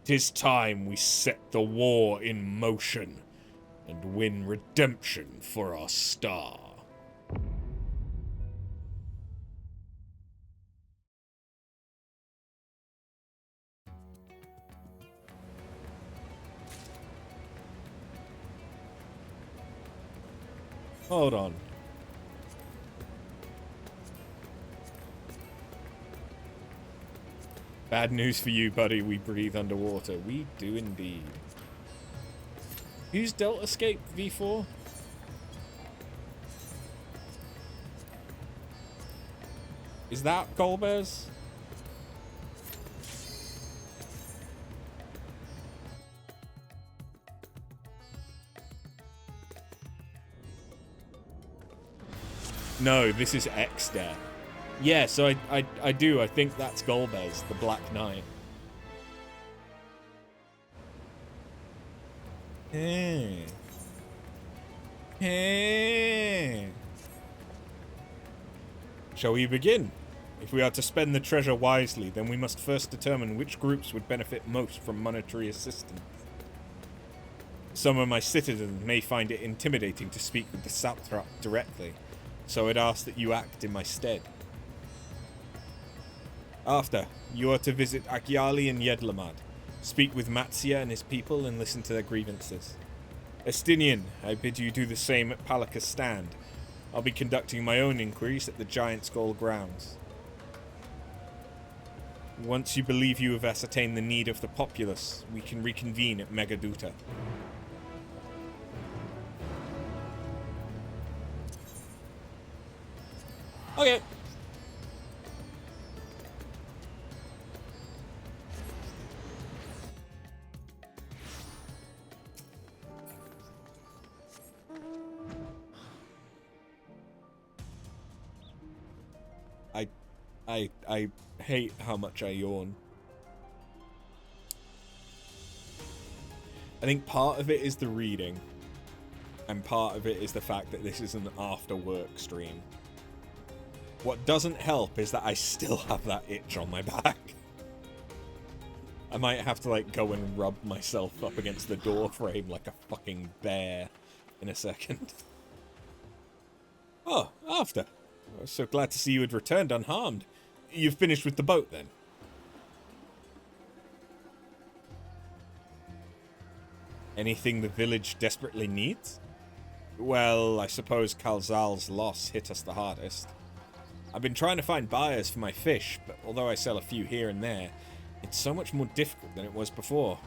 Speaker 1: 'Tis time we set the war in motion and win redemption for our star. Hold on. Bad news for you, buddy. We breathe underwater. We do indeed. Who's Delta Escape V4? Is that Golbez? No, this is Exter. Yeah, so I do. I think that's Golbez, the Black Knight. Hey. Hey. Shall we begin? If we are to spend the treasure wisely, then we must first determine which groups would benefit most from monetary assistance. Some of my citizens may find it intimidating to speak with the satrap directly, so I'd ask that you act in my stead. After, you are to visit Akyali and Yedlamad, speak with Matsia and his people and listen to their grievances. Estinian, I bid you do the same at Palaka's stand. I'll be conducting my own inquiries at the Giant Skull grounds. Once you believe you have ascertained the need of the populace, we can reconvene at Megaduta. Okay. I hate how much I yawn. I think part of it is the reading, and part of it is the fact that this is an after-work stream. What doesn't help is that I still have that itch on my back. I might have to, like, go and rub myself up against the door frame like a fucking bear in a second. Oh, after. I was so glad to see you had returned unharmed. You've finished with the boat, then? Anything the village desperately needs? Well, I suppose Kalzal's loss hit us the hardest. I've been trying to find buyers for my fish, but although I sell a few here and there, it's so much more difficult than it was before.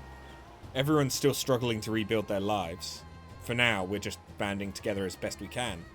Speaker 1: Everyone's still struggling to rebuild their lives. For now, we're just banding together as best we can.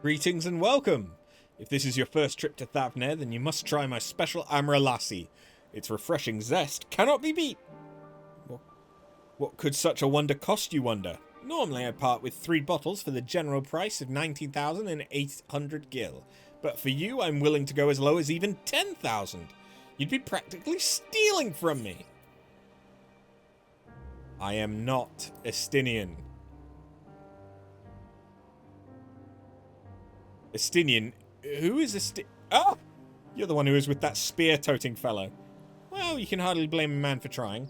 Speaker 1: Greetings and welcome! If this is your first trip to Thavner, then you must try my special Amra Lassi. Its refreshing zest cannot be beat. What could such a wonder cost, you wonder? Normally I part with 3 bottles for the general price of 19,800 gil, but for you I'm willing to go as low as even 10,000. You'd be practically stealing from me. I am not Estinian. Estinian? Who is Estinian? Oh! You're the one who was with that spear-toting fellow. Well, you can hardly blame a man for trying.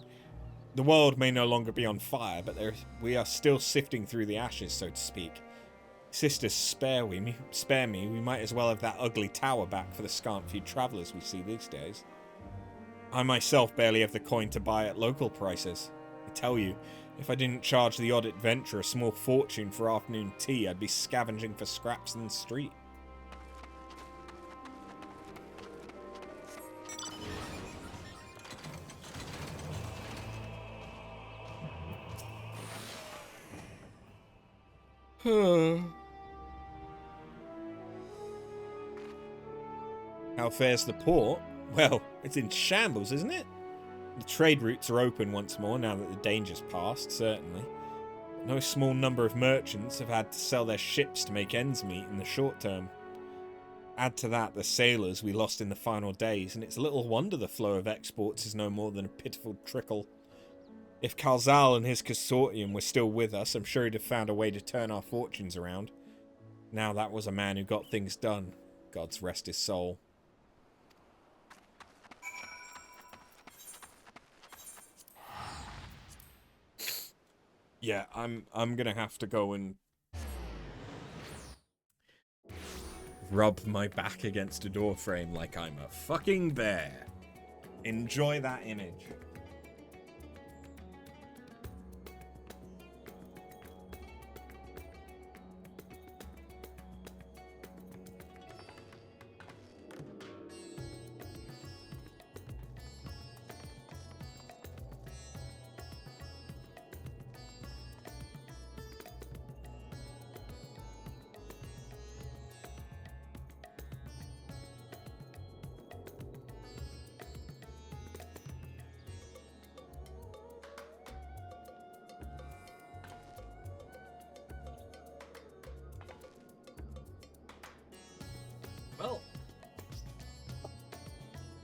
Speaker 1: The world may no longer be on fire, but we are still sifting through the ashes, so to speak. Sisters, spare me, we might as well have that ugly tower back for the scant few travellers we see these days. I myself barely have the coin to buy at local prices. I tell you, if I didn't charge the odd adventurer a small fortune for afternoon tea, I'd be scavenging for scraps in the street. How fares the port? Well, it's in shambles, isn't it? The trade routes are open once more now that the danger's passed, certainly. But no small number of merchants have had to sell their ships to make ends meet in the short term. Add to that the sailors we lost in the final days, and it's little wonder the flow of exports is no more than a pitiful trickle. If Kalzal and his consortium were still with us, I'm sure he'd have found a way to turn our fortunes around. Now that was a man who got things done. God's rest his soul. Yeah, I'm gonna have to go and rub my back against a door frame like I'm a fucking bear. Enjoy that image.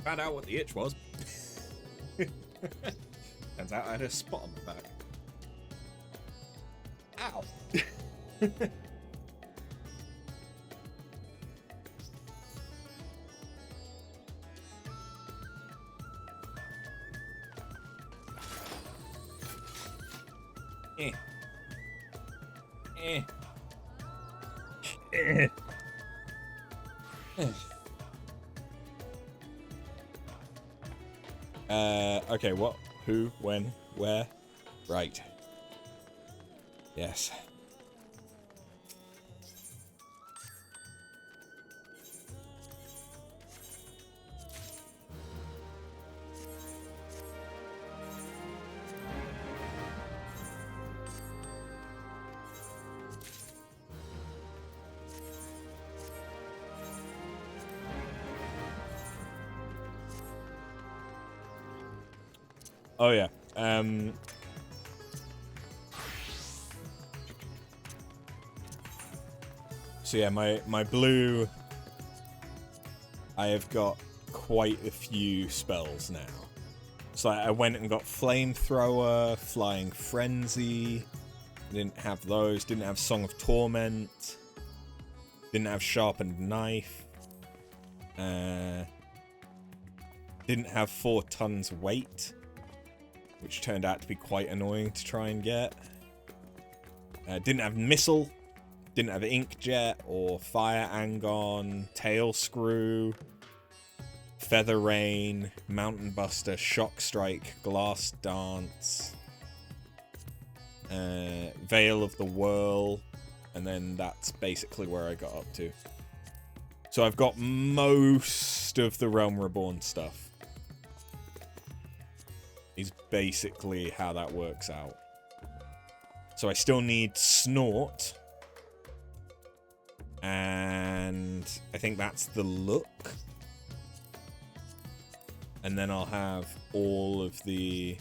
Speaker 1: Found out what the itch was. Turns out I had a spot on my back. Ow! Eh. Eh. Eh. Okay, what? Who? When? Where? Right. Yes. Oh yeah. So yeah, my blue, I have got quite a few spells now. So I went and got Flamethrower, Flying Frenzy. Didn't have those. Didn't have Song of Torment. Didn't have Sharpened Knife. Didn't have 4 tons weight, which turned out to be quite annoying to try and get. Didn't have Missile. Didn't have Inkjet or Fire Angon, Tail Screw, Feather Rain, Mountain Buster, Shock Strike, Glass Dance, Veil of the Whirl, and then that's basically where I got up to. So I've got most of the Realm Reborn stuff. Is basically how that works out. So I still need Snort. And I think that's the look. And then I'll have all of the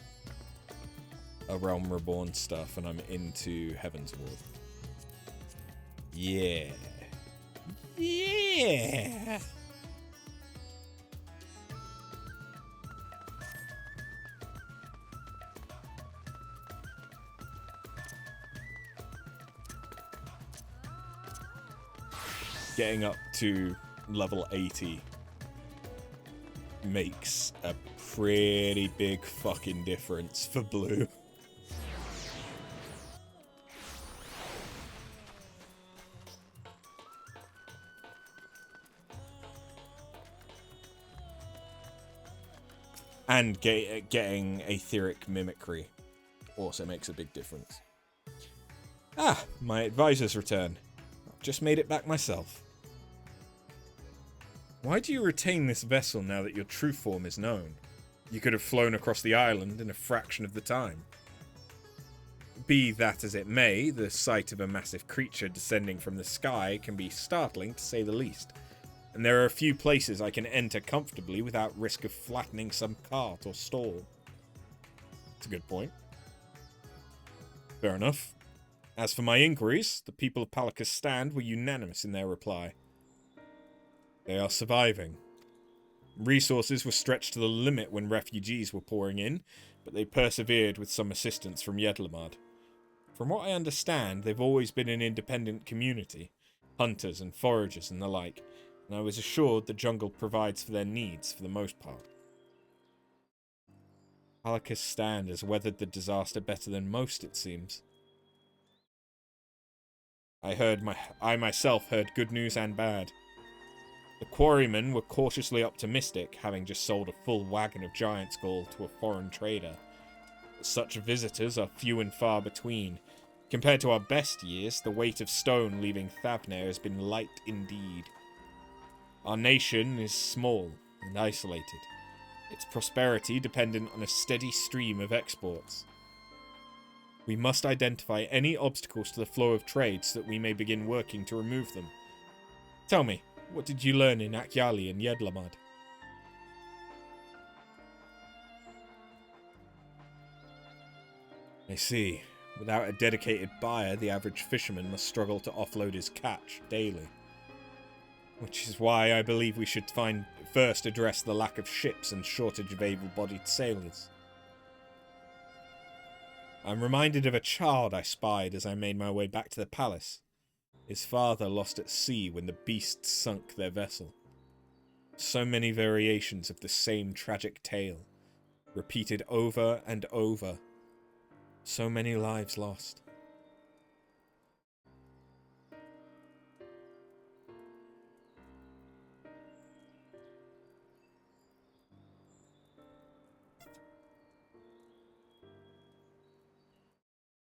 Speaker 1: Realm Reborn stuff, and I'm into Heavensward. Yeah. Yeah. Getting up to level 80 makes a pretty big fucking difference for blue. And getting Aetheric Mimicry also makes a big difference. Ah, my advisor's return. I've just made it back myself. Why do you retain this vessel now that your true form is known? You could have flown across the island in a fraction of the time. Be that as it may, the sight of a massive creature descending from the sky can be startling, to say the least. And there are a few places I can enter comfortably without risk of flattening some cart or stall. That's a good point. Fair enough. As for my inquiries, the people of Palacus Stand were unanimous in their reply. They are surviving. Resources were stretched to the limit when refugees were pouring in, but they persevered with some assistance from Yedlamad. From what I understand, they've always been an independent community, hunters and foragers and the like, and I was assured the jungle provides for their needs for the most part. Palacus Stand has weathered the disaster better than most, it seems. I myself heard good news and bad. The quarrymen were cautiously optimistic, having just sold a full wagon of giant's gall to a foreign trader. Such visitors are few and far between. Compared to our best years, the weight of stone leaving Thavnair has been light indeed. Our nation is small and isolated, its prosperity dependent on a steady stream of exports. We must identify any obstacles to the flow of trade so that we may begin working to remove them. Tell me, what did you learn in Akyali and Yedlamad? I see. Without a dedicated buyer, the average fisherman must struggle to offload his catch daily. Which is why I believe we should first address the lack of ships and shortage of able-bodied sailors. I'm reminded of a child I spied as I made my way back to the palace. His father lost at sea when the beasts sunk their vessel. So many variations of the same tragic tale, repeated over and over. So many lives lost.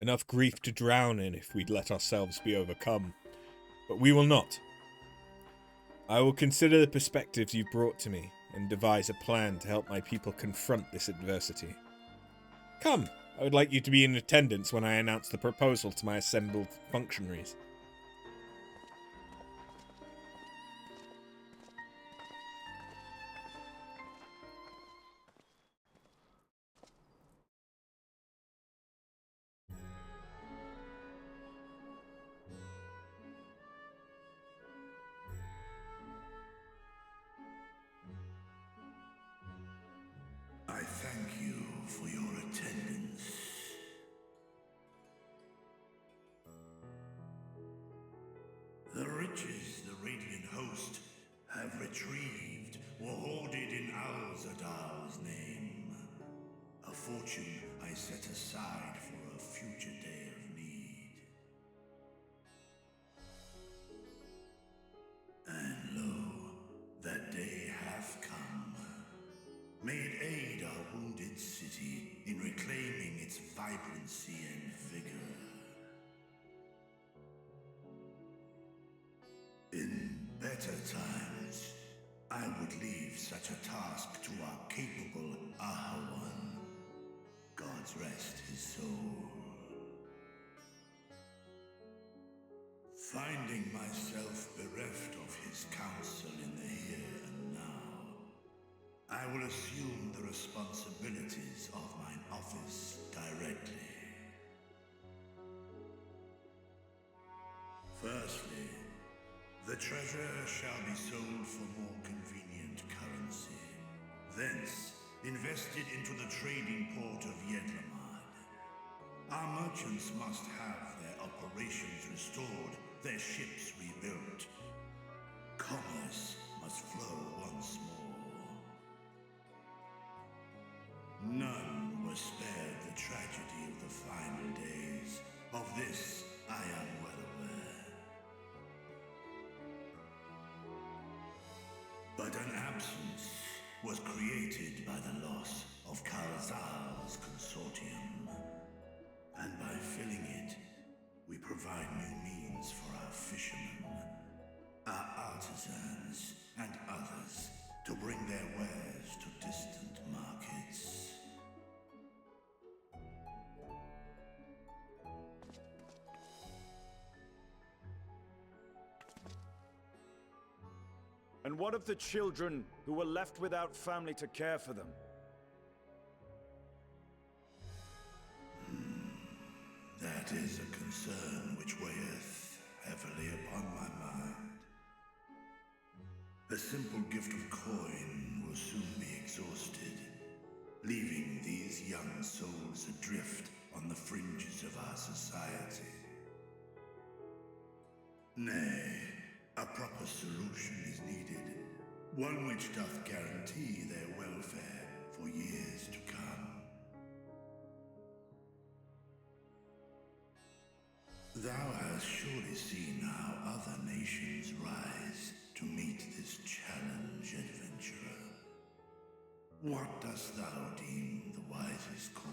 Speaker 1: Enough grief to drown in if we'd let ourselves be overcome. But we will not. I will consider the perspectives you've brought to me and devise a plan to help my people confront this adversity. Come, I would like you to be in attendance when I announce the proposal to my assembled functionaries.
Speaker 4: I thank you for your attendance. The riches the Radiant Host have retrieved were hoarded in Al-Zadal's name. A fortune I set aside for a future day of need. And lo, that day hath come. May it aid our wounded city in reclaiming its vibrancy and vigor. In better times, I would leave such a task to our capable Ahawan. God's rest his soul. Finding myself bereft of his counsel in the here and now, I will assume the responsibilities of mine office directly. Firstly, the treasure shall be sold for more convenient currency. Thence, invested into the trading port of Yedlamad. Our merchants must have their operations restored, their ships rebuilt. Commerce must flow once more. None were spared the tragedy of the final days. Of this, I am well aware. But an absence was created by the loss of Kalzal's consortium. And by filling it, we provide new means for our fishermen, our artisans, and others to bring their wares to distant markets.
Speaker 8: And what of the children who were left without family to care for them?
Speaker 4: That is a concern which weigheth heavily upon my mind. A simple gift of coin will soon be exhausted, leaving these young souls adrift on the fringes of our society. Nay, a proper solution is needed, one which doth guarantee their welfare for years to come. Thou hast surely seen how other nations rise to meet this challenge, adventurer. What dost thou deem the wisest course?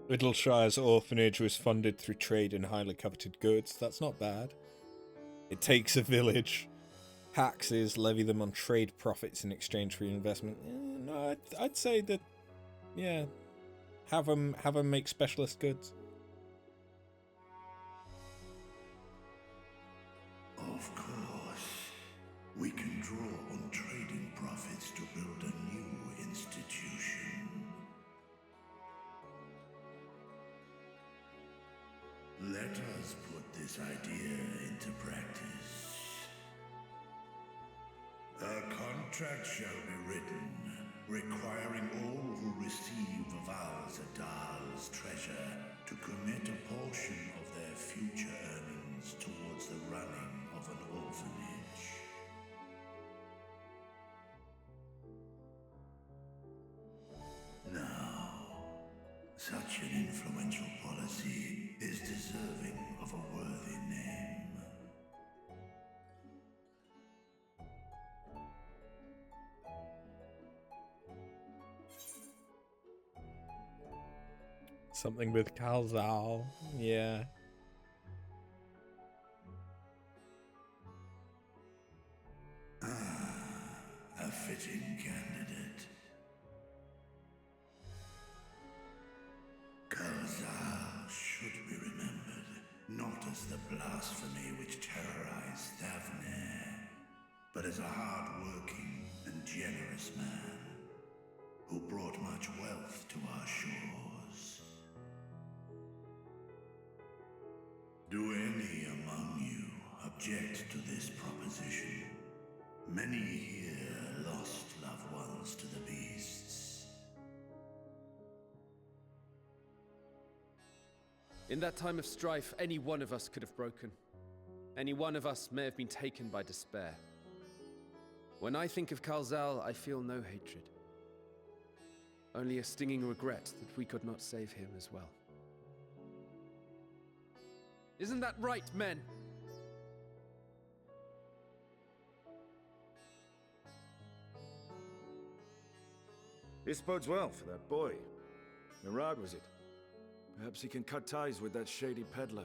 Speaker 1: Riddleshire's orphanage was funded through trade in highly coveted goods. That's not bad. It takes a village. Taxes, levy them on trade profits in exchange for investment. No, I'd say that, yeah, have them make specialist goods.
Speaker 4: Of course, we can draw Let us put this idea into practice. A contract shall be written, requiring all who receive of Al-Zadal's treasure to commit a portion of their future earnings towards the running of an orphanage. Now, such an influential policy is deserving of a worthy name.
Speaker 1: Something with Kalzal, yeah.
Speaker 4: A fitting candidate. Kalzal should be remembered, not as the blasphemy which terrorized Thavne, but as a hard-working and generous man who brought much wealth to our shores. Do any among you object to this proposition? Many here lost loved ones to the beasts.
Speaker 5: In that time of strife, any one of us could have broken. Any one of us may have been taken by despair. When I think of Kalzal, I feel no hatred. Only a stinging regret that we could not save him as well. Isn't that right, men?
Speaker 8: This bodes well for that boy. Mirad, was it? Perhaps he can cut ties with that shady peddler.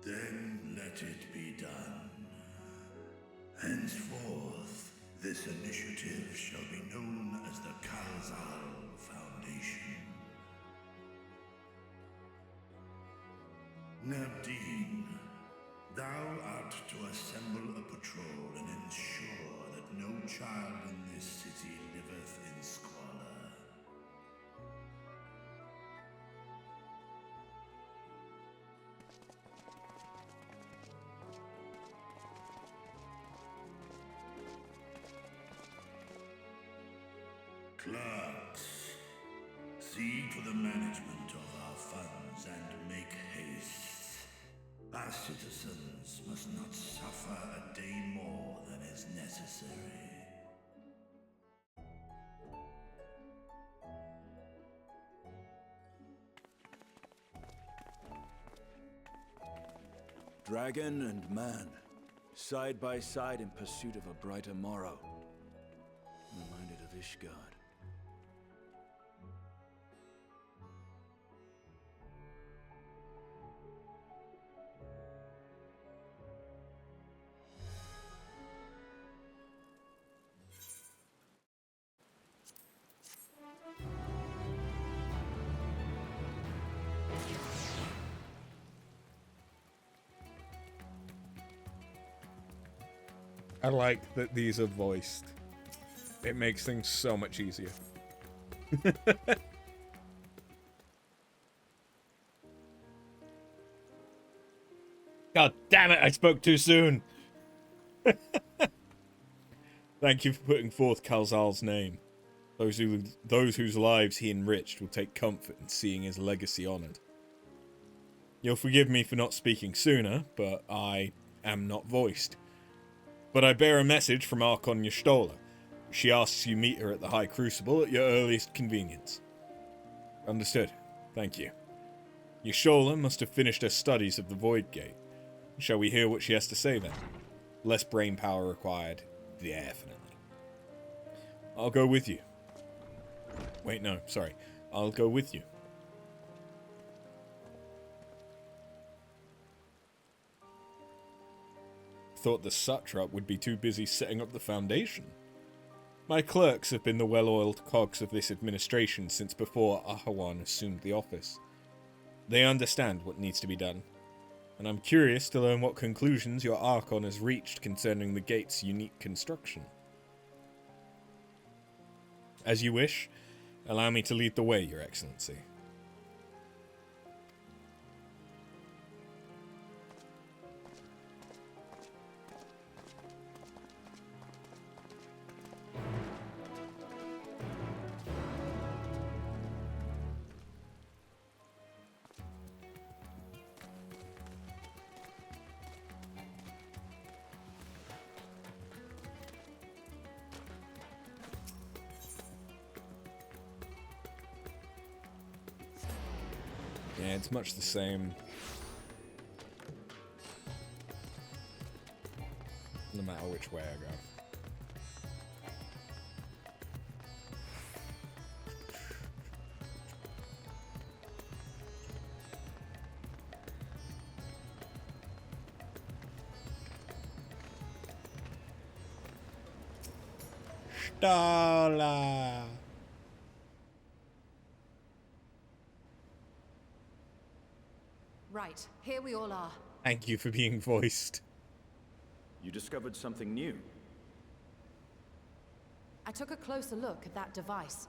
Speaker 4: Then let it be done. Henceforth, this initiative shall be known as the Kalzal Foundation. Nabdeen, thou art to assemble a patrol and ensure that no child in this city liveth in squalor. Clerks, see to the management of our funds and make haste. Our citizens must not suffer a day more than is necessary.
Speaker 8: Dragon and man, side by side in pursuit of a brighter morrow. Reminded of Ishgard.
Speaker 1: I like that these are voiced. It makes things so much easier. God damn it, I spoke too soon. Thank you for putting forth Kalzal's name. Those whose lives he enriched will take comfort in seeing his legacy honored. You'll forgive me for not speaking sooner, but I am not voiced. But I bear a message from Archon Y'shtola. She asks you meet her at the High Crucible at your earliest convenience. Understood. Thank you. Y'shtola must have finished her studies of the Void Gate. Shall we hear what she has to say then? Less brain power required. Definitely. I'll go with you. Wait, no, sorry. I'll go with you. Thought the Satrap would be too busy setting up the foundation. My clerks have been the well-oiled cogs of this administration since before Ahawan assumed the office. They understand what needs to be done, and I'm curious to learn what conclusions your Archon has reached concerning the gate's unique construction. As you wish, Allow me to lead the way, Your Excellency. Yeah, it's much the same. No matter which way I go. Stala.
Speaker 11: Right, here we all are.
Speaker 1: Thank you for being voiced.
Speaker 8: You discovered something new.
Speaker 11: I took a closer look at that device.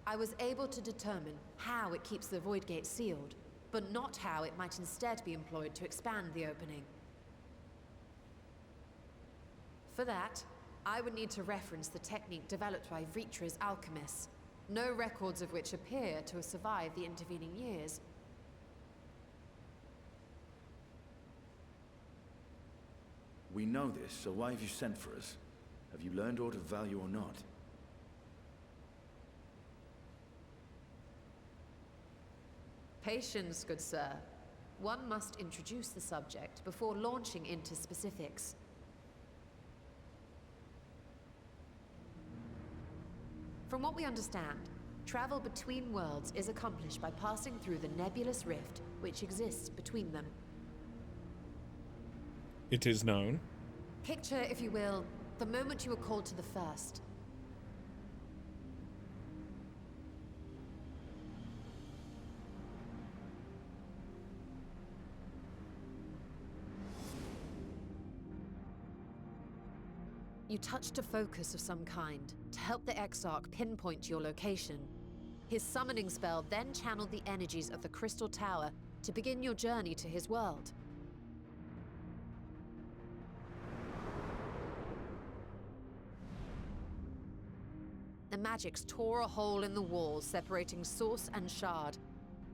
Speaker 11: I was able to determine how it keeps the Void Gate sealed, but not how it might instead be employed to expand the opening. For that, I would need to reference the technique developed by Vritra's alchemists, no records of which appear to have survived the intervening years.
Speaker 8: We know this, so why have you sent for us? Have you learned aught of value or not?
Speaker 11: Patience, good sir. One must introduce the subject before launching into specifics. From what we understand, travel between worlds is accomplished by passing through the nebulous rift which exists between them.
Speaker 1: It is known.
Speaker 11: Picture, if you will, the moment you were called to the first. You touched a focus of some kind to help the Exarch pinpoint your location. His summoning spell then channeled the energies of the Crystal Tower to begin your journey to his world. The magics tore a hole in the wall separating source and shard,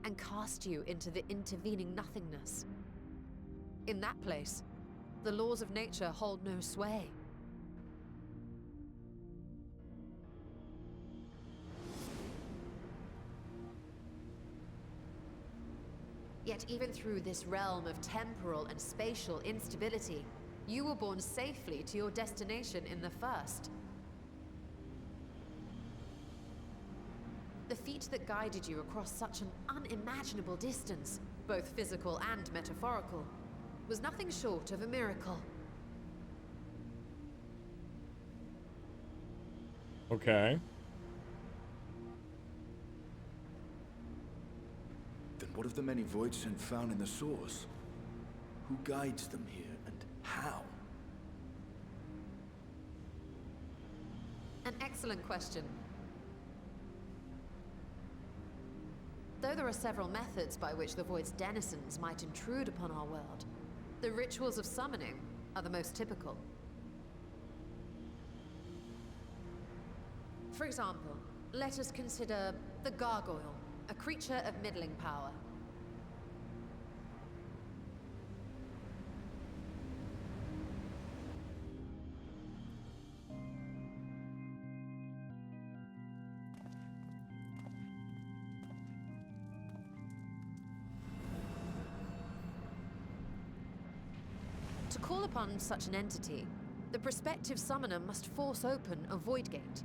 Speaker 11: and cast you into the intervening nothingness. In that place, the laws of nature hold no sway. Yet even through this realm of temporal and spatial instability, you were borne safely to your destination in the first. The feat that guided you across such an unimaginable distance, both physical and metaphorical, was nothing short of a miracle.
Speaker 1: Okay.
Speaker 8: Then what of the many voids sent found in the source? Who guides them here, and how?
Speaker 11: An excellent question. Though there are several methods by which the Void's denizens might intrude upon our world, the rituals of summoning are the most typical. For example, let us consider the Gargoyle, a creature of middling power. To call upon such an entity, the prospective summoner must force open a void gate.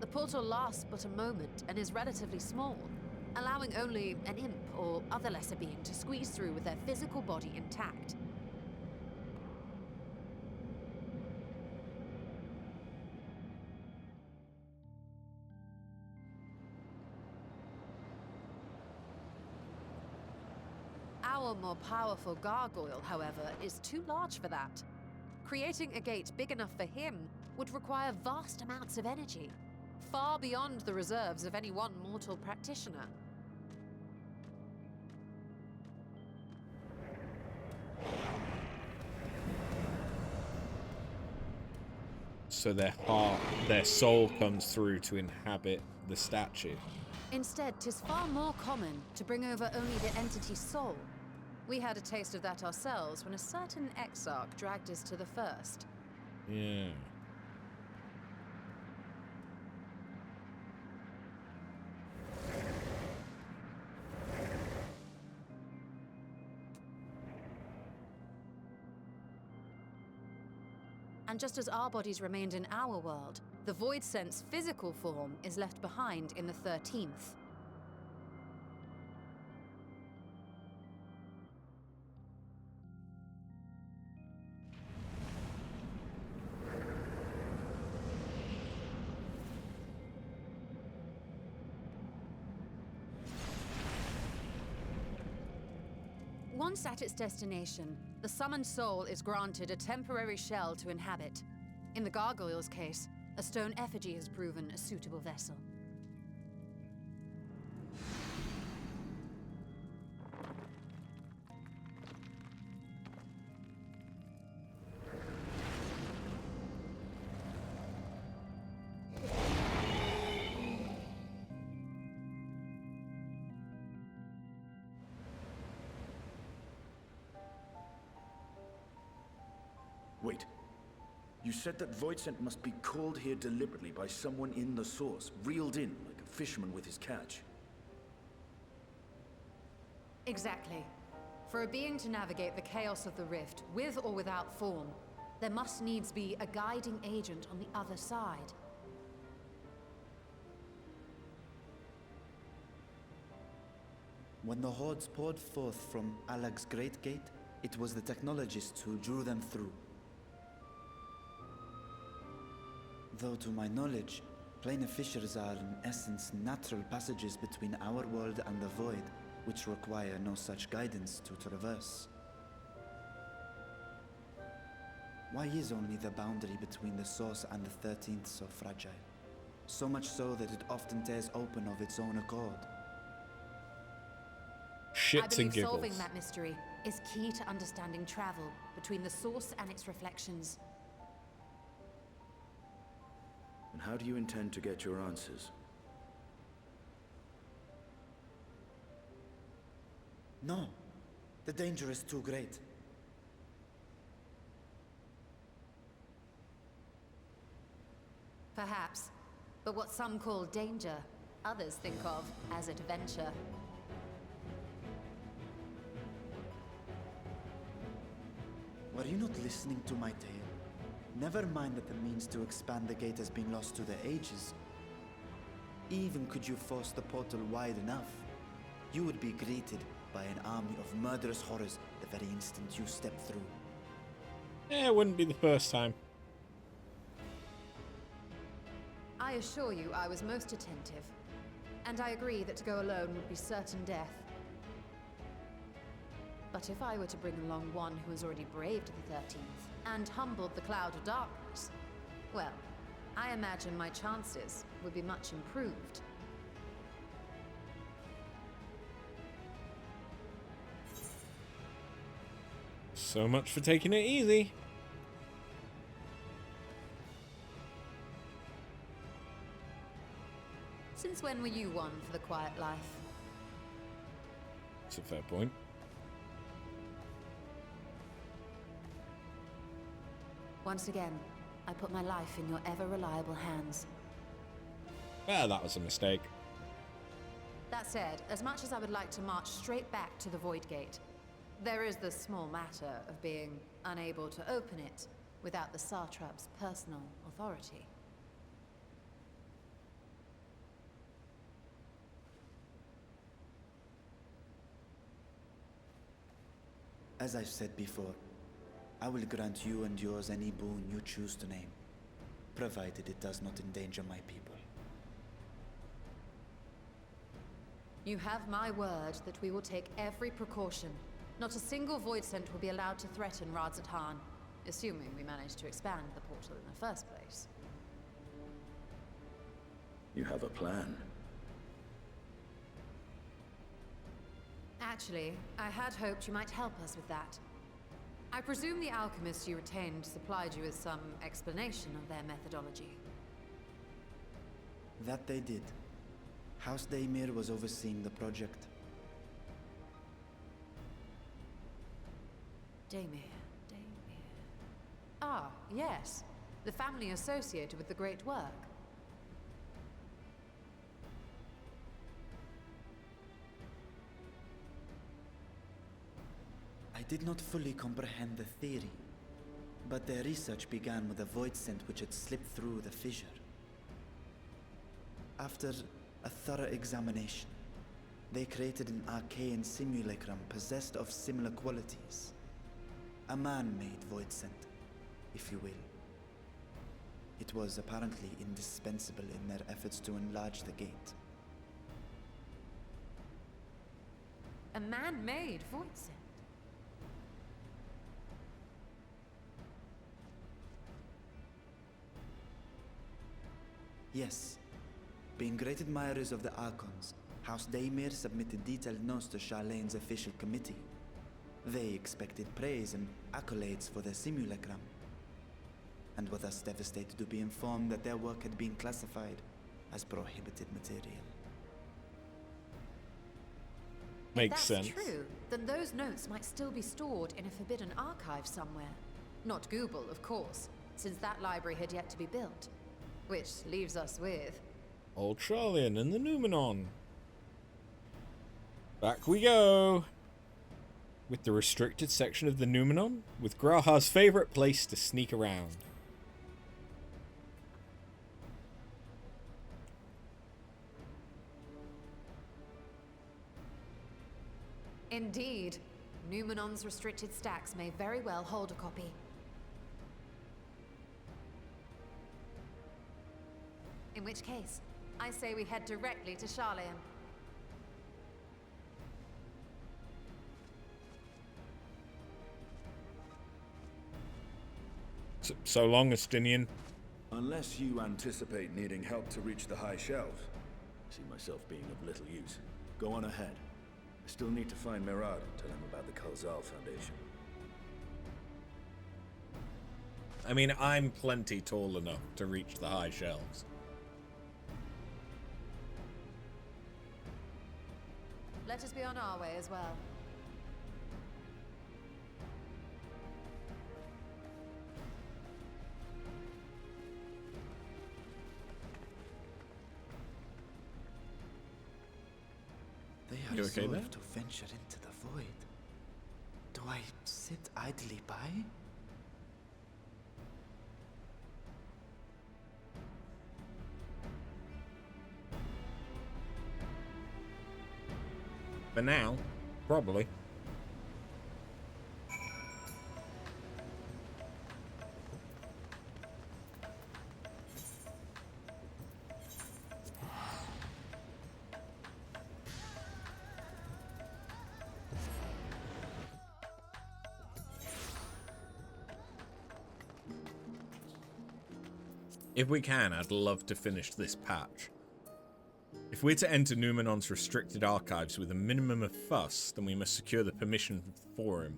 Speaker 11: The portal lasts but a moment and is relatively small, allowing only an imp or other lesser being to squeeze through with their physical body intact. Our more powerful gargoyle, however, is too large for that. Creating a gate big enough for him would require vast amounts of energy, far beyond the reserves of any one mortal practitioner.
Speaker 1: So their heart, their soul comes through to inhabit the statue.
Speaker 11: Instead, 'tis far more common to bring over only the entity's soul. We had a taste of that ourselves when a certain exarch dragged us to the first.
Speaker 1: Yeah.
Speaker 11: And just as our bodies remained in our world, the Void Sense physical form is left behind in the 13th. Once at its destination, the summoned soul is granted a temporary shell to inhabit. In the gargoyle's case, a stone effigy has proven a suitable vessel.
Speaker 8: Wait. You said that Voidsent must be called here deliberately by someone in the source, reeled in like a fisherman with his catch.
Speaker 11: Exactly. For a being to navigate the chaos of the rift, with or without form, there must needs be a guiding agent on the other side.
Speaker 13: When the hordes poured forth from Alag's Great Gate, it was the technologists who drew them through. Though to my knowledge, planar fissures are in essence natural passages between our world and the void, which require no such guidance to traverse. Why is only the boundary between the source and the 13th so fragile? So much so that it often tears open of its own accord.
Speaker 1: Shits and
Speaker 11: I believe
Speaker 1: giggles.
Speaker 11: solving that mystery is key to understanding travel between the source and its reflections.
Speaker 8: And how do you intend to get your answers?
Speaker 13: No. The danger is too great.
Speaker 11: Perhaps. But what some call danger, others think of as adventure.
Speaker 13: Were you not listening to my tale? Never mind that the means to expand the gate has been lost to the ages. Even could you force the portal wide enough, you would be greeted by an army of murderous horrors the very instant you step through.
Speaker 1: Yeah, it wouldn't be the first time.
Speaker 11: I assure you I was most attentive. And I agree that to go alone would be certain death. But if I were to bring along one who has already braved the 13th and humbled the cloud of darkness, well, I imagine my chances would be much improved.
Speaker 1: So much for taking it easy.
Speaker 11: Since when were you one for the quiet life?
Speaker 1: That's a fair point.
Speaker 11: Once again, I put my life in your ever-reliable hands.
Speaker 1: Ah, that was a mistake.
Speaker 11: That said, as much as I would like to march straight back to the Void Gate, there is the small matter of being unable to open it without the Satrap's personal authority.
Speaker 13: As I've said before, I will grant you and yours any boon you choose to name, provided it does not endanger my people.
Speaker 11: You have my word that we will take every precaution. Not a single Voidsent will be allowed to threaten Radzat Han. assuming we managed to expand the portal in the first place.
Speaker 8: You have a plan.
Speaker 11: Actually, I had hoped you might help us with that. I presume the alchemists you retained supplied you with some explanation of their methodology.
Speaker 13: That they did. House Daymir was overseeing the project.
Speaker 11: Daymir. Ah, yes. The family associated with the great work.
Speaker 13: I did not fully comprehend the theory, but their research began with a void scent which had slipped through the fissure. After a thorough examination, they created an arcane simulacrum possessed of similar qualities. A man-made void scent, if you will. It was apparently indispensable in their efforts to enlarge the gate.
Speaker 11: A man-made void scent?
Speaker 13: Yes. Being great admirers of the Archons, House Daymir submitted detailed notes to Charlene's official committee. They expected praise and accolades for their simulacrum, and were thus devastated to be informed that their work had been classified as prohibited material.
Speaker 1: Makes sense.
Speaker 11: If that's true, then those notes might still be stored in a forbidden archive somewhere. Not Google, of course, since that library had yet to be built. Which leaves us with...
Speaker 1: Old Charlian and the Numenon. Back we go! With the restricted section of the Numenon, with Graha's favourite place to sneak around.
Speaker 11: Indeed. Numenon's restricted stacks may very well hold a copy. In which case, I say we head directly to Charlian.
Speaker 1: So long, Estinian.
Speaker 8: Unless you anticipate needing help to reach the high shelves. I see myself being of little use. Go on ahead. I still need to find Mirad and tell him about the Kalzal Foundation.
Speaker 1: I mean, I'm plenty tall enough to reach the high shelves.
Speaker 11: Let us be on our way as well.
Speaker 13: They are resolved to venture into the void. Do I sit idly by?
Speaker 1: For now, probably. If we can, I'd love to finish this patch. If we're to enter Numenon's restricted archives with a minimum of fuss, then we must secure the permission for him.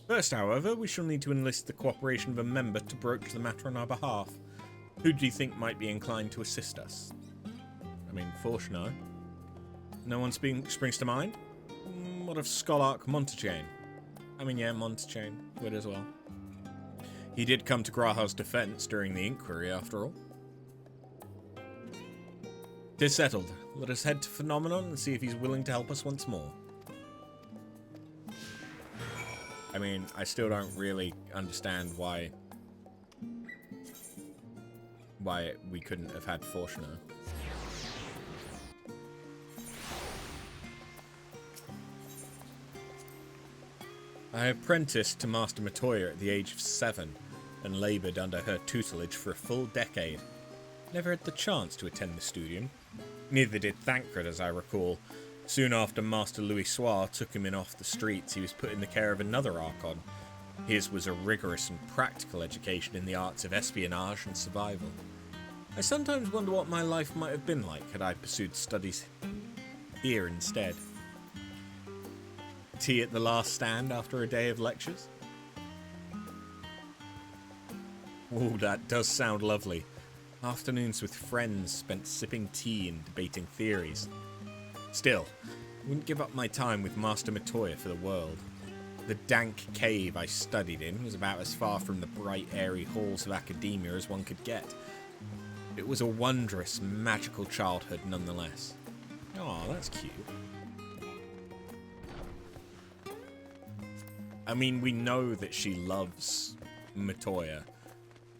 Speaker 1: First, however, we shall need to enlist the cooperation of a member to broach the matter on our behalf. Who do you think might be inclined to assist us? I mean, Forshno. No one springs to mind? What of Scholark Montechain? I mean, yeah, Montechain would as well. He did come to Graha's defense during the inquiry, after all. 'Tis settled. Let us head to Phenomenon and see if he's willing to help us once more. I mean, I still don't really understand why we couldn't have had Forshno. I apprenticed to Master Matoya at the age of 7 and laboured under her tutelage for a full decade. Never had the chance to attend the studium. Neither did Thancred, as I recall. Soon after Master Louis Soir took him in off the streets, he was put in the care of another Archon. His was a rigorous and practical education in the arts of espionage and survival. I sometimes wonder what my life might have been like had I pursued studies here instead. Tea at the last stand after a day of lectures? Oh, that does sound lovely. Afternoons with friends spent sipping tea and debating theories. Still, I wouldn't give up my time with Master Matoya for the world. The dank cave I studied in was about as far from the bright, airy halls of academia as one could get. It was a wondrous, magical childhood nonetheless. Oh, that's cute. I mean, we know that she loves Matoya,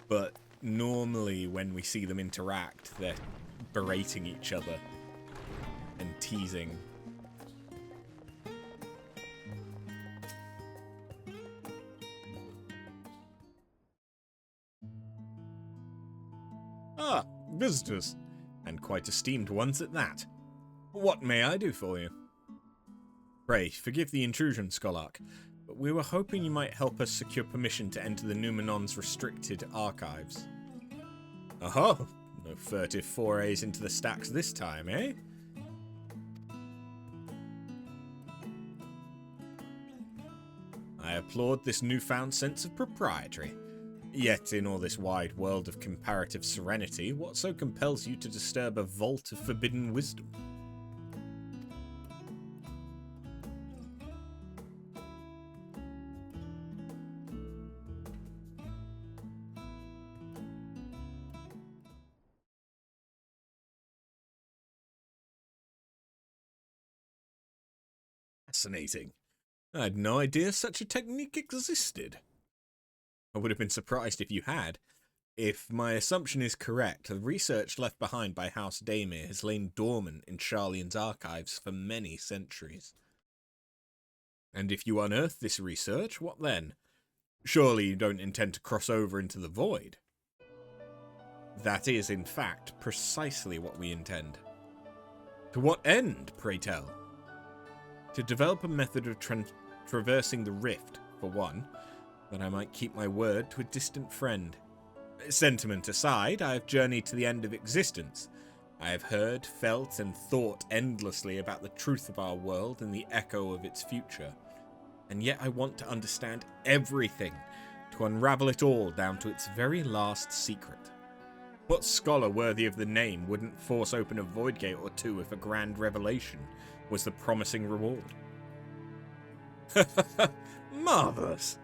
Speaker 1: but normally when we see them interact, they're berating each other and teasing. Ah, visitors, and quite esteemed ones at that. What may I do for you? Pray, forgive the intrusion, Scholark, but we were hoping you might help us secure permission to enter the Numenon's restricted archives. Oh, no furtive forays into the stacks this time, eh? I applaud this newfound sense of propriety. Yet, in all this wide world of comparative serenity, what so compels you to disturb a vault of forbidden wisdom? Fascinating. I had no idea such a technique existed. I would have been surprised if you had. If my assumption is correct, the research left behind by House Daemir has lain dormant in Sharlayan's archives for many centuries. And if you unearth this research, what then? Surely you don't intend to cross over into the void? That is, in fact, precisely what we intend. To what end, pray tell? To develop a method of traversing the rift, for one, that I might keep my word to a distant friend. Sentiment aside, I have journeyed to the end of existence. I have heard, felt, and thought endlessly about the truth of our world and the echo of its future. And yet I want to understand everything, to unravel it all down to its very last secret. What scholar worthy of the name wouldn't force open a void gate or two if a grand revelation was the promising reward? Marvellous!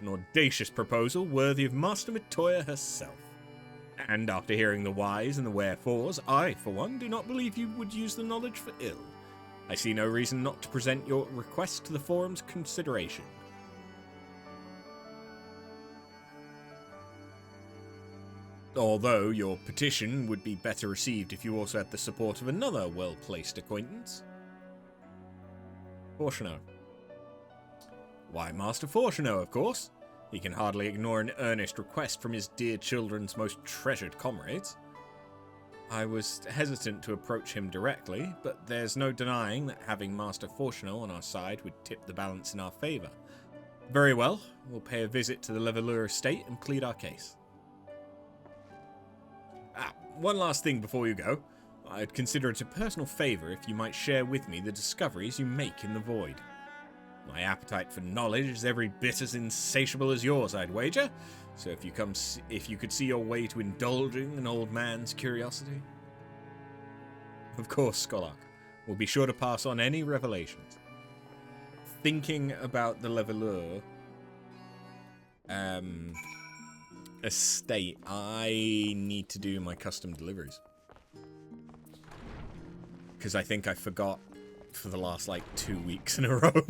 Speaker 1: An audacious proposal worthy of Master Matoya herself. And after hearing the whys and the wherefores, I, for one, do not believe you would use the knowledge for ill. I see no reason not to present your request to the forum's consideration. Although your petition would be better received if you also had the support of another well-placed acquaintance. Fortuno. Why, Master Fortuno, of course. He can hardly ignore an earnest request from his dear children's most treasured comrades. I was hesitant to approach him directly, but there's no denying that having Master Fortuno on our side would tip the balance in our favour. Very well, we'll pay a visit to the Levelure estate and plead our case. One last thing before you go. I'd consider it a personal favour if you might share with me the discoveries you make in the void. My appetite for knowledge is every bit as insatiable as yours, I'd wager. So if you could see your way to indulging an old man's curiosity. Of course, Scholark. We'll be sure to pass on any revelations. Thinking about the Levelure estate, I need to do my custom deliveries. Because I think I forgot for the last, 2 weeks in a row.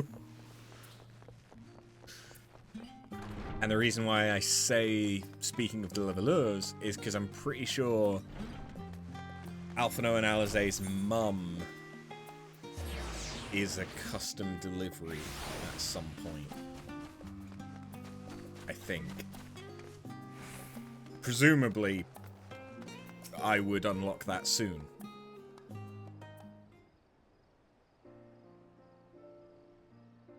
Speaker 1: And the reason why I say, speaking of the Levelures, is because I'm pretty sure Alphino and Alizé's mum is a custom delivery at some point. I think. Presumably, I would unlock that soon.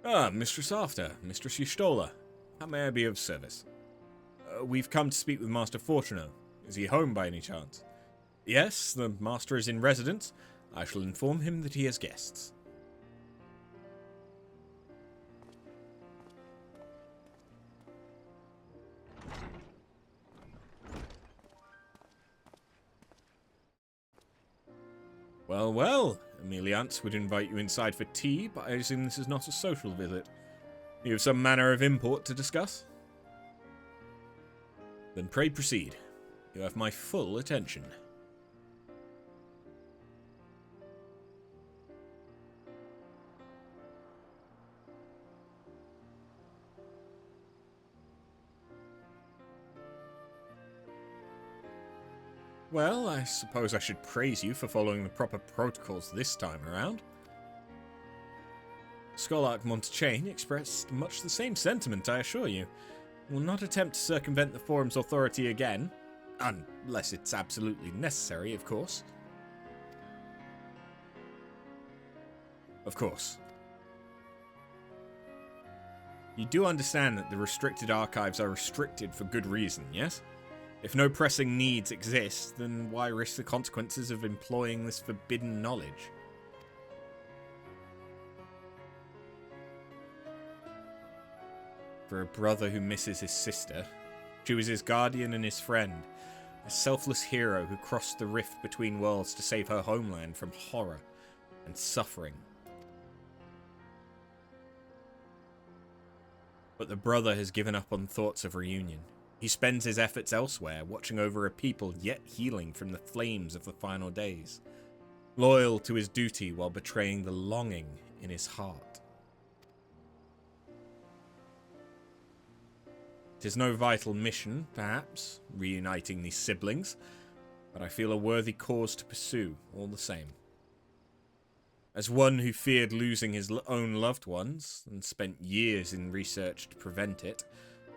Speaker 1: Ah, Mistress After, Mistress Y'shtola. How may I be of service? We've come to speak with Master Fortuno. Is he home by any chance? Yes, the Master is in residence. I shall inform him that he has guests. Well, well, Emiliance would invite you inside for tea, but I assume this is not a social visit. You have some matter of import to discuss? Then pray proceed. You have my full attention. Well, I suppose I should praise you for following the proper protocols this time around. Scholarch Montaigne expressed much the same sentiment, I assure you. Will not attempt to circumvent the forum's authority again, unless it's absolutely necessary, of course. Of course. You do understand that the restricted archives are restricted for good reason, yes? If no pressing needs exist, then why risk the consequences of employing this forbidden knowledge? For a brother who misses his sister, she was his guardian and his friend, a selfless hero who crossed the rift between worlds to save her homeland from horror and suffering. But the brother has given up on thoughts of reunion. He spends his efforts elsewhere, watching over a people yet healing from the flames of the final days, loyal to his duty while betraying the longing in his heart. It is no vital mission, perhaps, reuniting these siblings, but I feel a worthy cause to pursue, all the same. As one who feared losing his own loved ones, and spent years in research to prevent it,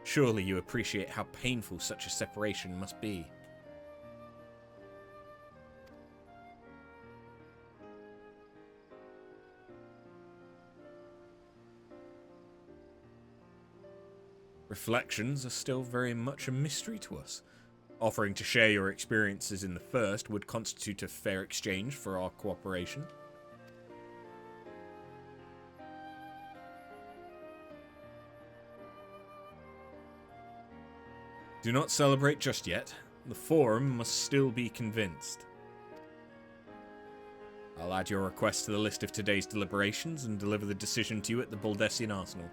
Speaker 1: surely you appreciate how painful such a separation must be. Reflections are still very much a mystery to us. Offering to share your experiences in the first would constitute a fair exchange for our cooperation. Do not celebrate just yet. The forum must still be convinced. I'll add your request to the list of today's deliberations and deliver the decision to you at the Baldessian Arsenal.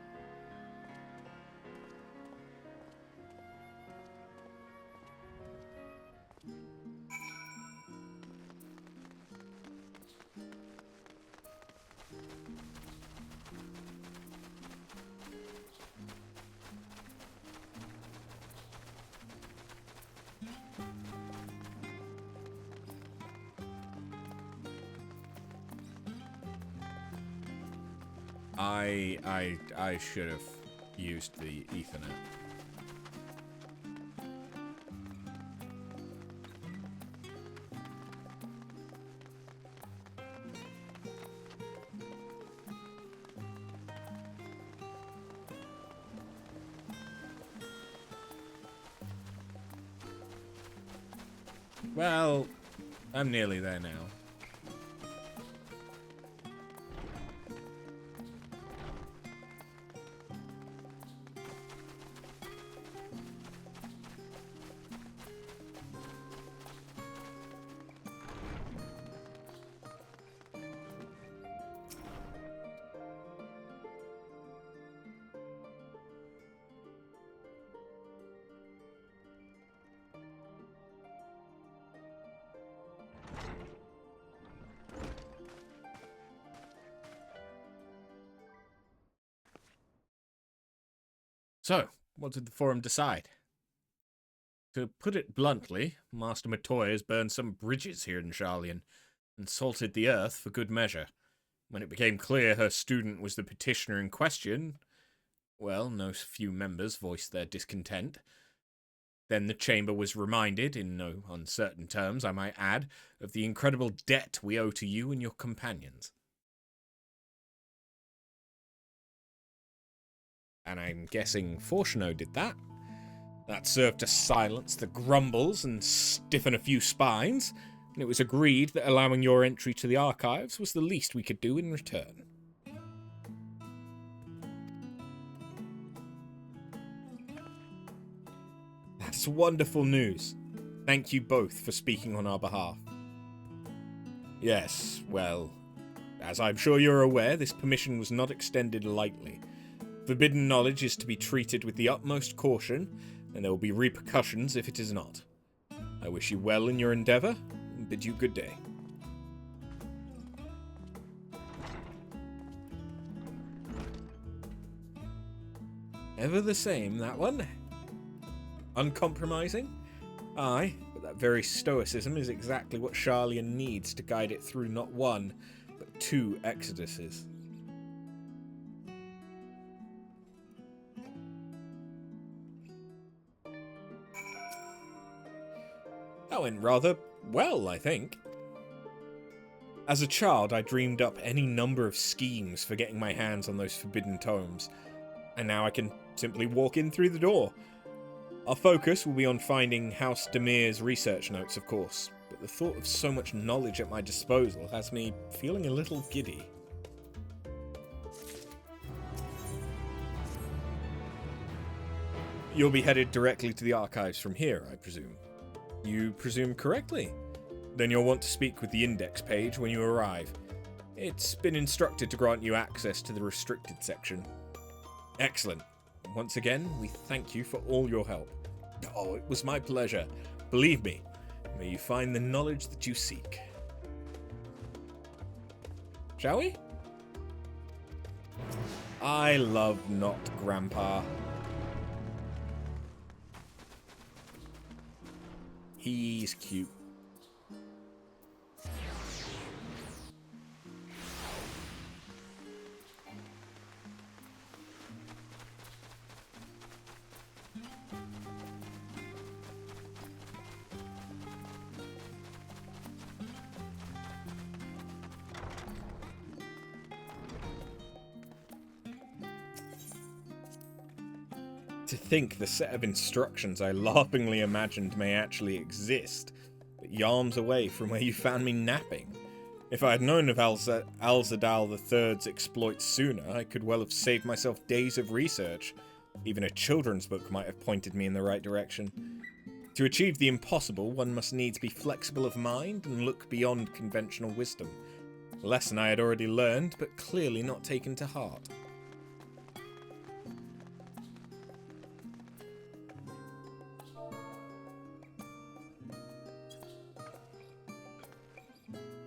Speaker 1: I should have used the Ethernet. Well, I'm nearly there now. So, what did the forum decide? To put it bluntly, Master Matoya has burned some bridges here in Sharlayan, and salted the earth for good measure. When it became clear her student was the petitioner in question, well, no few members voiced their discontent. Then the chamber was reminded, in no uncertain terms I might add, of the incredible debt we owe to you and your companions. and I'm guessing Fortuno did that. That served to silence the grumbles and stiffen a few spines, and it was agreed that allowing your entry to the archives was the least we could do in return. That's wonderful news. Thank you both for speaking on our behalf. Yes, well, as I'm sure you're aware, this permission was not extended lightly. Forbidden knowledge is to be treated with the utmost caution, and there will be repercussions if it is not. I wish you well in your endeavour, and bid you good day. Ever the same, that one? Uncompromising? Aye, but that very stoicism is exactly what Charlian needs to guide it through not one, but 2 exoduses. That went rather well, I think. As a child, I dreamed up any number of schemes for getting my hands on those forbidden tomes, and now I can simply walk in through the door. Our focus will be on finding House Demir's research notes, of course, but the thought of so much knowledge at my disposal has me feeling a little giddy. You'll be headed directly to the archives from here, I presume. You presume correctly? Then you'll want to speak with the index page when you arrive. It's been instructed to grant you access to the restricted section. Excellent. Once again, we thank you for all your help. Oh, it was my pleasure. Believe me, may you find the knowledge that you seek. Shall we? I love not Grandpa. He's cute. To think the set of instructions I laughingly imagined may actually exist, but yarms away from where you found me napping. If I had known of Alzadal III's exploits sooner, I could well have saved myself days of research. Even a children's book might have pointed me in the right direction. To achieve the impossible, one must needs be flexible of mind and look beyond conventional wisdom. A lesson I had already learned, but clearly not taken to heart.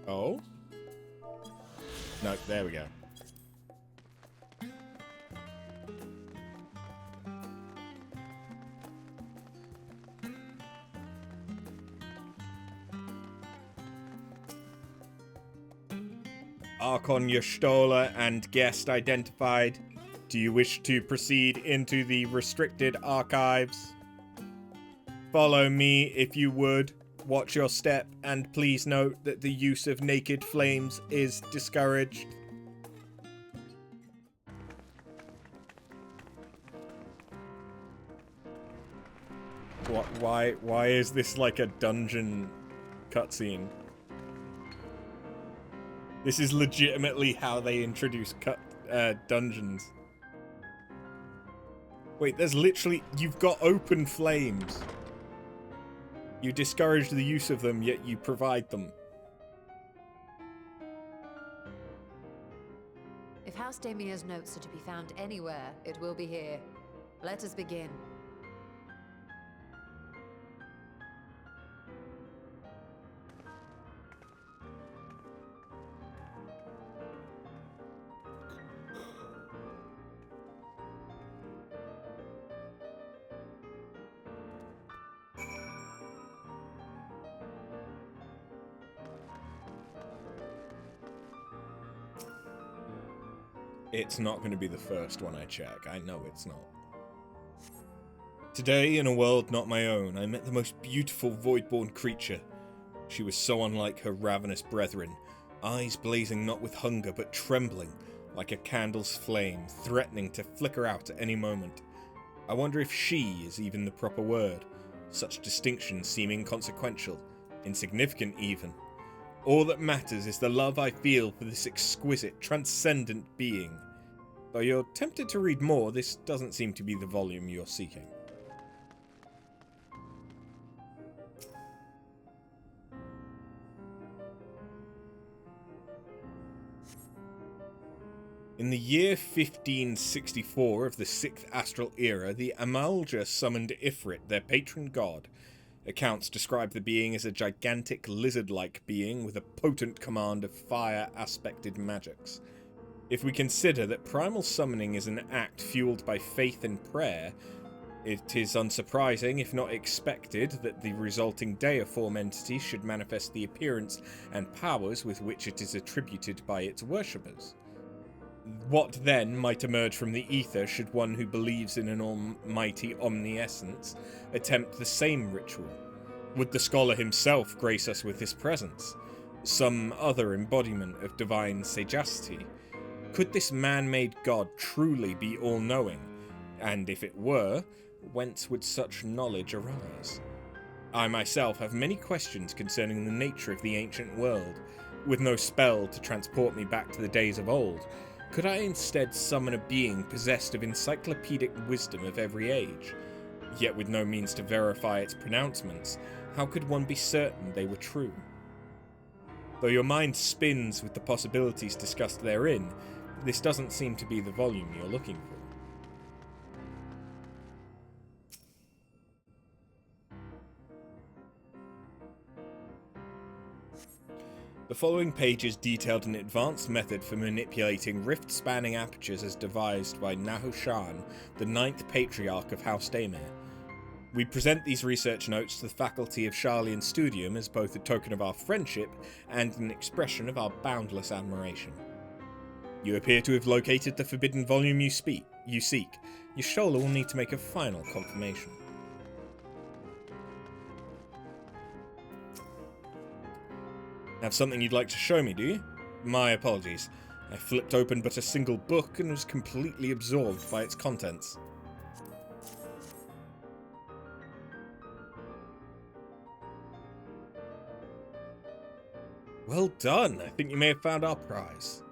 Speaker 1: Oh? No, there we go. Archon Yoshida and guest identified. Do you wish to proceed into the restricted archives? Follow me if you would. Watch your step, and please note that the use of naked flames is discouraged. What? Why is this like a dungeon cutscene? This is legitimately how they introduce dungeons. Wait, there's literally... You've got open flames. You discourage the use of them, yet you provide them.
Speaker 11: If House Demir's notes are to be found anywhere, it will be here. Let us begin.
Speaker 1: It's not going to be the first one I check. I know it's not. Today, in a world not my own, I met the most beautiful void-born creature. She was so unlike her ravenous brethren, eyes blazing not with hunger but trembling, like a candle's flame, threatening to flicker out at any moment. I wonder if she is even the proper word. Such distinctions seem inconsequential, insignificant even. All that matters is the love I feel for this exquisite, transcendent being. Though you're tempted to read more, this doesn't seem to be the volume you're seeking. In the year 1564 of the 6th Astral Era, the Amalja summoned Ifrit, their patron god. Accounts describe the being as a gigantic lizard-like being with a potent command of fire-aspected magics. If we consider that primal summoning is an act fueled by faith and prayer, it is unsurprising, if not expected, that the resulting deiform entity should manifest the appearance and powers with which it is attributed by its worshippers. What then might emerge from the ether should one who believes in an almighty omniscience attempt the same ritual? Would the scholar himself grace us with his presence? Some other embodiment of divine sagacity? Could this man-made god truly be all-knowing? And if it were, whence would such knowledge arise? I myself have many questions concerning the nature of the ancient world. With no spell to transport me back to the days of old, could I instead summon a being possessed of encyclopedic wisdom of every age? Yet with no means to verify its pronouncements, how could one be certain they were true? Though your mind spins with the possibilities discussed therein, this doesn't seem to be the volume you're looking for. The following page is detailed an advanced method for manipulating rift-spanning apertures as devised by Nahushan, the 9th Patriarch of House Daemir. We present these research notes to the faculty of Sharlayan Studium as both a token of our friendship and an expression of our boundless admiration. You appear to have located the forbidden volume you seek. Yashola will need to make a final confirmation. Have something you'd like to show me, do you? My apologies. I flipped open but a single book and was completely absorbed by its contents. Well done. I think you may have found our prize.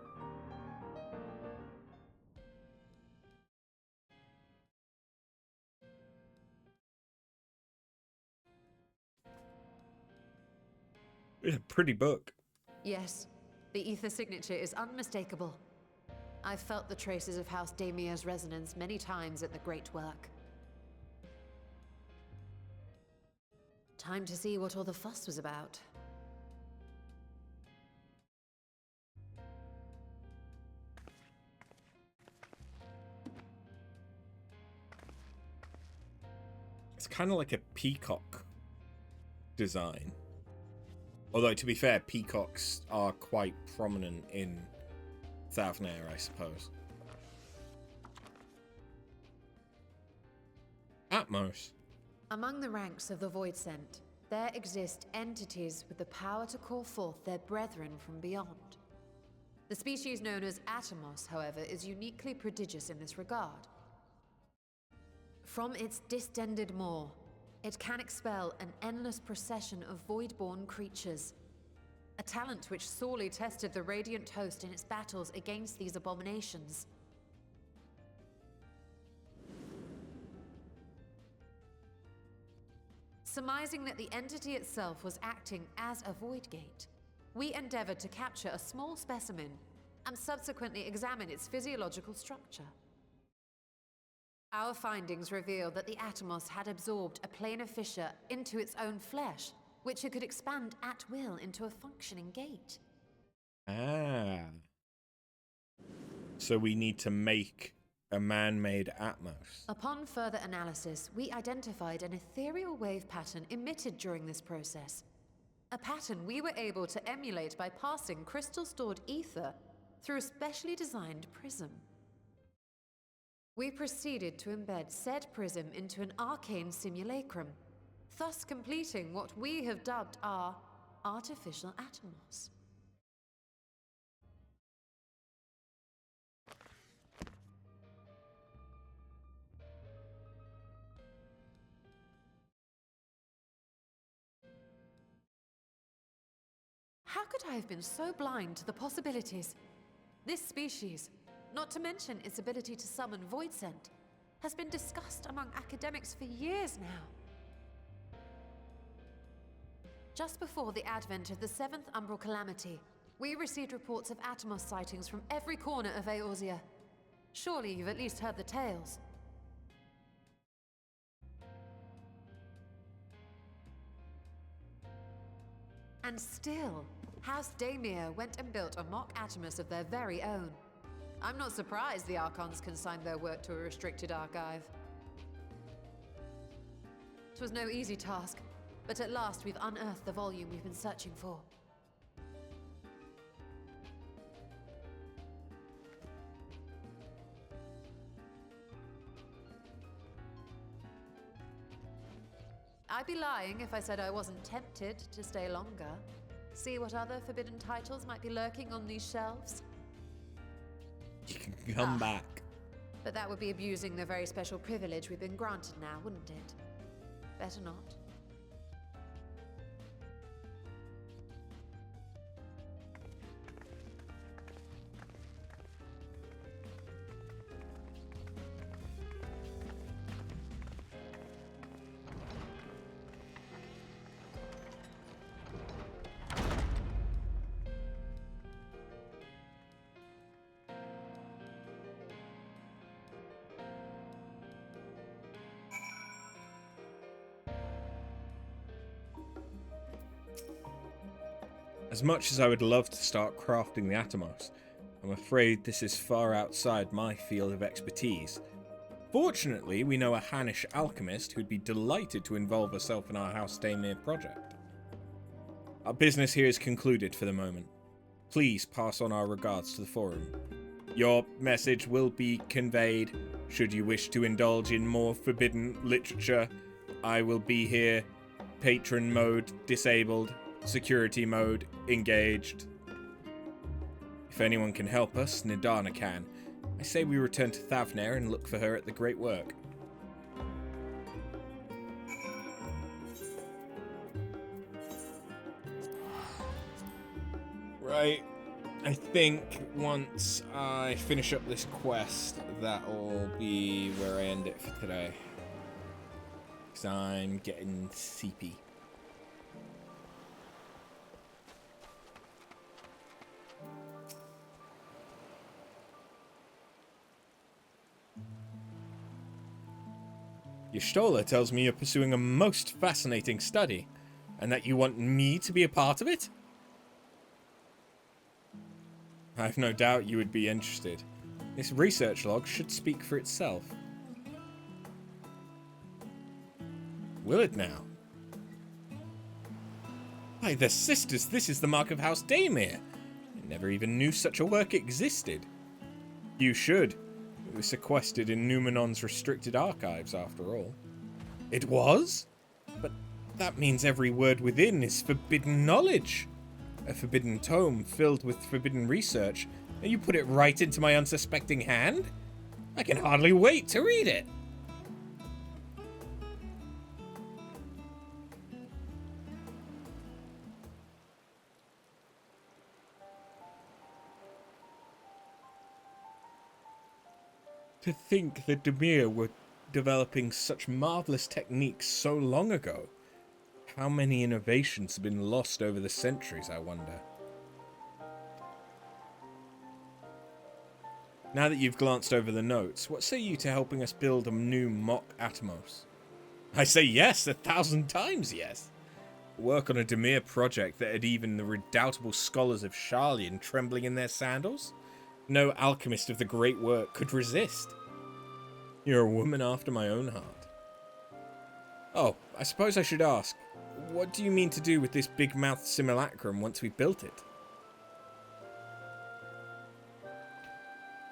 Speaker 1: Yeah, pretty book.
Speaker 11: Yes, the ether signature is unmistakable. I've felt the traces of House Daemir's resonance many times at the Great Work. Time to see what all the fuss was about.
Speaker 1: It's kind of like a peacock design. Although, to be fair, peacocks are quite prominent in Thavnair, I suppose. Atmos.
Speaker 11: Among the ranks of the Void Sent, there exist entities with the power to call forth their brethren from beyond. The species known as Atomos, however, is uniquely prodigious in this regard. From its distended maw, it can expel an endless procession of void-born creatures. A talent which sorely tested the Radiant Host in its battles against these abominations. Surmising that the entity itself was acting as a void gate, we endeavored to capture a small specimen and subsequently examine its physiological structure. Our findings reveal that the Atomos had absorbed a planar fissure into its own flesh, which it could expand at will into a functioning gate.
Speaker 1: Ah. So we need to make a man-made Atmos.
Speaker 11: Upon further analysis, we identified an ethereal wave pattern emitted during this process. A pattern we were able to emulate by passing crystal-stored ether through a specially designed prism. We proceeded to embed said prism into an arcane simulacrum, thus completing what we have dubbed our artificial Atomos. How could I have been so blind to the possibilities? This species, not to mention its ability to summon void scent, has been discussed among academics for years now. Just before the advent of the 7th Umbral Calamity, we received reports of Atomos sightings from every corner of Eorzea. Surely you've at least heard the tales. And still, House Daemir went and built a mock Atomos of their very own. I'm not surprised the Archons consigned their work to a restricted archive. It was no easy task, but at last we've unearthed the volume we've been searching for. I'd be lying if I said I wasn't tempted to stay longer. See what other forbidden titles might be lurking on these shelves.
Speaker 1: You can come back.
Speaker 11: But that would be abusing the very special privilege we've been granted now, wouldn't it? Better not.
Speaker 1: As much as I would love to start crafting the Atomos, I'm afraid this is far outside my field of expertise. Fortunately, we know a Hannish alchemist who'd be delighted to involve herself in our House Daemir project. Our business here is concluded for the moment. Please pass on our regards to the forum. Your message will be conveyed. Should you wish to indulge in more forbidden literature, I will be here. Patron mode disabled. Security mode engaged. If anyone can help us, Nidana can. I say we return to Thavnair and look for her at the Great Work. Right. I think once I finish up this quest, that'll be where I end it for today. Because I'm getting sleepy. Y'shtola tells me you're pursuing a most fascinating study, and that you want me to be a part of it? I've no doubt you would be interested. This research log should speak for itself. Will it now? By the sisters, this is the mark of House Daemir. I never even knew such a work existed. You should. It was sequestered in Numenon's restricted archives, after all. It was? But that means every word within is forbidden knowledge. A forbidden tome filled with forbidden research, and you put it right into my unsuspecting hand? I can hardly wait to read it. To think that Daemir were developing such marvelous techniques so long ago. How many innovations have been lost over the centuries, I wonder. Now that you've glanced over the notes, what say you to helping us build a new mock Atomos? I say yes, 1,000 times yes. Work on a Daemir project that had even the redoubtable scholars of Sharlayan trembling in their sandals? No alchemist of the Great Work could resist. You're a woman after my own heart. Oh, I suppose I should ask, what do you mean to do with this big-mouthed simulacrum once we've built it?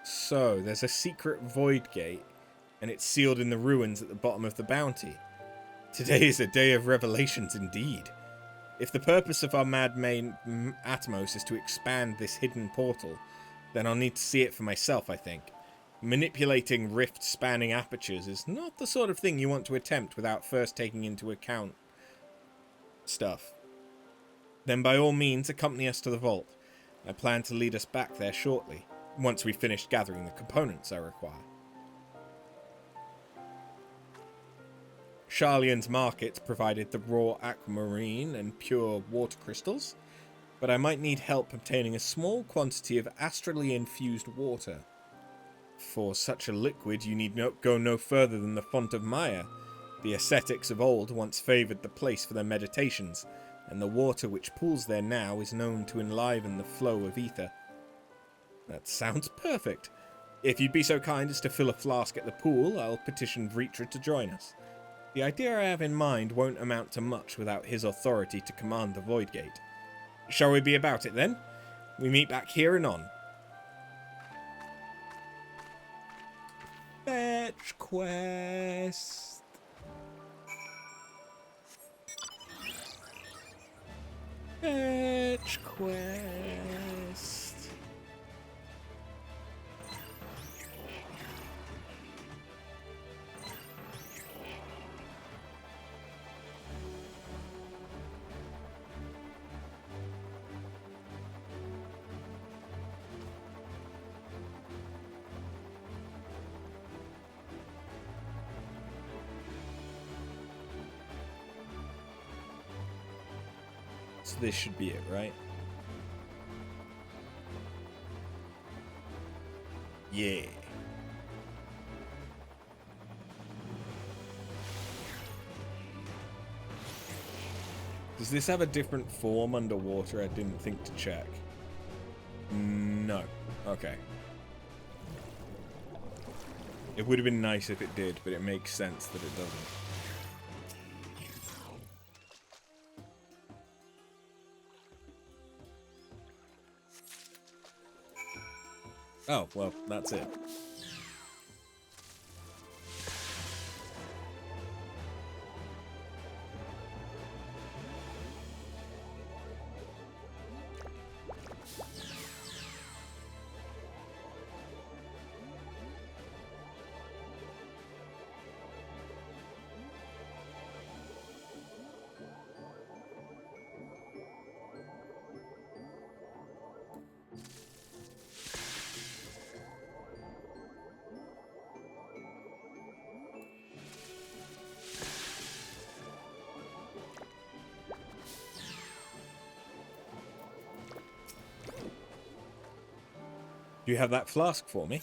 Speaker 1: So, there's a secret void gate, and it's sealed in the ruins at the bottom of the bounty. Today is a day of revelations indeed. If the purpose of our mad-made Atomos is to expand this hidden portal, then I'll need to see it for myself, I think. Manipulating rift-spanning apertures is not the sort of thing you want to attempt without first taking into account stuff. Then by all means accompany us to the vault. I plan to lead us back there shortly, once we've finished gathering the components I require. Sharlayan's market provided the raw aquamarine and pure water crystals, but I might need help obtaining a small quantity of astrally infused water. For such a liquid, you need go no further than the Font of Maya. The ascetics of old once favoured the place for their meditations, and the water which pools there now is known to enliven the flow of ether. That sounds perfect. If you'd be so kind as to fill a flask at the pool, I'll petition Vritra to join us. The idea I have in mind won't amount to much without his authority to command the Void Gate. Shall we be about it then? We meet back here anon. Fetch quest. Fetch quest. So this should be it, right? Yeah. Does this have a different form underwater? I didn't think to check. No. Okay. It would have been nice if it did, but it makes sense that it doesn't. Oh, well, that's it. Do you have that flask for me?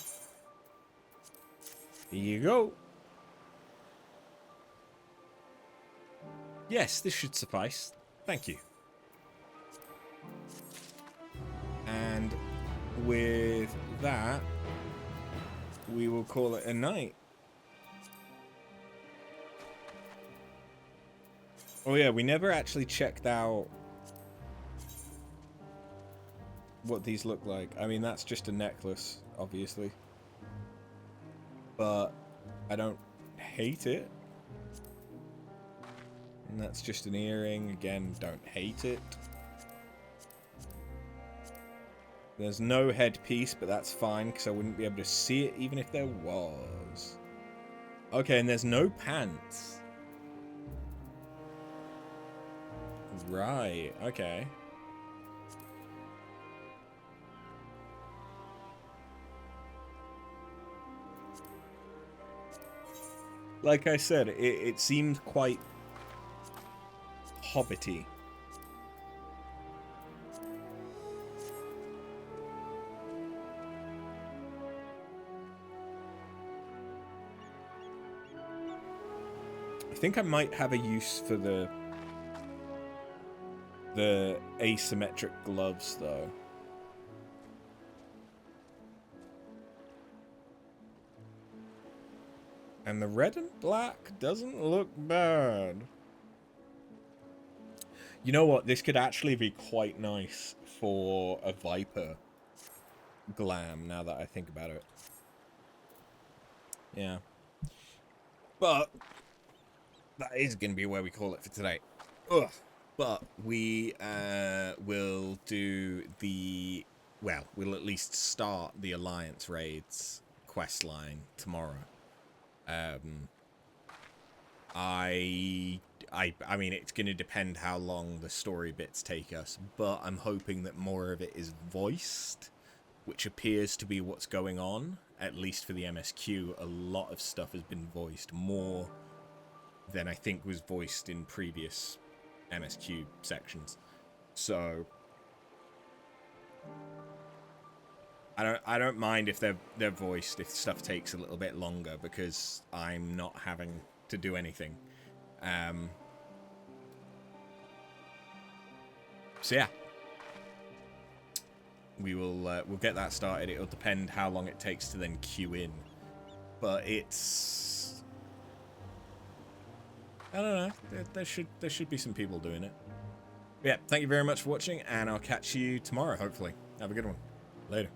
Speaker 1: Here you go. Yes, this should suffice. Thank you. And with that, we will call it a night. Oh yeah, we never actually checked out what these look like. I mean, that's just a necklace, obviously. But I don't hate it. And that's just an earring. Again, don't hate it. There's no headpiece, but that's fine, because I wouldn't be able to see it even if there was. Okay, and there's no pants. Right, okay. Like I said, it seemed quite hobbity. I think I might have a use for the asymmetric gloves, though. And the red and black doesn't look bad. You know what? This could actually be quite nice for a Viper glam, now that I think about it. Yeah. But that is going to be where we call it for today. Ugh. But we will do the... Well, we'll at least start the Alliance Raids quest line tomorrow. I I mean, it's going to depend how long the story bits take us, but I'm hoping that more of it is voiced, which appears to be what's going on, at least for the MSQ. A lot of stuff has been voiced, more than I think was voiced in previous MSQ sections. So I don't mind if they're voiced, if stuff takes a little bit longer, because I'm not having to do anything. So yeah, we'll get that started. It'll depend how long it takes to then queue in, but it's, I don't know. There should be some people doing it. But yeah, thank you very much for watching, and I'll catch you tomorrow. Hopefully, have a good one. Later.